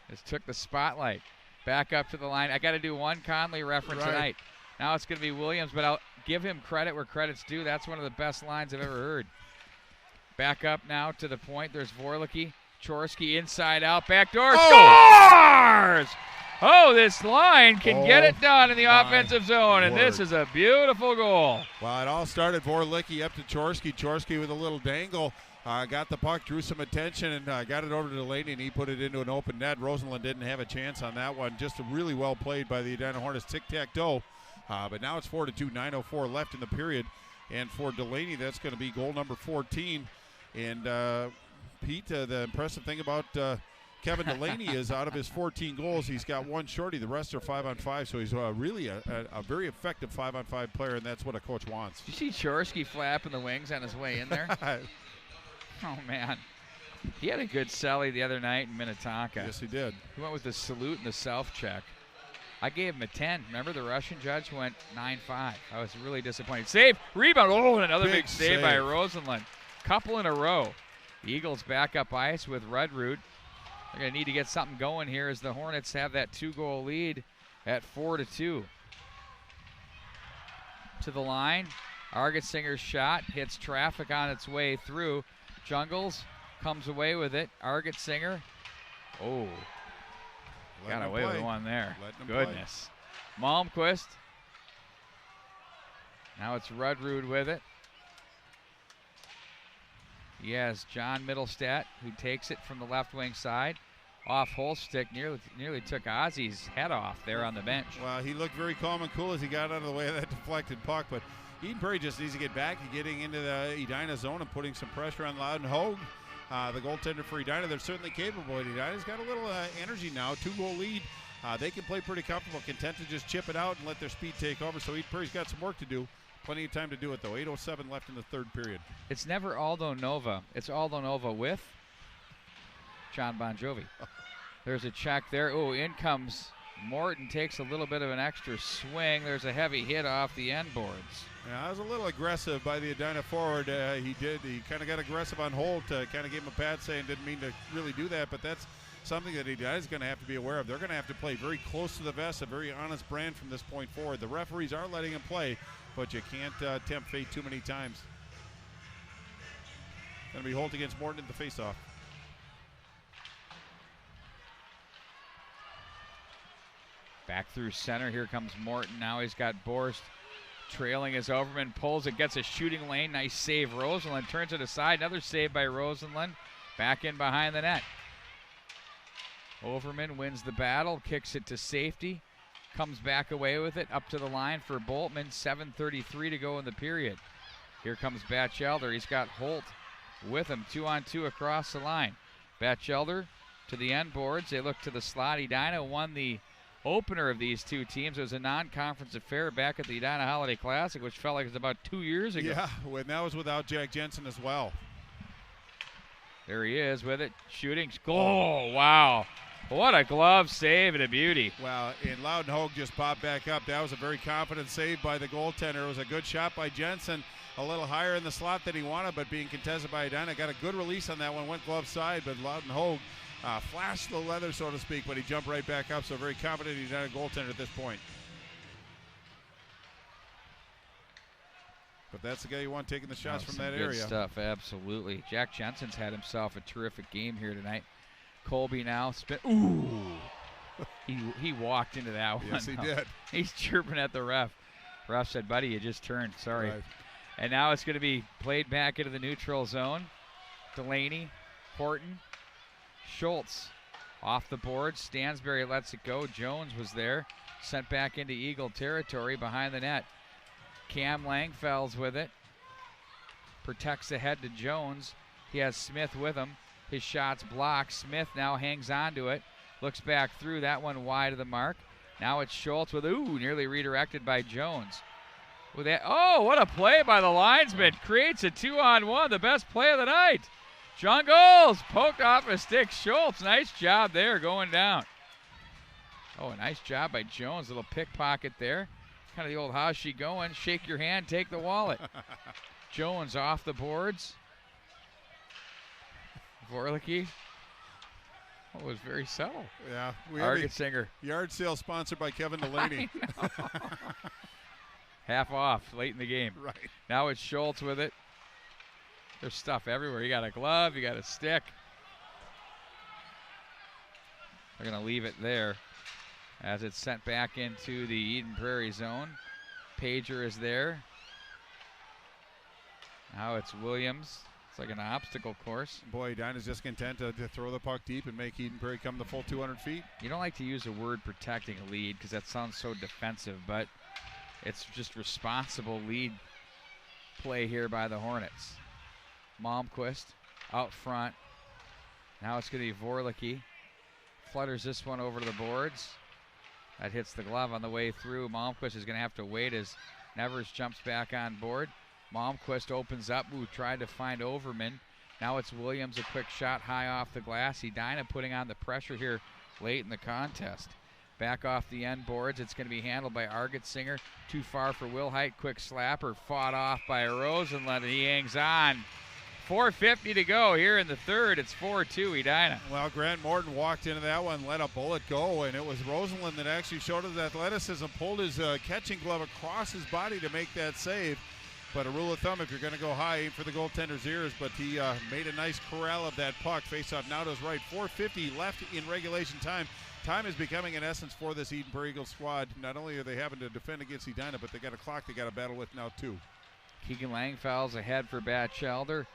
Just took the spotlight. Back up to the line. I got to do one Conley reference tonight. Now it's going to be Williams, but I'll give him credit where credit's due. That's one of the best lines I've ever heard. Back up now to the point. There's Vorlicke. Chorsky inside out. Back door. Scores! Oh, this line can get it done in the offensive zone, and this is a beautiful goal. Well, it all started Vorlicke up to Chorsky. Chorsky with a little dangle got the puck, drew some attention, and got it over to Delaney, and he put it into an open net. Rosenland didn't have a chance on that one. Just really well played by the Edina Hornets. Tic-tac-toe. But now it's 4-2, 9:04 left in the period. And for Delaney, that's going to be goal number 14. And Pete, the impressive thing about Kevin Delaney is out of his 14 goals, he's got one shorty. The rest are 5-on-5, so he's really a very effective 5-on-5 player, and that's what a coach wants. Did you see Chorsky flapping the wings on his way in there? Oh, man. He had a good celly the other night in Minnetonka. Yes, he did. He went with the salute and the self-check. I gave him a 10. Remember, the Russian judge went 9-5. I was really disappointed. Save, rebound. Oh, and another big save by Rosenland. Couple in a row. The Eagles back up ice with Rudrud. They're going to need to get something going here as the Hornets have that 2-goal lead at 4-2. To the line. Argetsinger's shot hits traffic on its way through. Jungles comes away with it. Argetsinger. Oh. Got away with one there. Goodness. Malmquist. Now it's Rudrud with it. He has John Middlestat, who takes it from the left wing side. Off Holstick, nearly took Ozzy's head off there on the bench. Well, he looked very calm and cool as he got out of the way of that deflected puck, but Eden Prairie just needs to get back to getting into the Edina zone and putting some pressure on Loudon Hogue. The goaltender for Edina, they're certainly capable. Edina's got a little energy now, 2-goal lead. They can play pretty comfortable, content to just chip it out and let their speed take over. So Eden Prairie's got some work to do. Plenty of time to do it, though. 8:07 left in the third period. It's never Aldo Nova. It's Aldo Nova with John Bon Jovi. There's a check there. Oh, in comes Morton, takes a little bit of an extra swing. There's a heavy hit off the end boards. Yeah, that was a little aggressive by the Edina forward. He kind of got aggressive on Holt, kind of gave him a pat saying didn't mean to really do that, but that's something that Edina is going to have to be aware of. They're going to have to play very close to the vest, a very honest brand from this point forward. The referees are letting him play, but you can't tempt fate too many times. Going to be Holt against Morton in the faceoff. Back through center. Here comes Morton. Now he's got Borst trailing his Overman. Pulls it, gets a shooting lane. Nice save. Rosenland turns it aside. Another save by Rosenland. Back in behind the net. Overman wins the battle. Kicks it to safety. Comes back away with it. Up to the line for Boltman. 7:33 to go in the period. Here comes Batchelder. He's got Holt with him. 2-on-2 across the line. Batchelder to the end boards. They look to the slot. Edina won the opener of these two teams. It was a non-conference affair back at the Edina Holiday Classic, which felt like it was about 2 years ago. Yeah, and that was without Jack Jensen as well. There he is with it, shooting. Oh, wow. What a glove save and a beauty. Wow, and Loudon Hogue just popped back up. That was a very confident save by the goaltender. It was a good shot by Jensen, a little higher in the slot than he wanted, but being contested by Edina. Got a good release on that one, went glove side, but Loudon Hogue flashed the leather, so to speak, but he jumped right back up, so very confident he's not a goaltender at this point. But that's the guy you want taking the shots from that area. Good stuff, absolutely. Jack Jensen's had himself a terrific game here tonight. Colby now spin. Ooh! he walked into that one. Yes, he did. He's chirping at the ref. Ref said, buddy, you just turned. Sorry. Right. And now it's going to be played back into the neutral zone. Delaney, Horton, Schultz off the board. Stansberry lets it go. Jones was there. Sent back into Eagle territory behind the net. Cam Langfell's with it. Protects the head to Jones. He has Smith with him. His shot's blocked. Smith now hangs on to it. Looks back through. That one wide of the mark. Now it's Schultz with, nearly redirected by Jones. With that, what a play by the linesman. Creates a 2-on-1, the best play of the night. Jungles poked off a stick. Schultz, nice job there going down. Oh, a nice job by Jones. Little pickpocket there. Kind of the old how's she going? Shake your hand, take the wallet. Jones off the boards. Vorlicki. Oh, it was very subtle. Yeah. Argetsinger. Yard sale sponsored by Kevin Delaney. Half off late in the game. Right. Now it's Schultz with it. There's stuff everywhere. You got a glove, you got a stick. They're going to leave it there as it's sent back into the Eden Prairie zone. Pager is there. Now it's Williams. It's like an obstacle course. Boy, Edina's just content to throw the puck deep and make Eden Prairie come the full 200 feet. You don't like to use the word protecting a lead because that sounds so defensive, but it's just responsible lead play here by the Hornets. Malmquist out front. Now it's going to be Vorlicki. Flutters this one over to the boards. That hits the glove on the way through. Malmquist is going to have to wait as Nevers jumps back on board. Malmquist opens up. Ooh, tried to find Overman. Now it's Williams, a quick shot high off the glass. Edina putting on the pressure here late in the contest. Back off the end boards. It's going to be handled by Argetsinger. Too far for Wilhite. Quick slapper. Fought off by Rosenlund, and he hangs on. 4:50 to go here in the third. It's 4-2 Edina. Well, Grant Morton walked into that one, let a bullet go, and it was Rosenlund that actually showed his athleticism, pulled his catching glove across his body to make that save. But a rule of thumb, if you're going to go high, aim for the goaltender's ears. But he made a nice corral of that puck. Face-off now to his right. 4:50 left in regulation time. Time is becoming in essence for this Eden Prairie Eagles squad. Not only are they having to defend against Edina, but they got a clock they got to battle with now too. Keegan Langfell's ahead for Batchelder.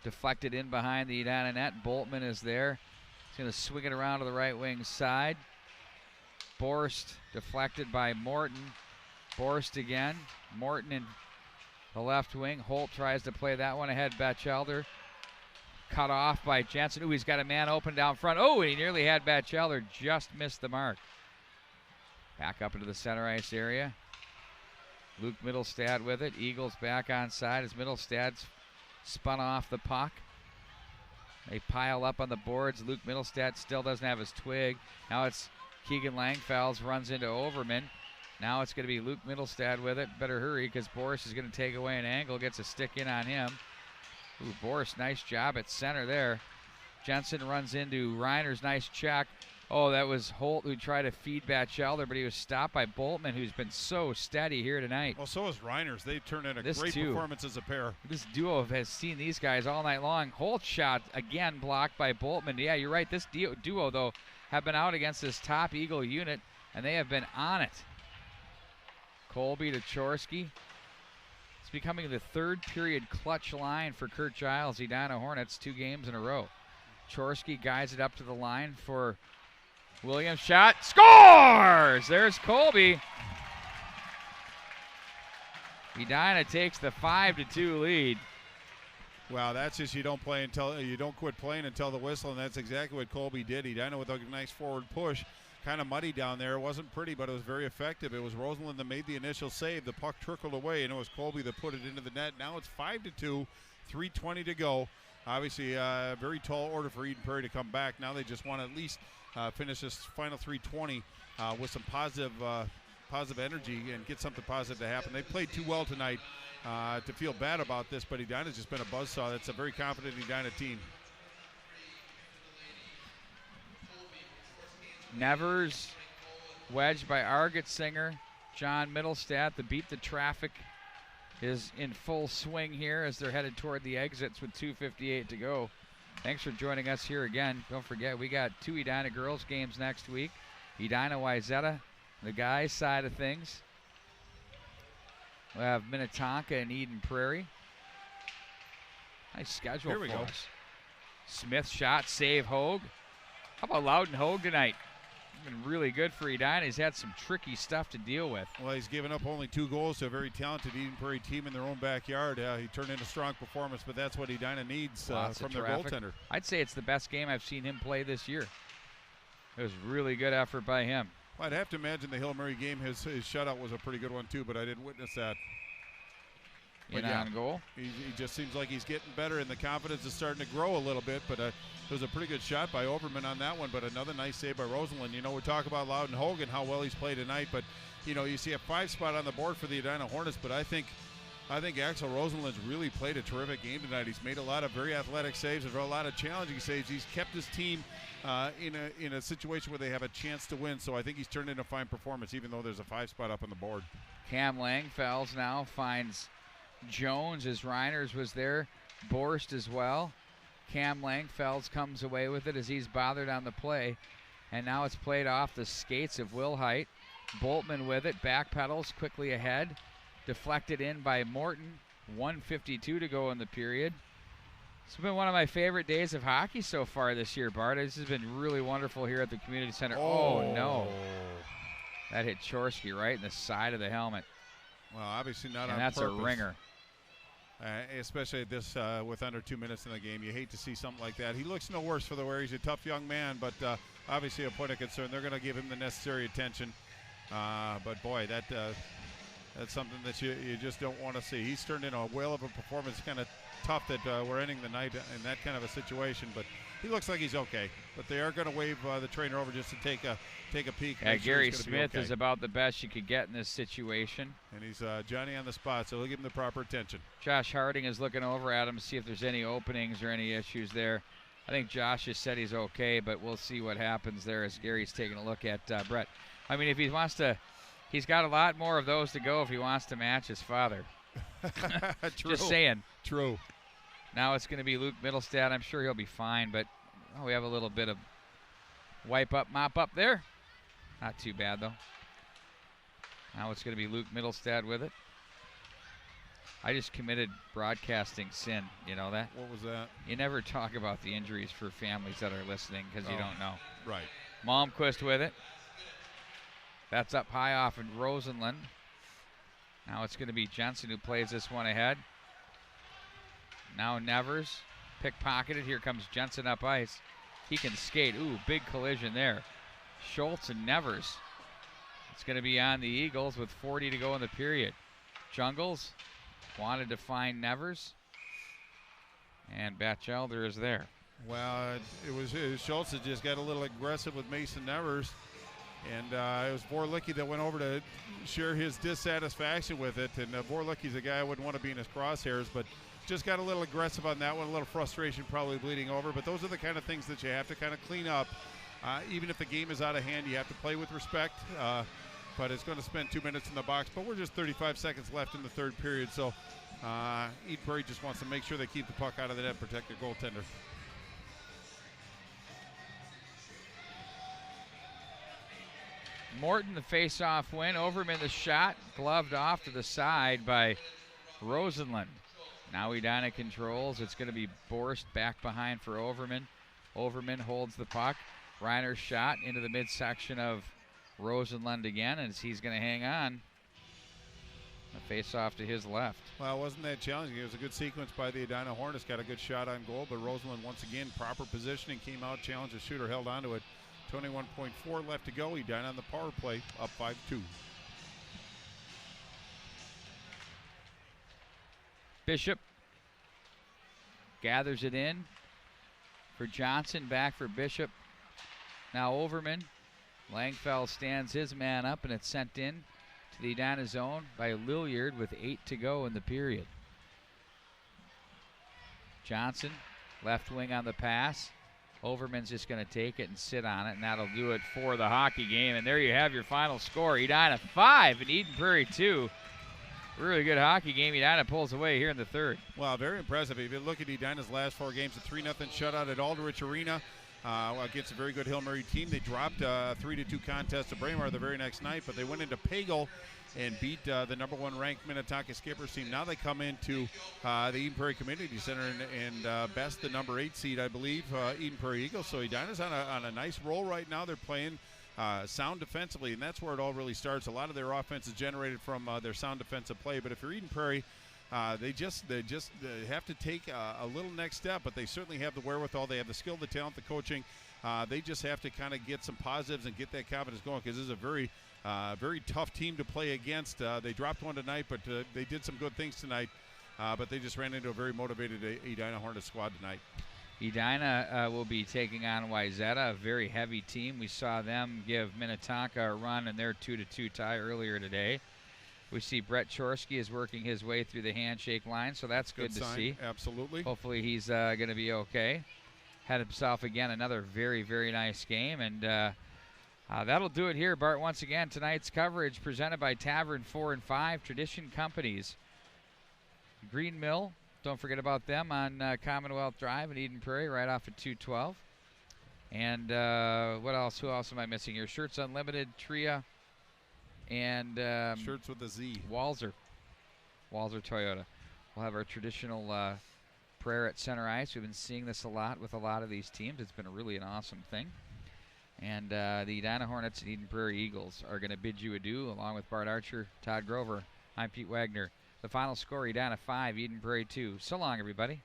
Deflected in behind the Edina net. Boltman is there. He's going to swing it around to the right wing side. Borst deflected by Morton. Borst again. Morton in the left wing. Holt tries to play that one ahead. Batchelder cut off by Jensen. Ooh, he's got a man open down front. Oh, and he nearly had Batchelder. Just missed the mark. Back up into the center ice area. Luke Middlestad with it. Eagles back on side as Middlestad's spun off the puck. They pile up on the boards. Luke Middlestad still doesn't have his twig. Now it's Keegan Langfells runs into Overman. Now it's going to be Luke Middlestad with it. Better hurry because Boris is going to take away an angle. Gets a stick in on him. Ooh, Boris, nice job at center there. Jensen runs into Reiner's nice check. Oh, that was Holt who tried to feed Batchelder, but he was stopped by Boltman, who's been so steady here tonight. Well, so is Reiners. They've turned in a great performance as a pair. This duo has seen these guys all night long. Holt's shot, again, blocked by Boltman. Yeah, you're right. This duo, though, have been out against this top Eagle unit, and they have been on it. Colby to Chorsky. It's becoming the third period clutch line for Kurt Giles. Edina Hornets 2 games in a row. Chorsky guides it up to the line for Williams. Shot. Scores! There's Colby. Edina takes the 5-2 lead. Wow, that's just you don't quit playing until the whistle, and that's exactly what Colby did. Edina with a nice forward push. Kind of muddy down there. It wasn't pretty, but it was very effective. It was Rosenlund that made the initial save. The puck trickled away, and it was Colby that put it into the net. Now it's 5-2, 3:20 to go. Obviously, a very tall order for Eden Prairie to come back. Now they just want to at least finish this final 3:20 with some positive energy and get something positive to happen. They played too well tonight to feel bad about this, but Edina's just been a buzzsaw. That's a very confident Edina team. Nevers wedged by Argetsinger. John Middlestad, the beat the traffic is in full swing here as they're headed toward the exits with 2:58 to go. Thanks for joining us here again. Don't forget, we got 2 Edina girls games next week. Edina Wayzata, the guys side of things. We'll have Minnetonka and Eden Prairie. Nice schedule here we for go. us. Smith shot, save Hogue. How about Loudon Hogue tonight? Been really good for Edina. He's had some tricky stuff to deal with. Well, he's given up only 2 goals to a very talented Eden Prairie team in their own backyard. He turned in a strong performance, but that's what Edina needs from their goaltender. I'd say it's the best game I've seen him play this year. It was really good effort by him. Well, I'd have to imagine the Hill Murray game, his shutout was a pretty good one too, but I didn't witness that. In on goal. He just seems like he's getting better, and the confidence is starting to grow a little bit. But it was a pretty good shot by Overman on that one, but another nice save by Rosenlund. You know, we talk about Loudon Hogan, how well he's played tonight, but you know, you see a 5 spot on the board for the Edina Hornets, but I think Axel Rosenlund's really played a terrific game tonight. He's made a lot of very athletic saves, a lot of challenging saves. He's kept his team in a situation where they have a chance to win. So I think he's turned in a fine performance, even though there's a 5 spot up on the board. Cam Langfells now finds Jones as Reiners was there. Borst as well. Cam Langfells comes away with it as he's bothered on the play. And now it's played off the skates of Wilhite. Boltman with it. Backpedals quickly ahead. Deflected in by Morton. 1:52 to go in the period. It's been one of my favorite days of hockey so far this year, Bart. This has been really wonderful here at the community center. Oh no. That hit Chorsky right in the side of the helmet. Well, obviously not and on that's purpose. A ringer. Especially at this with under 2 minutes in the game. You hate to see something like that. He looks no worse for the wear. He's a tough young man, but obviously a point of concern. They're going to give him the necessary attention. But, boy, that's something that you just don't want to see. He's turned in a whale of a performance. Kind of tough that we're ending the night in that kind of a situation. But he looks like he's okay. But they are going to wave the trainer over just to take a peek. Yeah, Gary Smith is about the best you could get in this situation. And he's Johnny on the spot, so he'll give him the proper attention. Josh Harding is looking over at him to see if there's any openings or any issues there. I think Josh has said he's okay, but we'll see what happens there as Gary's taking a look at Brett. I mean, if he wants to, he's got a lot more of those to go if he wants to match his father. True. Just saying. True. Now it's going to be Luke Middlestad. I'm sure he'll be fine, but we have a little bit of wipe up, mop up there. Not too bad, though. Now it's going to be Luke Middlestad with it. I just committed broadcasting sin. You know that? What was that? You never talk about the injuries for families that are listening because you don't know. Right. Malmquist with it. That's up high off in Rosenlund. Now it's going to be Jensen who plays this one ahead. Now Nevers pickpocketed. Here comes Jensen up ice. He can skate. Ooh, big collision there. Schultz and Nevers. It's going to be on the Eagles with 40 to go in the period. Jungles wanted to find Nevers. And Batchelder is there. Well, it was Schultz that just got a little aggressive with Mason Nevers. And it was Vorlicki that went over to share his dissatisfaction with it. And Vorlicki's a guy I wouldn't want to be in his crosshairs, but just got a little aggressive on that one, a little frustration probably bleeding over. But those are the kind of things that you have to kind of clean up. Even if the game is out of hand, you have to play with respect. But it's going to spend 2 minutes in the box. But we're just 35 seconds left in the third period. So Eden Prairie just wants to make sure they keep the puck out of the net, protect their goaltender. Morton, the face-off win. Overman, the shot, gloved off to the side by Rosenlund. Now Edina controls. It's going to be Borst back behind for Overman. Overman holds the puck. Reiner's shot into the midsection of Rosenlund again, and he's going to hang on. A face-off to his left. Well, wasn't that challenging? It was a good sequence by the Edina Hornets. Got a good shot on goal, but Rosenlund once again, proper positioning, came out, challenged the shooter, held onto it. 21.4 left to go. Edina on the power play, up 5-2. Bishop gathers it in for Johnson, back for Bishop. Now Overman. Langfeld stands his man up, and it's sent in to the Edina zone by Lilliard with 8 to go in the period. Johnson, left wing on the pass. Overman's just going to take it and sit on it, and that'll do it for the hockey game. And there you have your final score. Edina 5 and Eden Prairie 2. Really good hockey game. Edina pulls away here in the third. Well, very impressive. If you look at Edina's last 4 games, a 3-0 shutout at Aldrich Arena against a very good Hill Murray team. They dropped a 3-2 contest to Braemar the very next night, but they went into Pagel and beat the number 1 ranked Minnetonka Skippers team. Now they come into the Eden Prairie Community Center and best the number 8 seed, I believe, Eden Prairie Eagles. So Edina's on a nice roll right now. They're playing sound defensively, and that's where it all really starts. A lot of their offense is generated from their sound defensive play. But if you're Eden Prairie, they just have to take a little next step, but they certainly have the wherewithal. They have the skill, the talent, the coaching. They just have to kind of get some positives and get that confidence going, because this is a very tough team to play against. They dropped one tonight, but they did some good things tonight. But they just ran into a very motivated Edina Hornets squad tonight. Edina will be taking on Wayzata, a very heavy team. We saw them give Minnetonka a run in their 2-2 tie earlier today. We see Brett Chorsky is working his way through the handshake line, so that's good to see. Absolutely. Hopefully he's going to be okay. Had himself, again, another very, very nice game. And that'll do it here, Bart. Once again, tonight's coverage presented by Tavern 4 and 5 Tradition Companies. Green Mill, don't forget about them on Commonwealth Drive in Eden Prairie, right off at 212. And what else? Who else am I missing here? Shirts Unlimited, Tria, and Shirts with a Z. Walzer Toyota. We'll have our traditional prayer at center ice. We've been seeing this a lot with a lot of these teams. It's been really an awesome thing. And the Edina Hornets and Eden Prairie Eagles are going to bid you adieu, along with Bart Archer, Todd Grover. I'm Pete Wagner. The final score, Edina 5, Eden Prairie 2. So long, everybody.